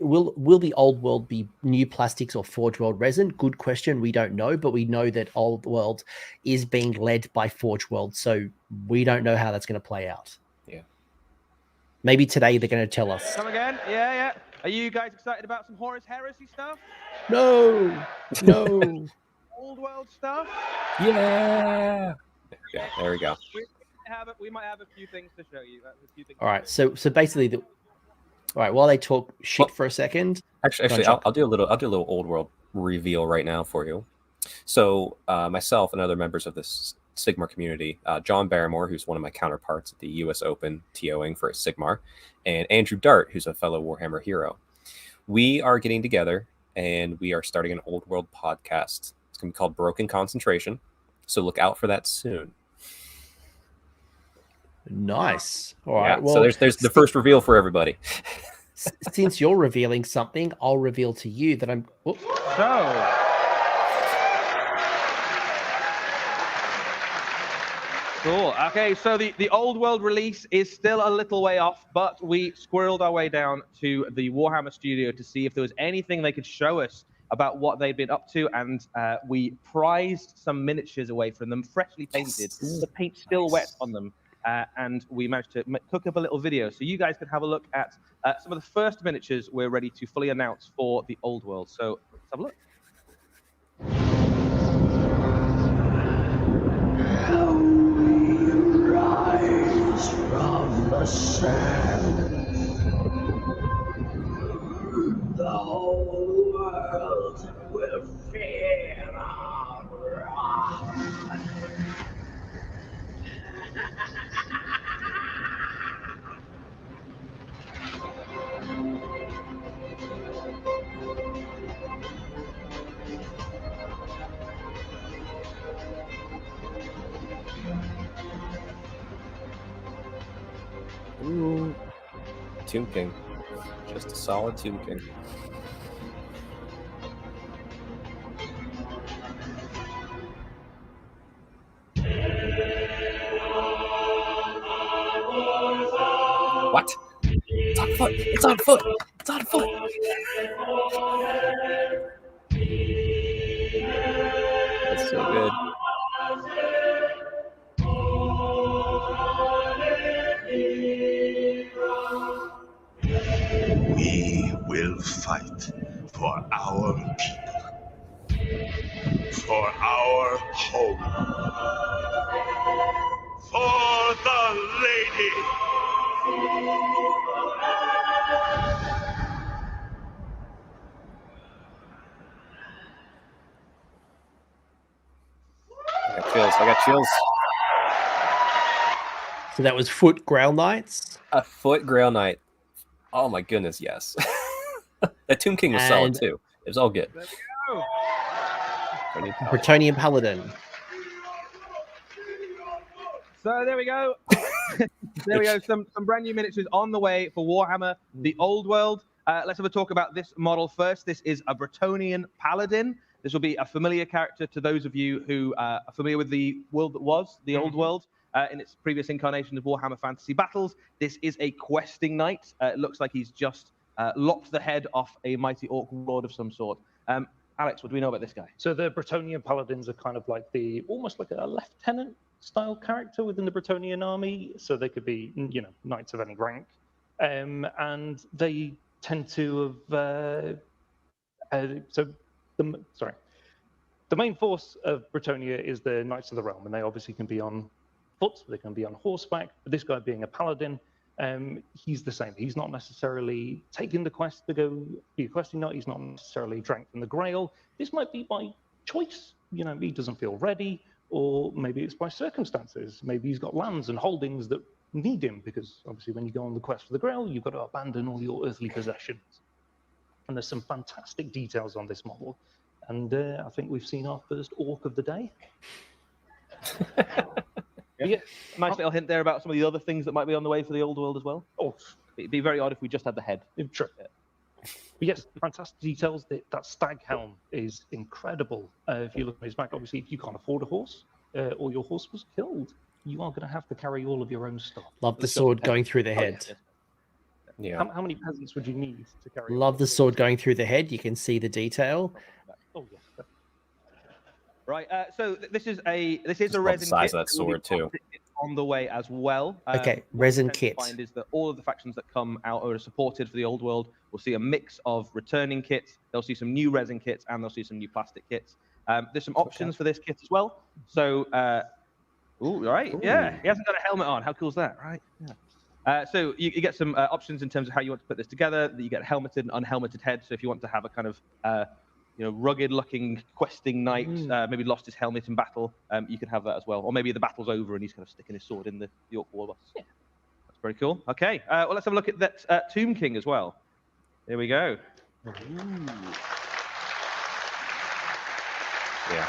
will the old world be new plastics or Forge World resin? Good question. We don't know, but we know that old world is being led by Forge World, so we don't know how that's going to play out. Yeah. Maybe today they're going to tell us. Come again? Yeah. Are you guys excited about some Horus Heresy stuff? No. Old world stuff? Yeah. Yeah. There we go. We might have a few things to show you. All right. So basically, all right. While they talk shit for a second. Actually, I'll do a little old world reveal right now for you. So myself and other members of this Sigmar community, John Barrymore, who's one of my counterparts at the U.S. Open TOing for Sigmar, and Andrew Dart, who's a fellow Warhammer hero. We are getting together and we are starting an old world podcast. It's going to be called Broken Concentration. So look out for that soon. Nice. All right. Yeah, well, so there's the first reveal for everybody. Since you're revealing something, I'll reveal to you that I'm. So. Cool. Okay, so the old world release is still a little way off, but we squirreled our way down to the Warhammer studio to see if there was anything they could show us about what they've been up to, and we prized some miniatures away from them, freshly painted. The paint's still wet on them. And we managed to cook up a little video so you guys can have a look at some of the first miniatures we're ready to fully announce for the old world. So let's have a look. How we rise from the sand, the whole world will fear our wrath. Ooh, Tomb King. Just a solid Tomb King. What? It's on foot! It's on foot! It's on foot! That's so good. We will fight for our people, for our home, for the lady. I got chills. So that was Foot Grail Knights. A Foot Grail Knight. Oh my goodness, yes. That Tomb King was solid too. It was all good. There we go. Bretonian Paladin. So there we go. There we go. Some brand new miniatures on the way for Warhammer, the old world. Let's have a talk about this model first. This is a Bretonian Paladin. This will be a familiar character to those of you who are familiar with the world that was, the old world, in its previous incarnation of Warhammer Fantasy Battles. This is a questing knight. It looks like he's just lopped the head off a mighty orc lord of some sort. Alex, what do we know about this guy? So the Bretonian Paladins are kind of like almost like a lieutenant style character within the Bretonian army. So they could be, knights of any rank. And they tend to have, the main force of Bretonia is the Knights of the Realm, and they obviously can be on foot, they can be on horseback, but this guy being a paladin, he's the same. He's not necessarily taking the quest to go be a questing knight, he's not necessarily drank from the Grail. This might be by choice, he doesn't feel ready, or maybe it's by circumstances. Maybe he's got lands and holdings that need him, because obviously when you go on the quest for the Grail, you've got to abandon all your earthly possessions. And there's some fantastic details on this model. And I think we've seen our first orc of the day. Yeah. Nice little hint there about some of the other things that might be on the way for the old world as well. Oh, it'd be very odd if we just had the head. True. Yeah. But yes, fantastic details. That stag helm is incredible. If you look at his back, obviously, if you can't afford a horse, or your horse was killed, you are going to have to carry all of your own stuff. Love the sword going through the Oh, yeah, head. yes. Yeah. How many peasants would you need to carry? Love the sword going through the head. You can see the detail. Oh yes. Right. So this is a Just love the resin size kit of that will be sword, too. on the way as well. Okay, what we resin tend to kit. Find is that all of the factions that come out or are supported for the old world will see a mix of returning kits. They'll see some new resin kits and they'll see some new plastic kits. There's some options for this kit as well. So, yeah, he hasn't got a helmet on. How cool is that, right? Yeah. So you get some options in terms of how you want to put this together. You get a helmeted and unhelmeted head. So if you want to have a kind of rugged-looking questing knight, maybe lost his helmet in battle, you can have that as well. Or maybe the battle's over and he's kind of sticking his sword in the Orc Warboss. Yeah, that's very cool. Okay, well, let's have a look at that Tomb King as well. Here we go. Ooh. Yeah.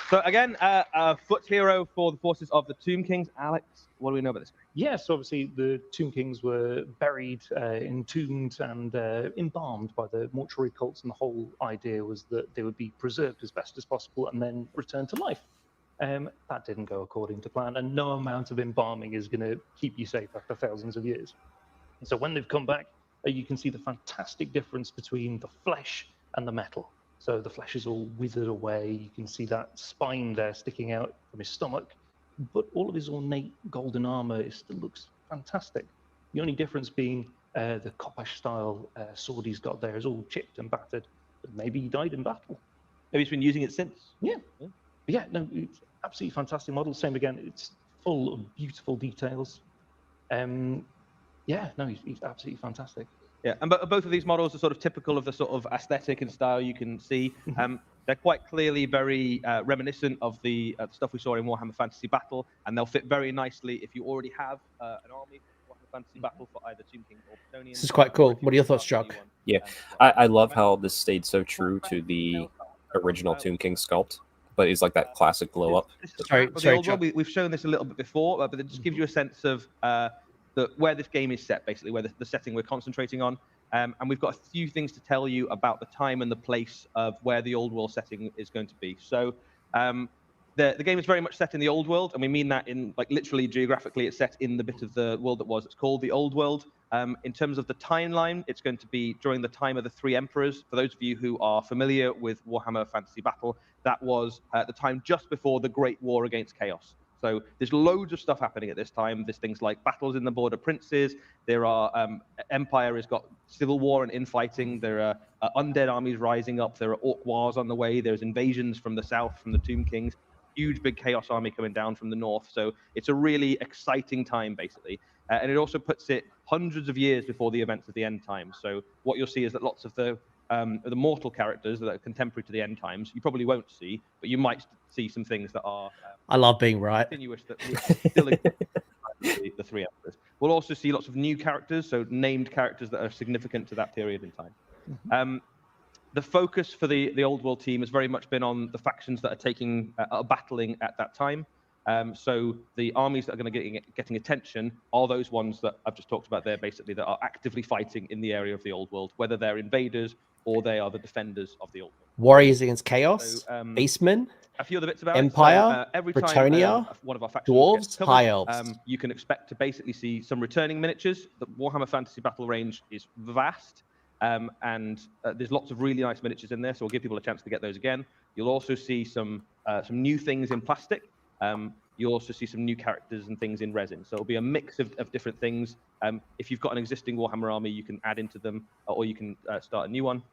So again, a foot hero for the forces of the Tomb Kings. Alex, what do we know about this guy? Yes, obviously the Tomb Kings were buried, entombed, and embalmed by the mortuary cults, and the whole idea was that they would be preserved as best as possible and then returned to life. That didn't go according to plan, and no amount of embalming is going to keep you safe after thousands of years. And so when they've come back, you can see the fantastic difference between the flesh and the metal. So the flesh is all withered away. You can see that spine there sticking out from his stomach. But all of his ornate golden armor still looks fantastic. The only difference being the Koppash-style sword he's got there is all chipped and battered. But maybe he died in battle. Maybe he's been using it since. Yeah, no, it's absolutely fantastic model. Same again, it's full of beautiful details. Yeah, no, he's absolutely fantastic. Yeah, and both of these models are sort of typical of the sort of aesthetic and style you can see. They're quite clearly very reminiscent of the stuff we saw in Warhammer Fantasy Battle, and they'll fit very nicely if you already have an army for Warhammer Fantasy Battle for either Tomb King or Bretonnian. This is quite cool. What are your thoughts, Chuck? Yeah, I love how this stayed so true to the original Tomb King sculpt, but it's like that classic glow up. Sorry, Chuck. We've shown this a little bit before, but it just gives you a sense of where this game is set, basically, where the setting we're concentrating on. And we've got a few things to tell you about the time and the place of where the old world setting is going to be. So the game is very much set in the old world, and we mean that in like literally geographically, it's set in the bit of the world that was. It's called the old world. In terms of the timeline, it's going to be during the time of the Three Emperors. For those of you who are familiar with Warhammer Fantasy Battle, that was the time just before the Great War against Chaos. So there's loads of stuff happening at this time. There's things like battles in the Border Princes. There are Empire has got civil war and infighting. There are undead armies rising up. There are Orc wars on the way. There's invasions from the south, from the Tomb Kings. Huge big Chaos army coming down from the north. So it's a really exciting time, basically. And it also puts it hundreds of years before the events of the end times. So what you'll see is that lots of the mortal characters that are contemporary to the end times, you probably won't see, but you might see some things that are I love being right. Continuous that still exist the Three Emperors. We'll also see lots of new characters, so named characters that are significant to that period in time. The focus for the old world team has very much been on the factions that are battling at that time. So the armies that are going to getting attention are those ones that I've just talked about there, basically, that are actively fighting in the area of the old world, whether they're invaders or they are the defenders of the old world. Warriors against Chaos, Beastmen, a few other bits about Empire, it. So, every Bretonnia, time one of our factions Dwarves, gets covered, High Elves. You can expect to basically see some returning miniatures. The Warhammer Fantasy Battle range is vast, and there's lots of really nice miniatures in there, so we'll give people a chance to get those again. You'll also see some new things in plastic. You'll also see some new characters and things in resin. So it'll be a mix of different things. If you've got an existing Warhammer army, you can add into them, or you can start a new one.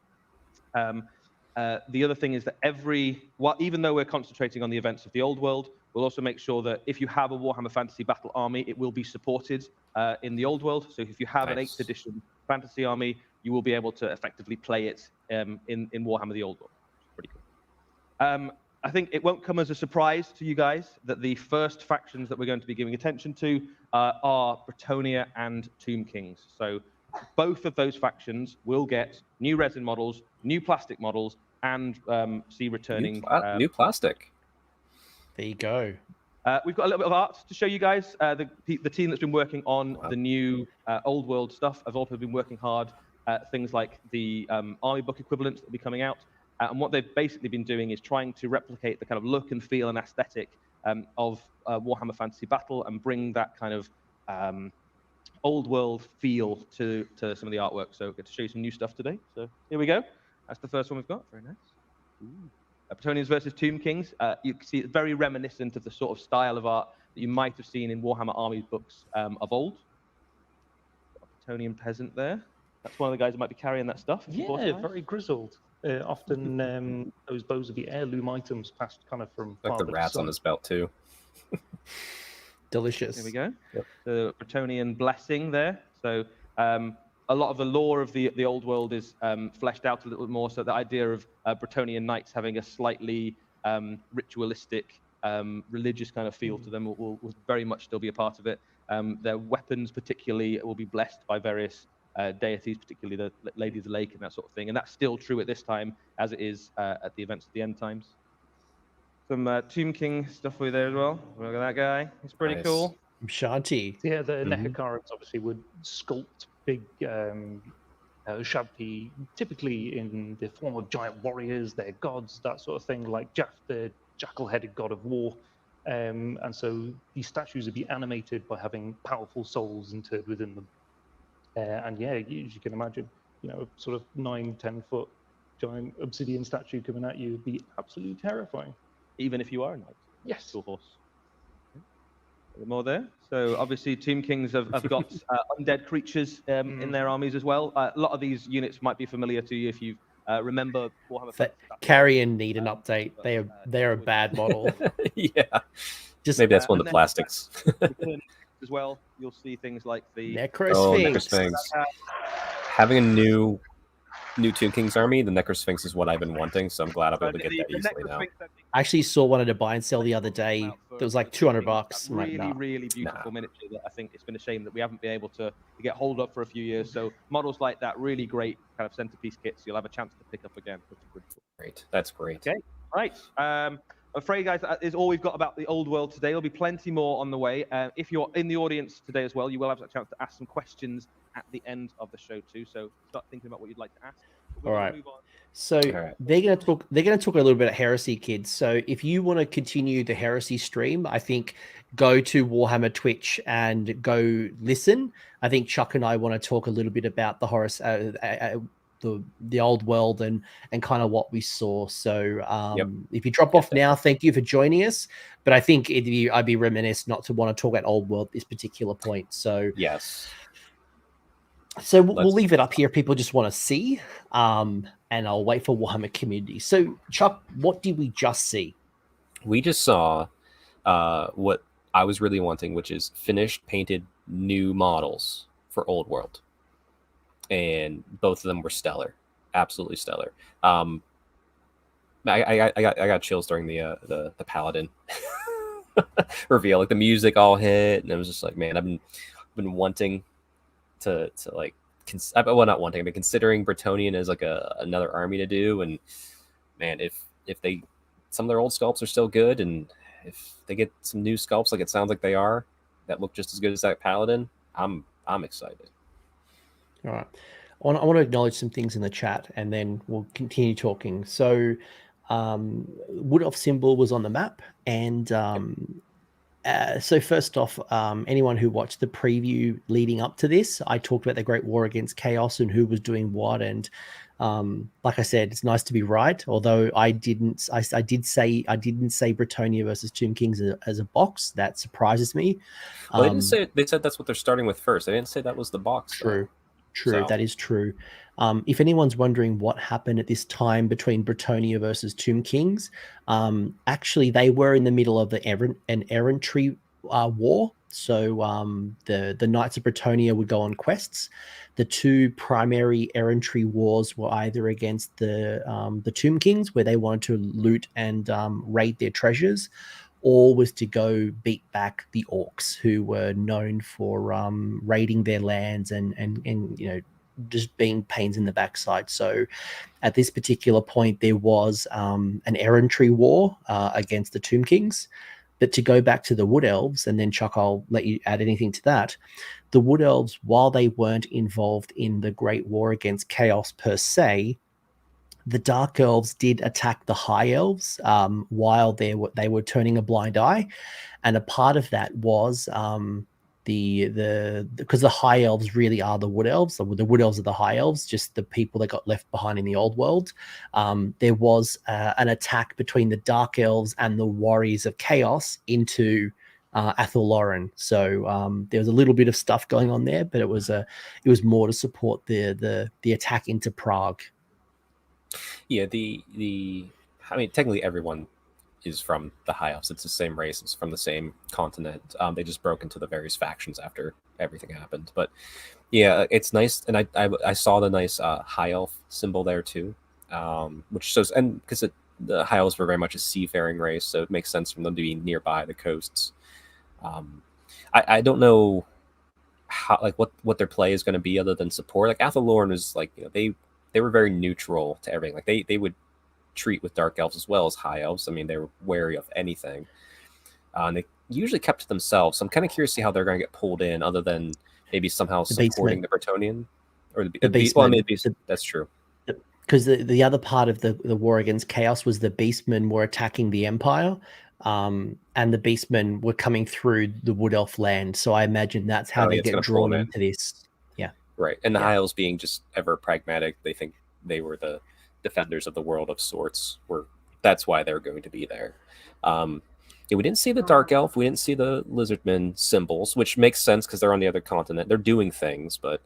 The other thing is that even though we're concentrating on the events of the old world, we'll also make sure that if you have a Warhammer Fantasy Battle army, it will be supported in the old world. So if you have an 8th edition fantasy army, you will be able to effectively play it in Warhammer the Old World. Pretty cool. I think it won't come as a surprise to you guys that the first factions that we're going to be giving attention to are Bretonnia and Tomb Kings. So both of those factions will get new resin models, new plastic models, and see returning new plastic. There you go. We've got a little bit of art to show you guys. The team that's been working on the new old world stuff have also been working hard at things like the army book equivalents that will be coming out. And what they've basically been doing is trying to replicate the kind of look and feel and aesthetic of Warhammer Fantasy Battle and bring that kind of old world feel to some of the artwork. So get to show you some new stuff today. So here we go. That's the first one we've got. Very nice. Bretonnians versus Tomb Kings. You can see it's very reminiscent of the sort of style of art that you might have seen in Warhammer Army books of old. Got a Bretonnian peasant there. That's one of the guys who might be carrying that stuff. Yeah, very grizzled. Often those bows would be heirloom items passed kind of from like the rats on his belt too. Delicious. Here we go. Yep. The Bretonnian blessing there. So a lot of the lore of the old world is fleshed out a little bit more. So the idea of Bretonnian knights having a slightly ritualistic, religious kind of feel to them will very much still be a part of it. Their weapons particularly will be blessed by various deities, particularly the Lady of the Lake and that sort of thing. And that's still true at this time as it is at the events of the end times. Some Tomb King stuff for you there as well. Look at that guy. He's pretty cool. Shanti. Yeah, the Nehekarans obviously would sculpt big Shabti, typically in the form of giant warriors, their gods, that sort of thing, like Jaff, the jackal-headed god of war. And so these statues would be animated by having powerful souls interred within them. And yeah, as you can imagine, a sort of 9-10 foot giant obsidian statue coming at you would be absolutely terrifying. Even if you are a knight. Yes. Or horse. A bit more there. So obviously Tomb Kings have got undead creatures in their armies as well. A lot of these units might be familiar to you if you remember Warhammer Fest. Carrion need an update. They're a bad model. Yeah. Just maybe that's one of the plastics. As well, you'll see things like the Necrosphinx. Having a new Tomb Kings army, the Necrosphinx is what I've been wanting, so I'm glad I'll be able to get that easily now. I actually saw one to buy and sell the other day. It was like $200. Really beautiful miniature that I think it's been a shame that we haven't been able to get hold of for a few years. So models like that, really great kind of centerpiece kits, you'll have a chance to pick up again. Great, that's great. Okay, right. I'm afraid, guys, that is all we've got about the old world today. There'll be plenty more on the way. If you're in the audience today as well, you will have a chance to ask some questions at the end of the show too. So start thinking about what you'd like to ask. All right. So they're going to talk a little bit of Heresy, kids. So if you want to continue the Heresy stream, I think go to Warhammer Twitch and go listen. I think Chuck and I want to talk a little bit about the Horus, the old world and kind of what we saw. So if you drop off now, thank you for joining us. But I think I'd be remiss not to want to talk about old world at this particular point. So yes. So we'll leave it up here. People just want to see, and I'll wait for Warhammer Community. So Chuck, what did we just see? We just saw what I was really wanting, which is finished, painted new models for Old World, and both of them were stellar, absolutely stellar. I got chills during the Paladin reveal, like the music all hit, and it was just like, man, I've been wanting to like, well, not wanting, I've been considering Bretonnian as like another army to do, and man, if some of their old sculpts are still good, and if they get some new sculpts like it sounds like they are, that look just as good as that Paladin, I'm excited. All right, I want to acknowledge some things in the chat, and then we'll continue talking. So, Wood Elf symbol was on the map, and so first off, anyone who watched the preview leading up to this, I talked about the Great War against Chaos and who was doing what, and like I said, it's nice to be right. Although I didn't say Bretonnia versus Tomb Kings as a box. That surprises me. Well, they didn't say. They said that's what they're starting with first. They didn't say that was the box. True. So. That is true. If anyone's wondering what happened at this time between Bretonnia versus Tomb Kings, actually they were in the middle of an errantry war. So the Knights of Bretonnia would go on quests. The two primary errantry wars were either against the Tomb Kings, where they wanted to loot and raid their treasures, or was to go beat back the Orcs, who were known for raiding their lands and just being pains in the backside. So at this particular point, there was an errantry war against the Tomb Kings. But to go back to the Wood Elves, and then Chuck, I'll let you add anything to that. The Wood Elves, while they weren't involved in the Great War against Chaos per se, the Dark Elves did attack the High Elves while they were turning a blind eye, and a part of that was because the High Elves really are the Wood Elves. The Wood Elves are the High Elves, just the people that got left behind in the old world. There was an attack between the Dark Elves and the Warriors of Chaos into Athelloren. So there was a little bit of stuff going on there, but it was more to support the attack into Prague. Yeah, I mean, technically everyone is from the High Elves. It's the same race. It's from the same continent. They just broke into the various factions after everything happened. But yeah, it's nice, and I saw the nice High Elf symbol there too, which shows, and because the High Elves were very much a seafaring race, so it makes sense for them to be nearby the coasts. I don't know how, like, what their play is going to be other than support. Like Athelloren was like, they were very neutral to everything. Like they would treat with Dark Elves as well as High Elves. I mean, they were wary of anything. And they usually kept to themselves. So I'm kind of curious to see how they're going to get pulled in, other than maybe somehow supporting the Bretonnian or the Beastmen. Well, I mean, that's true. Because the other part of the war against Chaos was the Beastmen were attacking the Empire, and the Beastmen were coming through the Wood Elf land. So I imagine that's how they get drawn into this. Yeah. Right. And the High Elves, being just ever pragmatic, they think they were the defenders of the world of sorts. That's why they're going to be there. Yeah, we didn't see the Dark Elf. We didn't see the Lizardmen symbols, which makes sense because they're on the other continent. They're doing things, but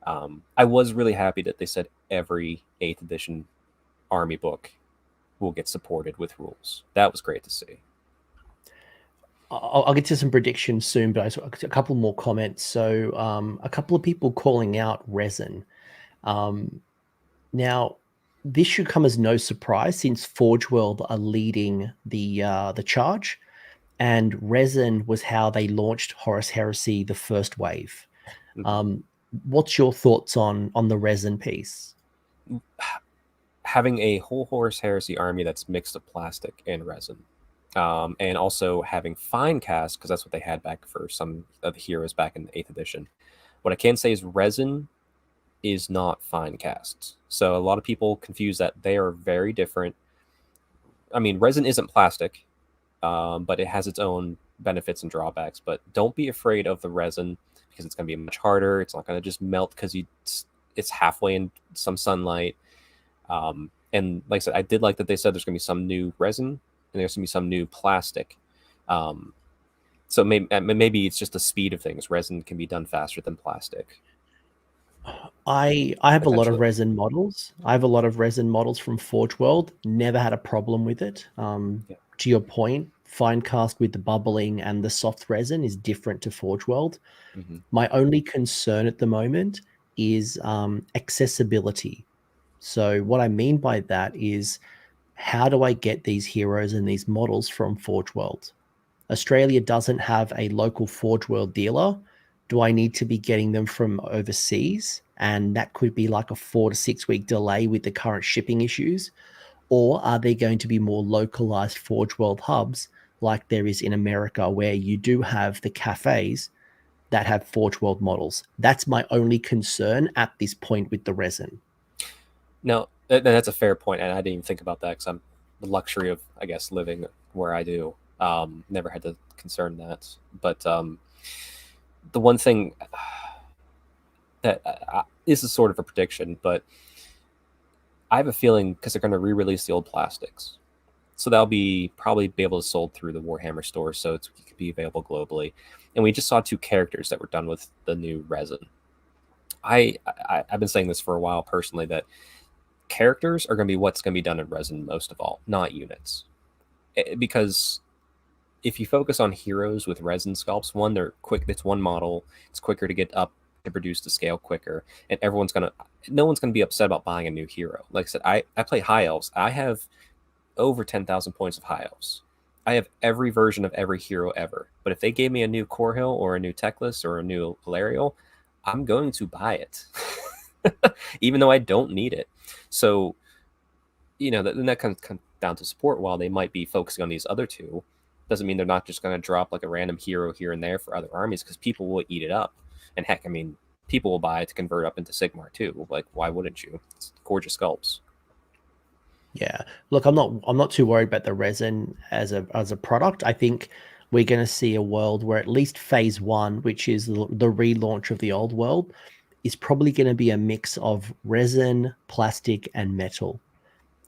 I was really happy that they said every 8th edition army book will get supported with rules. That was great to see. I'll get to some predictions soon, but a couple more comments. So a couple of people calling out resin. Now, this should come as no surprise since Forge World are leading the charge, and resin was how they launched Horus Heresy, the first wave. What's your thoughts on the resin piece? Having a whole Horus Heresy army that's mixed of plastic and resin, and also having fine cast, because that's what they had back for some of the heroes back in the 8th edition. What I can say is resin is not fine cast. So a lot of people confuse that. They are very different. I mean, resin isn't plastic, but it has its own benefits and drawbacks. But don't be afraid of the resin, because it's going to be much harder. It's not going to just melt because it's halfway in some sunlight. And like I said, I did like that they said there's going to be some new resin and there's going to be some new plastic. So maybe it's just the speed of things. Resin can be done faster than plastic. I have a lot of resin models. I have a lot of resin models from Forge World. Never had a problem with it. To your point, fine cast with the bubbling and the soft resin is different to Forge World. My only concern at the moment is accessibility. So what I mean by that is, how do I get these heroes and these models from Forge World? Australia doesn't have a local Forge World dealer. Do I need to be getting them from overseas? And that could be like a 4 to 6 week delay with the current shipping issues. Or are there going to be more localized Forge World hubs like there is in America, where you do have the cafes that have Forge World models? That's my only concern at this point with the resin. No, that's a fair point, and I didn't even think about that because I'm the luxury of, I guess, living where I do. Never had to concern that. But the one thing that this is sort of a prediction, but I have a feeling because they're going to re-release the old plastics, so that'll probably be able to sold through the Warhammer store, so it could be available globally. And we just saw 2 characters that were done with the new resin. I've been saying this for a while personally, that characters are going to be what's going to be done in resin most of all, not units. Because if you focus on heroes with resin sculpts, one, they're quick. It's one model. It's quicker to get up to produce to scale quicker, and no one's going to be upset about buying a new hero. Like I said, I play High Elves. I have over 10,000 points of High Elves. I have every version of every hero ever. But if they gave me a new Corhill or a new Teclis or a new Valerial, I'm going to buy it, even though I don't need it. So, that comes down to support. While they might be focusing on these other 2, doesn't mean they're not just going to drop like a random hero here and there for other armies, because people will eat it up. And heck, I mean, people will buy it to convert up into Sigmar too. Like, why wouldn't you? It's gorgeous sculpts. Yeah, look, I'm not too worried about the resin as a product. I think we're going to see a world where at least phase one, which is the relaunch of the old world, is probably going to be a mix of resin, plastic, and metal.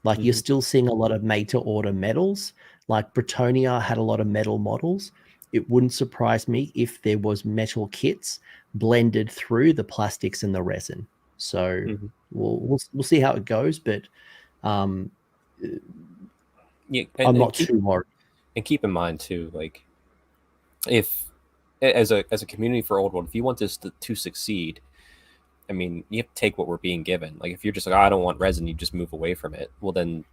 Like you're still seeing a lot of made to order metals. Like Bretonia had a lot of metal models. It wouldn't surprise me if there was metal kits blended through the plastics and the resin. So we'll see how it goes, but um, Yeah, I'm not too worried. And keep in mind too, like if as a community for Old World, if you want this to succeed, I mean, you have to take what we're being given. Like if you're just like, oh, I don't want resin, you just move away from it. Well, then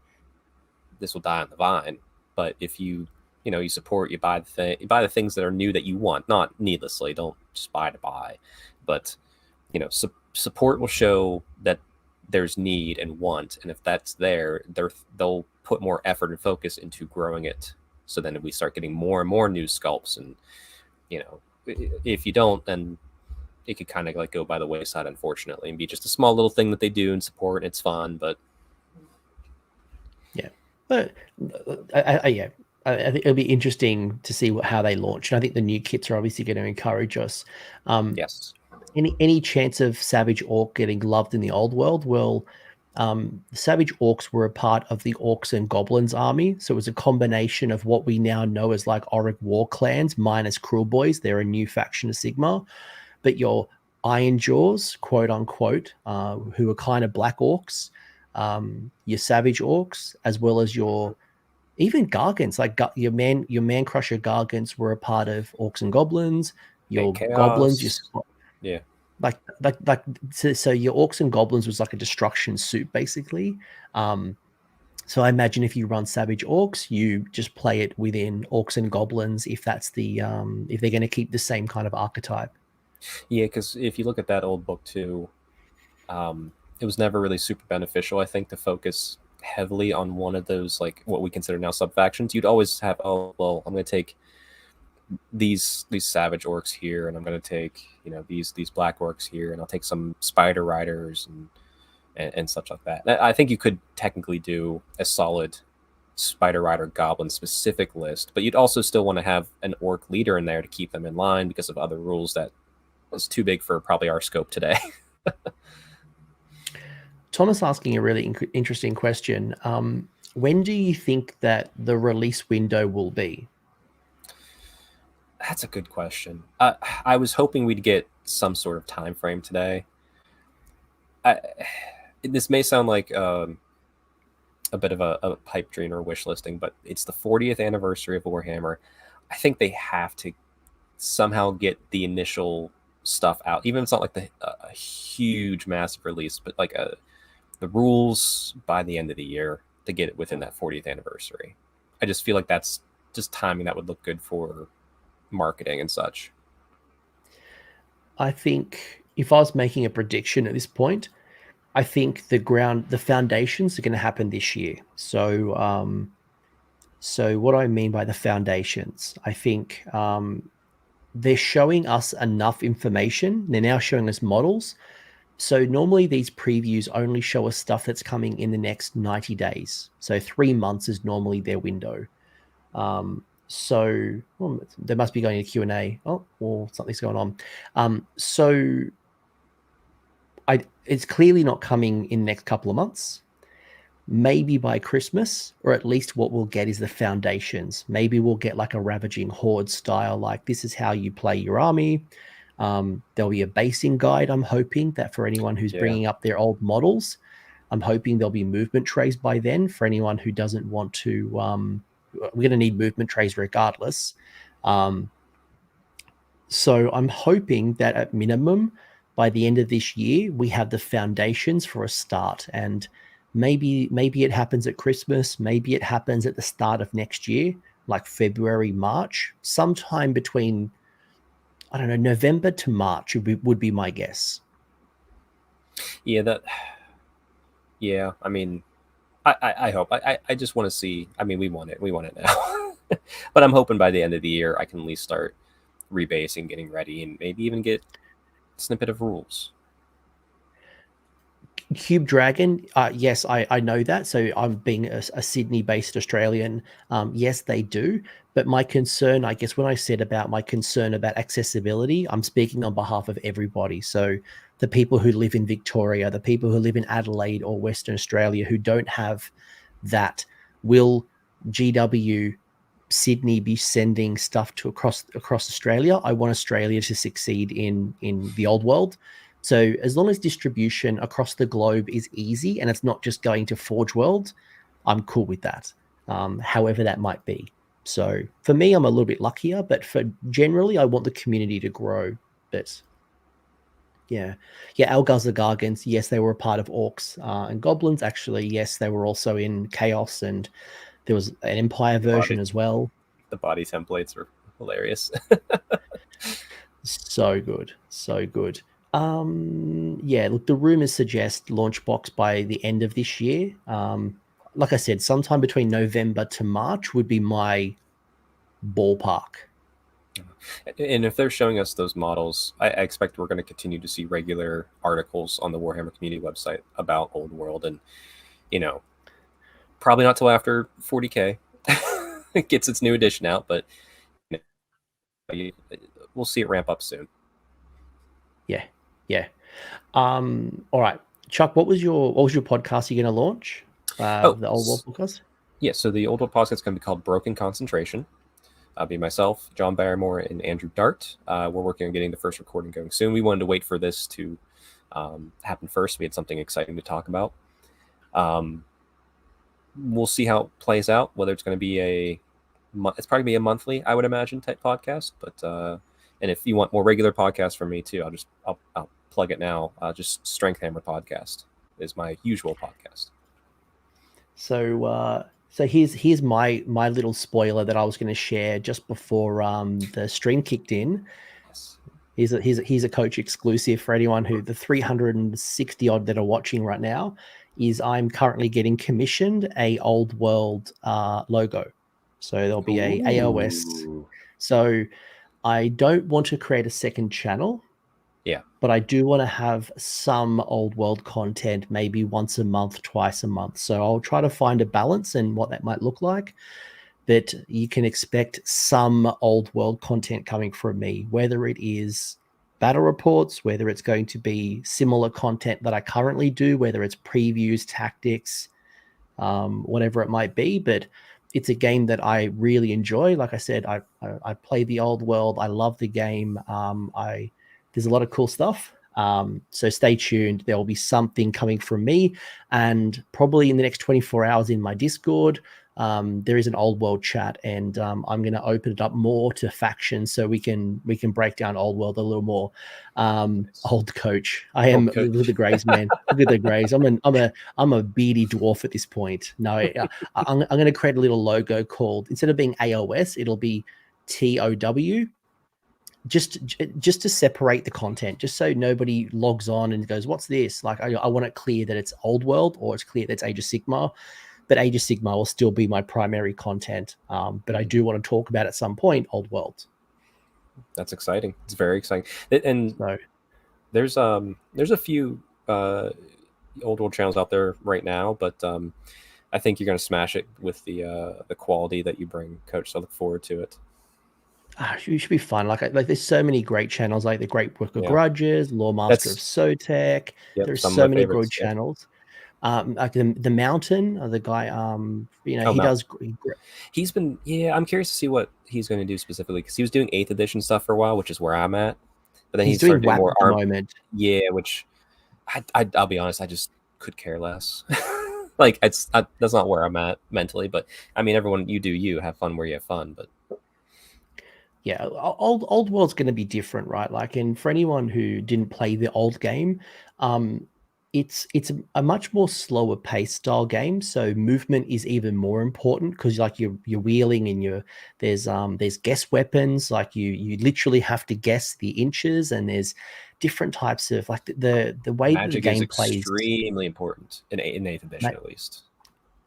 this will die on the vine. But if you support, you buy the things that are new that you want, not needlessly. Don't just buy to buy, but support will show that there's need and want, and if that's there, they'll put more effort and focus into growing it. So then we start getting more and more new sculpts, and if you don't, then it could kind of like go by the wayside, unfortunately, and be just a small little thing that they do and support. And it's fun, but yeah, but I think it'll be interesting to see how they launch. And I think the new kits are obviously going to encourage us. Yes. Any chance of Savage Orc getting loved in the old world? Well, Savage Orcs were a part of the Orcs and Goblins army, so it was a combination of what we now know as like Auric War clans minus Cruel Boys. They're a new faction of Sigmar, but your Iron Jaws, quote unquote, who are kind of Black Orcs, your Savage Orcs, as well as your even Gargants, like your Man Crusher Gargants were a part of Orcs and Goblins. Your Goblins, yeah, like so your Orcs and Goblins was like a destruction suit basically. So I imagine if you run Savage Orcs, you just play it within Orcs and Goblins if that's the if they're going to keep the same kind of archetype. Yeah, because if you look at that old book too, it was never really super beneficial, I think, to focus heavily on one of those, like what we consider now sub-factions. You'd always have, oh, well, I'm going to take these Savage Orcs here, and I'm going to take, these Black Orcs here, and I'll take some Spider Riders and such like that. I think you could technically do a solid Spider Rider Goblin specific list, but you'd also still want to have an Orc leader in there to keep them in line because of other rules that was too big for probably our scope today. Thomas asking a really interesting question. When do you think that the release window will be? That's a good question. I was hoping we'd get some sort of time frame today. This may sound like a bit of a pipe dream or wish listing, but it's the 40th anniversary of Warhammer. I think they have to somehow get the initial stuff out, even if it's not like a huge massive release, but like the rules by the end of the year to get it within that 40th anniversary. I just feel like that's just timing that would look good for marketing and such. I think if I was making a prediction at this point, I think the foundations are going to happen this year. So, so what I mean by the foundations, I think they're showing us enough information. They're now showing us models. So normally these previews only show us stuff that's coming in the next 90 days. So 3 months is normally their window. So they must be going to Q&A. Oh, or something's going on. So it's clearly not coming in the next couple of months. Maybe by Christmas, or at least what we'll get is the foundations. Maybe we'll get like a Ravaging Horde style, like this is how you play your army. There'll be a basing guide, I'm hoping, that for anyone who's bringing up their old models. I'm hoping there'll be movement trays by then for anyone who doesn't want to. We're going to need movement trays regardless. So I'm hoping that at minimum, by the end of this year, we have the foundations for a start. And maybe it happens at Christmas. Maybe it happens at the start of next year, like February, March, sometime between, I don't know, November to March would be my guess. Yeah, I mean, I hope. I just want to see. I mean, we want it now. But I'm hoping by the end of the year, I can at least start rebasing, getting ready, and maybe even get a snippet of rules. Cube Dragon, yes, I know that. So I'm being a Sydney-based Australian. Yes, they do. But my concern, I guess, when I said about my concern about accessibility, I'm speaking on behalf of everybody. So the people who live in Victoria, the people who live in Adelaide or Western Australia who don't have that, will GW Sydney be sending stuff to across Australia? I want Australia to succeed in the old world. So as long as distribution across the globe is easy and it's not just going to Forge World, I'm cool with that, however that might be. So for me, I'm a little bit luckier, but for generally, I want the community to grow. But yeah, Algaz the Gargants, yes, they were a part of Orcs and Goblins. Actually, yes, they were also in Chaos, and there was an Empire version as well. The body templates are hilarious. So good, so good. Yeah, look, the rumors suggest launch box by the end of this year. Like I said, sometime between November to March would be my ballpark. And if they're showing us those models, I expect we're going to continue to see regular articles on the Warhammer community website about Old World, and probably not till after 40K it gets its new edition out, but we'll see it ramp up soon. Yeah. All right, Chuck, what was your podcast you're going to launch? The Old World podcast? Yeah, so the Old World podcast is going to be called Broken Concentration. I'll be myself, John Barrymore, and Andrew Dart. We're working on getting the first recording going soon. We wanted to wait for this to happen first. We had something exciting to talk about. We'll see how it plays out, whether it's going to be it's probably be a monthly, I would imagine, type podcast. But and if you want more regular podcasts from me too, I'll plug it now. Just Strength Hammer podcast is my usual podcast. So here's my little spoiler that I was going to share just before the stream kicked in. Yes. Here's a coach exclusive for anyone who, the 360 odd that are watching right now, is I'm currently getting commissioned a Old World logo. So there'll be a AOS. So I don't want to create a second channel. Yeah. But I do want to have some Old World content, maybe once a month, twice a month. So I'll try to find a balance and what that might look like. But you can expect some Old World content coming from me, whether it is battle reports, whether it's going to be similar content that I currently do, whether it's previews, tactics, whatever it might be. But it's a game that I really enjoy. Like I said, I play the Old World. I love the game. There's a lot of cool stuff. So stay tuned. There will be something coming from me, and probably in the next 24 hours in my Discord, there is an Old World chat, and I'm going to open it up more to factions so we can break down Old World a little more. Old coach. I am. Look at the Greys, man. Look at the Greys. I'm a beady dwarf at this point. No, I'm going to create a little logo called, instead of being AOS, it'll be TOW. Just to separate the content, just so nobody logs on and goes, what's this? Like, I want it clear that it's Old World, or it's clear that it's Age of Sigmar, but Age of Sigmar will still be my primary content. But I do want to talk about at some point Old World. That's exciting. It's very exciting. And so, there's a few Old World channels out there right now, but I think you're going to smash it with the quality that you bring, Coach. So I look forward to it. It should be fun. Like there's so many great channels, like the Great Work of Grudges, Lore Master of Sotek. There's so many good channels. Like the Mountain, the guy, he does. He's been, I'm curious to see what he's going to do specifically, because he was doing 8th edition stuff for a while, which is where I'm at. But then he's doing WAP more at the moment. Yeah, which I'll be honest, I just could care less. Like that's not where I'm at mentally. But I mean, everyone, you have fun where you have fun, but. Yeah, old World's going to be different, right? Like, and for anyone who didn't play the old game, it's a much more slower pace style game. So movement is even more important, because like you're wheeling and there's guess weapons. Like you literally have to guess the inches, and there's different types of, like, the way the game plays. Extremely important in 8th edition, at least.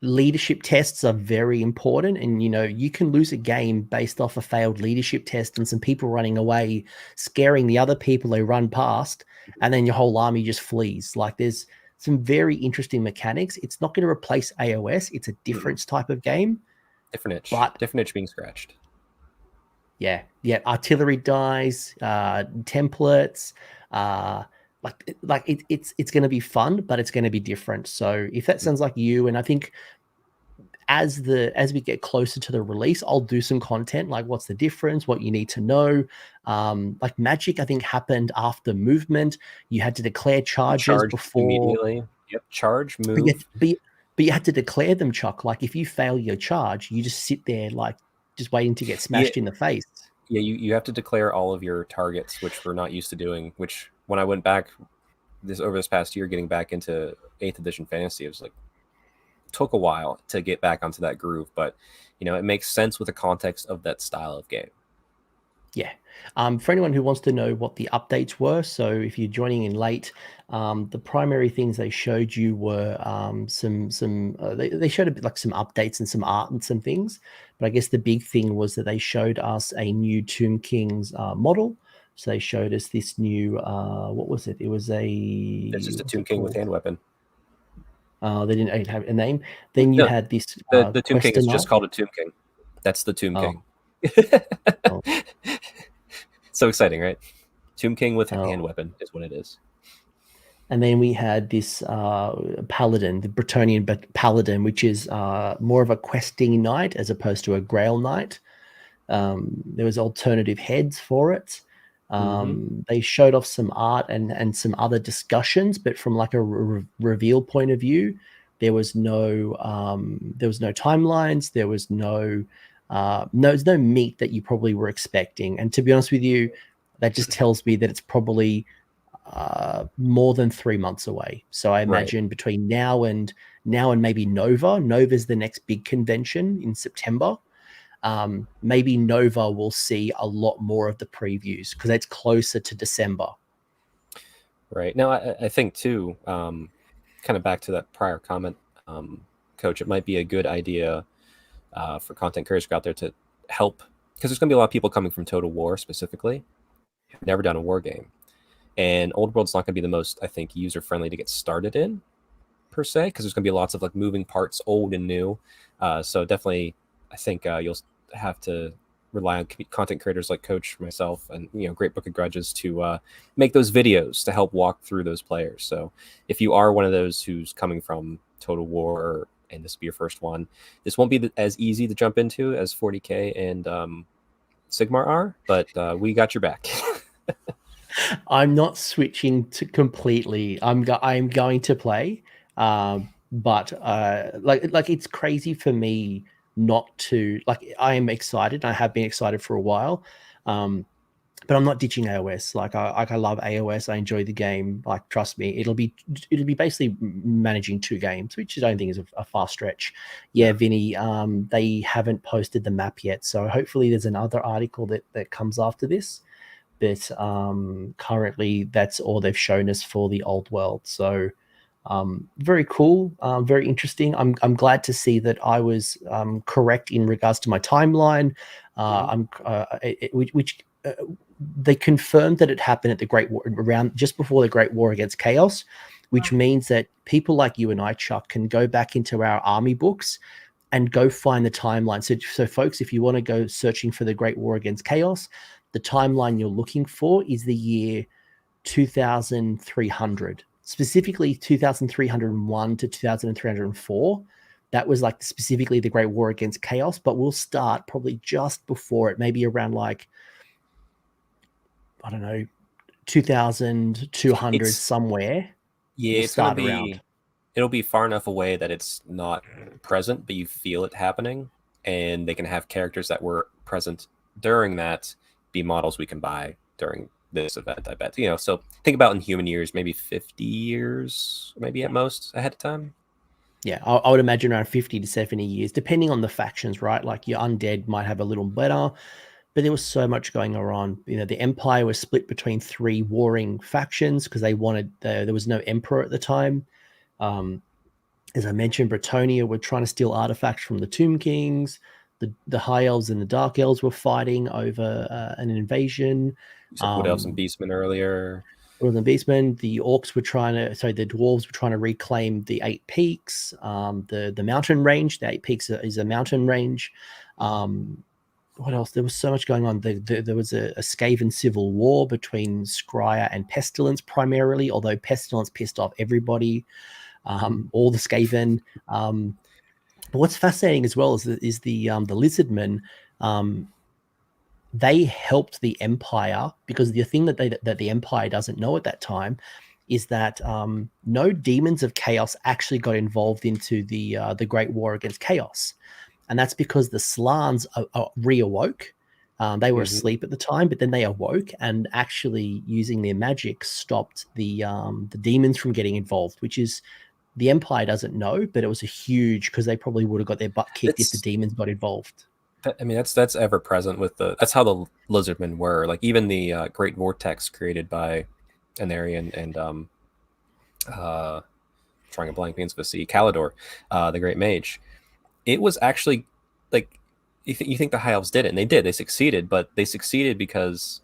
Leadership tests are very important, and you can lose a game based off a failed leadership test and some people running away, scaring the other people who run past, and then your whole army just flees. Like there's some very interesting mechanics. It's not going to replace AOS. It's a different type of game. Different itch. But Different itch being scratched. Yeah, artillery dies, templates, it's going to be fun, but it's going to be different. So if that sounds like you, and I think as we get closer to the release, I'll do some content like what's the difference, what you need to know. Like Magic, I think happened after movement. You had to declare charges before immediately. Yep, charge, move. But you had to declare them, Chuck. Like if you fail your charge, you just sit there like just waiting to get smashed in the face. Yeah, you have to declare all of your targets, which we're not used to doing. Which when I went back over this past year, getting back into 8th edition fantasy, it was like took a while to get back onto that groove, but it makes sense with the context of that style of game. Yeah. For anyone who wants to know what the updates were, so if you're joining in late, the primary things they showed you were they showed a bit like some updates and some art and some things, but I guess the big thing was that they showed us a new Tomb King's model. So they showed us this new what was it? It was it's just a Tomb King with hand weapon. They didn't have a name. Then you had this. The Tomb King is just called a Tomb King. That's the Tomb King. Oh. So exciting, right? Tomb King with hand weapon is what it is. And then we had this paladin, the Bretonnian paladin, which is more of a questing knight as opposed to a grail knight. There was alternative heads for it. They showed off some art and some other discussions, but from like a reveal point of view, there was no timelines. There was no meat that you probably were expecting. And to be honest with you, that just tells me that it's probably more than 3 months away. So I imagine between now and maybe Nova's the next big convention in September. Maybe Nova will see a lot more of the previews because it's closer to December. Right. Now, I think too, kind of back to that prior comment, Coach, it might be a good idea for content creators out there to help, because there's going to be a lot of people coming from Total War specifically, who've never done a war game. And Old World's not going to be the most, I think, user-friendly to get started in, per se, because there's going to be lots of like moving parts, old and new. So definitely, I think you'll have to rely on content creators like Coach, myself, and Great Book of Grudges to make those videos to help walk through those players. So if you are one of those who's coming from Total War and this will be your first one, this won't be as easy to jump into as 40K and Sigmar are, but we got your back. I'm not switching to completely. I'm going to play, but like it's crazy for me not to, like, I am excited. I have been excited for a while, but I'm not ditching AOS. Like I love AOS. I enjoy the game. Like, trust me, it'll be basically managing 2 games, which I don't think is a far stretch. Yeah, Vinny, they haven't posted the map yet, so hopefully there's another article that comes after this. But currently that's all they've shown us for the Old World. So very cool, very interesting. I'm glad to see that I was correct in regards to my timeline. They confirmed that it happened at the Great War, around just before the Great War against Chaos, which means that people like you and I, Chuck, can go back into our army books and go find the timeline. So folks, if you want to go searching for the Great War against Chaos, the timeline you're looking for is the year 2300, specifically 2301 to 2304. That was like specifically the Great War against Chaos, but we'll start probably just before it, maybe around like, I don't know, 2200 somewhere. Yeah, it's going to be, it'll be far enough away that it's not present, but you feel it happening, and they can have characters that were present during that be models we can buy during this event, I bet. So think about in human years, maybe 50 years, maybe at most ahead of time. Yeah, I would imagine around 50 to 70 years, depending on the factions, right? Like your undead might have a little better, but there was so much going on. The Empire was split between 3 warring factions because they wanted, there was no emperor at the time. As I mentioned, Bretonnia were trying to steal artifacts from the Tomb Kings. The High Elves and the Dark Elves were fighting over an invasion. Wood Elves and Beastmen earlier. Northern Beastmen. The orcs were the dwarves were trying to reclaim the 8 peaks, the mountain range. The 8 peaks is a mountain range. What else? There was so much going on. There was a Skaven civil war between Scryer and Pestilence primarily, although Pestilence pissed off everybody, all the Skaven. But what's fascinating as well is the Lizardmen. They helped the Empire, because the thing that the Empire doesn't know at that time is that no demons of chaos actually got involved into the Great War against Chaos. And that's because the Slans reawoke. They were asleep at the time, but then they awoke and actually using their magic stopped the demons from getting involved, which is the Empire doesn't know, but it was a huge, because they probably would have got their butt kicked if the demons got involved. I mean, that's ever present with that's how the Lizardmen were. Like even the Great Vortex created by Anarian and trying a blank means to see Calidor, the Great Mage. It was actually like you think the High Elves did it, and they did. They succeeded, but they succeeded because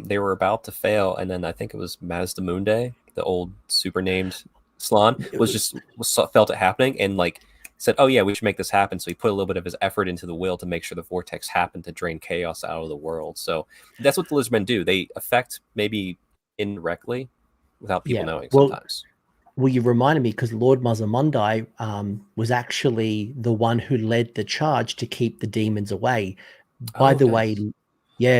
they were about to fail, and then I think it was Mazdamunde, the old super named Slan, felt it happening and like said, "Oh yeah, we should make this happen." So he put a little bit of his effort into the will to make sure the vortex happened to drain chaos out of the world. So that's what the Lizardmen do. They affect maybe indirectly without people knowing sometimes. Well, you reminded me, because Lord Mazamundai was actually the one who led the charge to keep the demons away. By the way,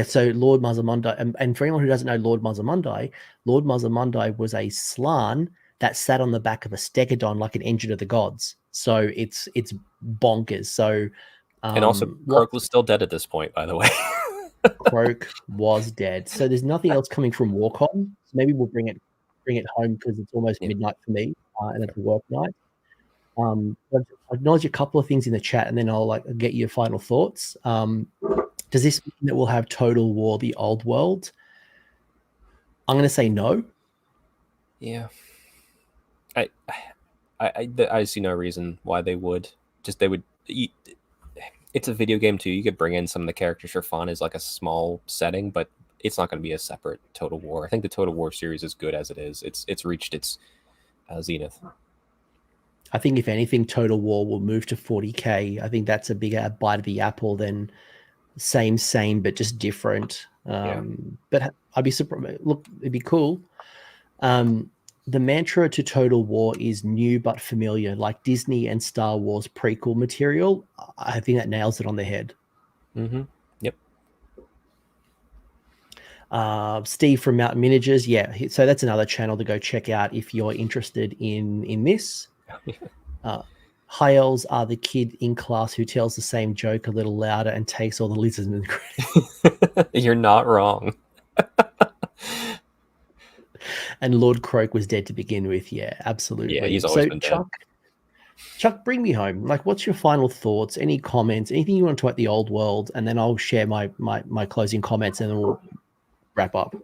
so Lord Mazamundai, and for anyone who doesn't know Lord Mazamundai was a Slan that sat on the back of a Stegodon like an engine of the gods. So it's bonkers. So and also Croak was still dead at this point, by the way. Croak was dead. So there's nothing else coming from Warcon. So maybe we'll bring it home, because it's almost midnight for me, and it's a work night. I'll acknowledge a couple of things in the chat, and then I'll get your final thoughts. Does this mean that we'll have Total War: The Old World? I'm going to say no. Yeah, I see no reason why they would. It's a video game too. You could bring in some of the characters for fun as like a small setting, but it's not going to be a separate Total War. I think the Total War series is good as it is. It's reached its zenith. I think if anything, Total War will move to 40k. I think that's a bigger bite of the apple than same, but just different. But I'd be surprised. Look, it'd be cool. The mantra to Total War is new but familiar, like Disney and Star Wars prequel material. I think that nails it on the head. Mm-hmm. Yep. Steve from Mountain Miniatures, so that's another channel to go check out if you're interested in this. High Elves are the kid in class who tells the same joke a little louder and takes all the Lizardmen credit. You're not wrong. And Lord Croak was dead to begin with. Yeah, absolutely. Yeah, he's always been dead. Chuck, bring me home. Like, what's your final thoughts? Any comments? Anything you want to talk about the old world? And then I'll share my closing comments, and then we'll wrap up.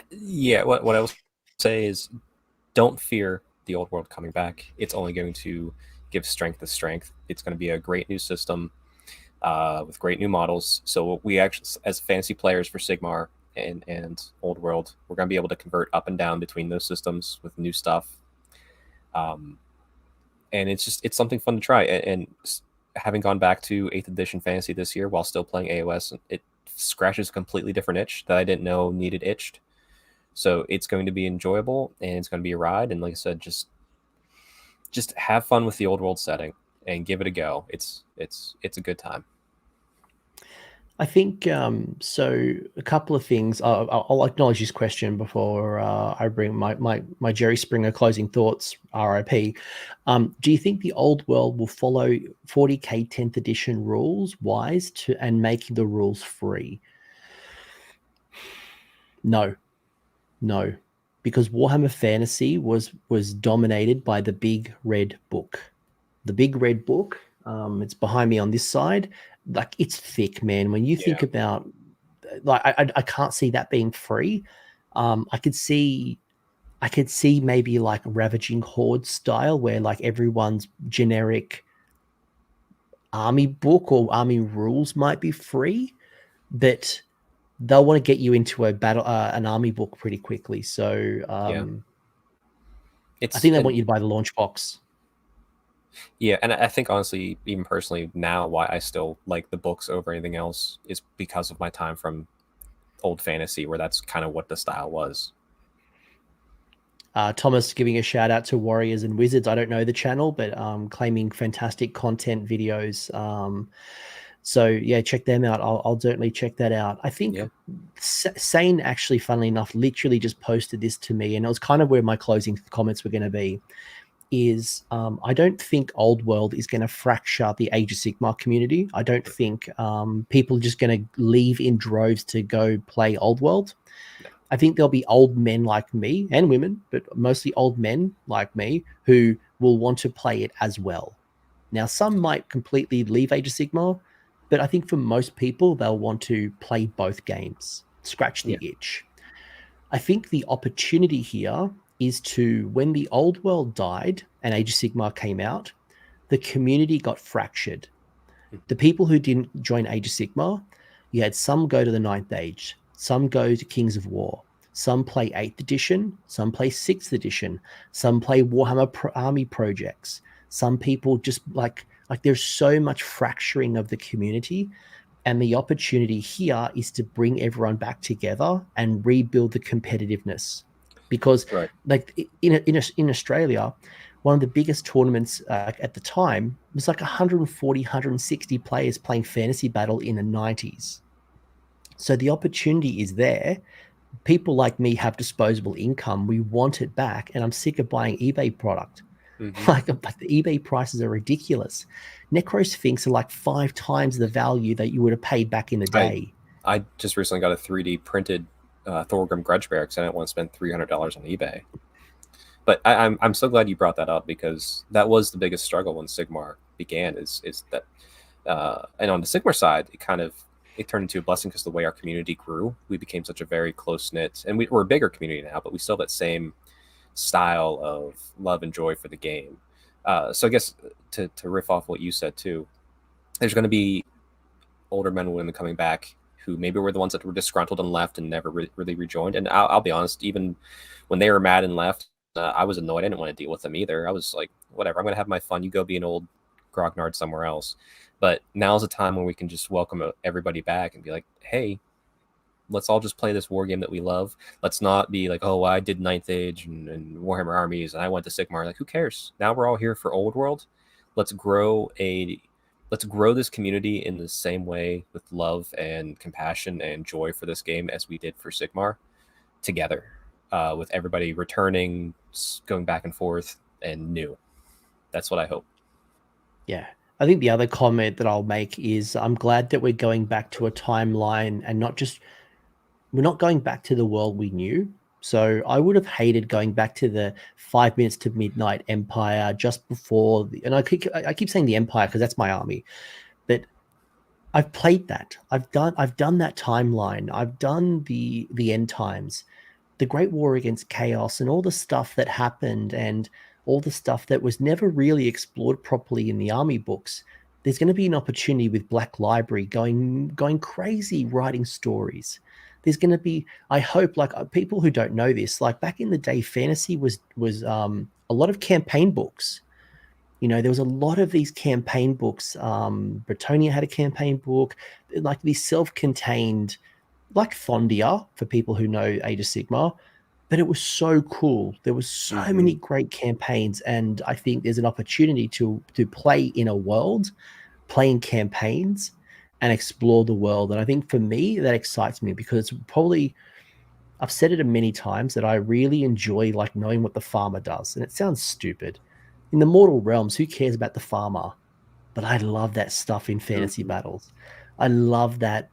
Yeah, what I will say is, don't fear the old world coming back. It's only going to give strength to strength. It's going to be a great new system with great new models. So we actually, as fantasy players for Sigmar and Old World, we're going to be able to convert up and down between those systems with new stuff. And it's something fun to try. And having gone back to 8th edition fantasy this year while still playing AOS, it scratches a completely different itch that I didn't know needed itched. So it's going to be enjoyable, and it's going to be a ride. And like I said, just have fun with the Old World setting and give it a go. It's a good time. I think so. A couple of things. I'll acknowledge this question before I bring my Jerry Springer closing thoughts. RIP. Do you think the Old World will follow 40k 10th edition rules wise and making the rules free? No, because Warhammer Fantasy was dominated by the Big Red Book. The Big Red Book. It's behind me on this side. Like, it's thick, man. When you think about, like, I can't see that being free. I could see maybe like Ravaging Horde style, where like everyone's generic army book or army rules might be free, but they'll want to get you into a battle, an army book pretty quickly. So I think they want you to buy the launch box. Yeah, and I think honestly, even personally now, why I still like the books over anything else is because of my time from old fantasy, where that's kind of what the style was. Thomas giving a shout out to Warriors and Wizards. I don't know the channel, but claiming fantastic content videos. So yeah, check them out. I'll certainly check that out. I think Sane actually, funnily enough, literally just posted this to me, and it was kind of where my closing comments were going to be. Is I don't think Old World is going to fracture the Age of Sigmar community. I don't think people are just going to leave in droves to go play Old World. I think there'll be old men like me and women, but mostly old men like me who will want to play it as well. Now, some might completely leave Age of Sigmar, but I think for most people, they'll want to play both games, scratch the itch. I think the opportunity here is to, when the Old World died and Age of Sigmar came out, the community got fractured. The people who didn't join Age of Sigmar, you had some go to the 9th Age, some go to Kings of War, some play 8th edition, some play 6th edition, some play Warhammer Army projects. Some people just like there's so much fracturing of the community, and the opportunity here is to bring everyone back together and rebuild the competitiveness. Because like in Australia, one of the biggest tournaments at the time was like 140, 160 players playing Fantasy Battle in the 90s. So the opportunity is there. People like me have disposable income. We want it back. And I'm sick of buying eBay product. Like the eBay prices are ridiculous. Necrosphinx are like 5 times the value that you would have paid back in the day. I just recently got a 3D printed Thorgrim Grudge Bear because I didn't want to spend $300 on eBay. But I'm so glad you brought that up, because that was the biggest struggle when Sigmar began. Is that and on the Sigmar side, it turned into a blessing because the way our community grew, we became such a very close knit, and we're a bigger community now, but we still have that same style of love and joy for the game. So I guess to riff off what you said too, there's going to be older men and women coming back who maybe were the ones that were disgruntled and left and never really rejoined. And I'll be honest, even when they were mad and left, I was annoyed. I didn't want to deal with them either. I was like, whatever, I'm going to have my fun. You go be an old grognard somewhere else. But now's the time when we can just welcome everybody back and be like, hey, let's all just play this war game that we love. Let's not be like, oh, I did 9th Age and Warhammer Armies and I went to Sigmar. Like, who cares? Now we're all here for Old World. Let's grow this community in the same way with love and compassion and joy for this game as we did for Sigmar together, with everybody returning, going back and forth, and new. That's what I hope. Yeah. I think the other comment that I'll make is I'm glad that we're going back to a timeline and we're not going back to the world we knew. So I would have hated going back to the 5 minutes to midnight Empire just before, and I keep saying the Empire because that's my army, but I've played that. I've done that timeline. I've done the end times, the Great War against Chaos, and all the stuff that happened, and all the stuff that was never really explored properly in the army books. There's going to be an opportunity with Black Library going crazy writing stories. There's going to be, I hope, like people who don't know this, like back in the day, fantasy was a lot of campaign books. You know, there was a lot of these campaign books. Bretonia had a campaign book, like these self-contained, like Thondia for people who know Age of Sigmar. But it was so cool. There was so many great campaigns, and I think there's an opportunity to play in a world, playing campaigns, and explore the world. And I think for me, that excites me because it's probably, I've said it many times, that I really enjoy like knowing what the farmer does. And it sounds stupid. In the Mortal Realms, who cares about the farmer? But I love that stuff in fantasy battles. I love that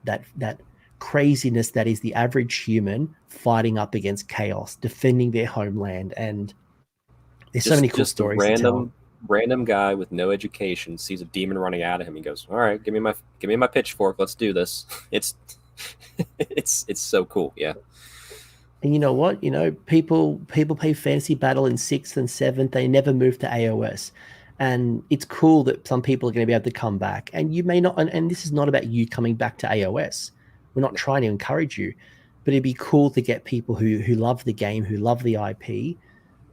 craziness that is the average human fighting up against chaos, defending their homeland. And there's so many cool stories to tell. Random guy with no education sees a demon running at him. He goes, "All right, give me my pitchfork. Let's do this." It's so cool. Yeah. And you know what? You know, people play fantasy battle in 6th and 7th. They never move to AOS. And it's cool that some people are going to be able to come back. And you may not, and this is not about you coming back to AOS. We're not trying to encourage you, but it'd be cool to get people who love the game, who love the IP,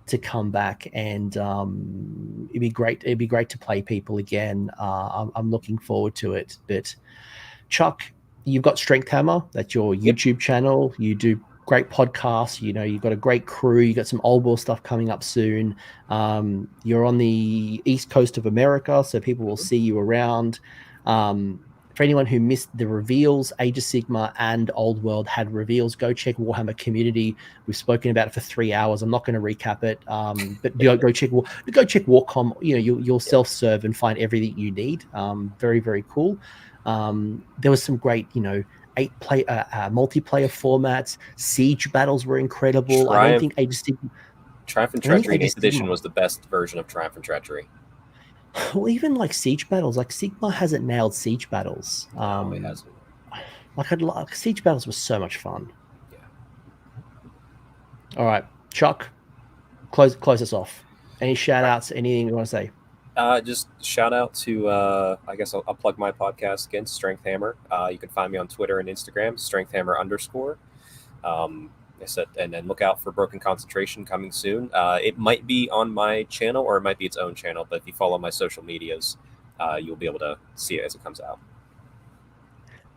to come back, and it'd be great. It'd be great to play people again. I'm looking forward to it. But Chuck, you've got Strength Hammer. That's your YouTube channel. You do great podcasts. You know, you've got a great crew. You got some old world stuff coming up soon. You're on the East Coast of America, so people will see you around. For anyone who missed the reveals, Age of Sigmar and Old World had reveals. Go check Warhammer Community. We've spoken about it for 3 hours. I'm not going to recap it, but go check Warcom. You know, you'll self-serve and find everything you need. Very, very cool. There was some great, you know, 8-player multiplayer formats. Siege battles were incredible. I don't think Age of Sigmar. Triumph and Treachery 8th edition was the best version of Triumph and Treachery. Well, even like siege battles, like Sigmar hasn't nailed siege battles. No, it hasn't. Like siege battles were so much fun. Yeah. All right, Chuck, close us off. Any shout outs? Anything you want to say? Just shout out to I guess I'll plug my podcast again, Strength Hammer. You can find me on Twitter and Instagram, StrengthHammer_. I said, and then look out for Broken Concentration coming soon. It might be on my channel or it might be its own channel, but if you follow my social medias, you'll be able to see it as it comes out.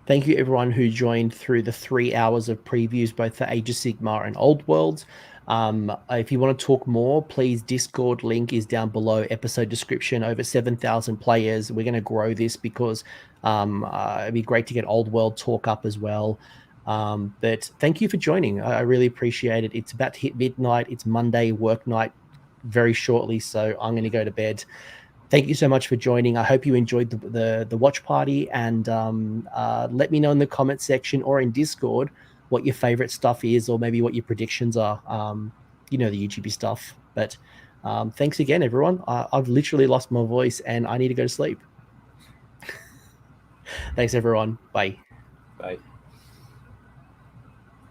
Thank you everyone who joined through the 3 hours of previews, both for Age of Sigmar and Old World. If you want to talk more, please, Discord link is down below, episode description. Over 7,000 players. We're going to grow this because it'd be great to get Old World talk up as well. But thank you for joining. I really appreciate it. It's about to hit midnight. It's Monday work night very shortly, so I'm going to go to bed. Thank you so much for joining. I hope you enjoyed the watch party, and let me know in the comment section or in Discord what your favorite stuff is, or maybe what your predictions are. You know, the YouTube stuff. But thanks again, everyone. I've literally lost my voice and I need to go to sleep. Thanks, everyone. Bye. Bye.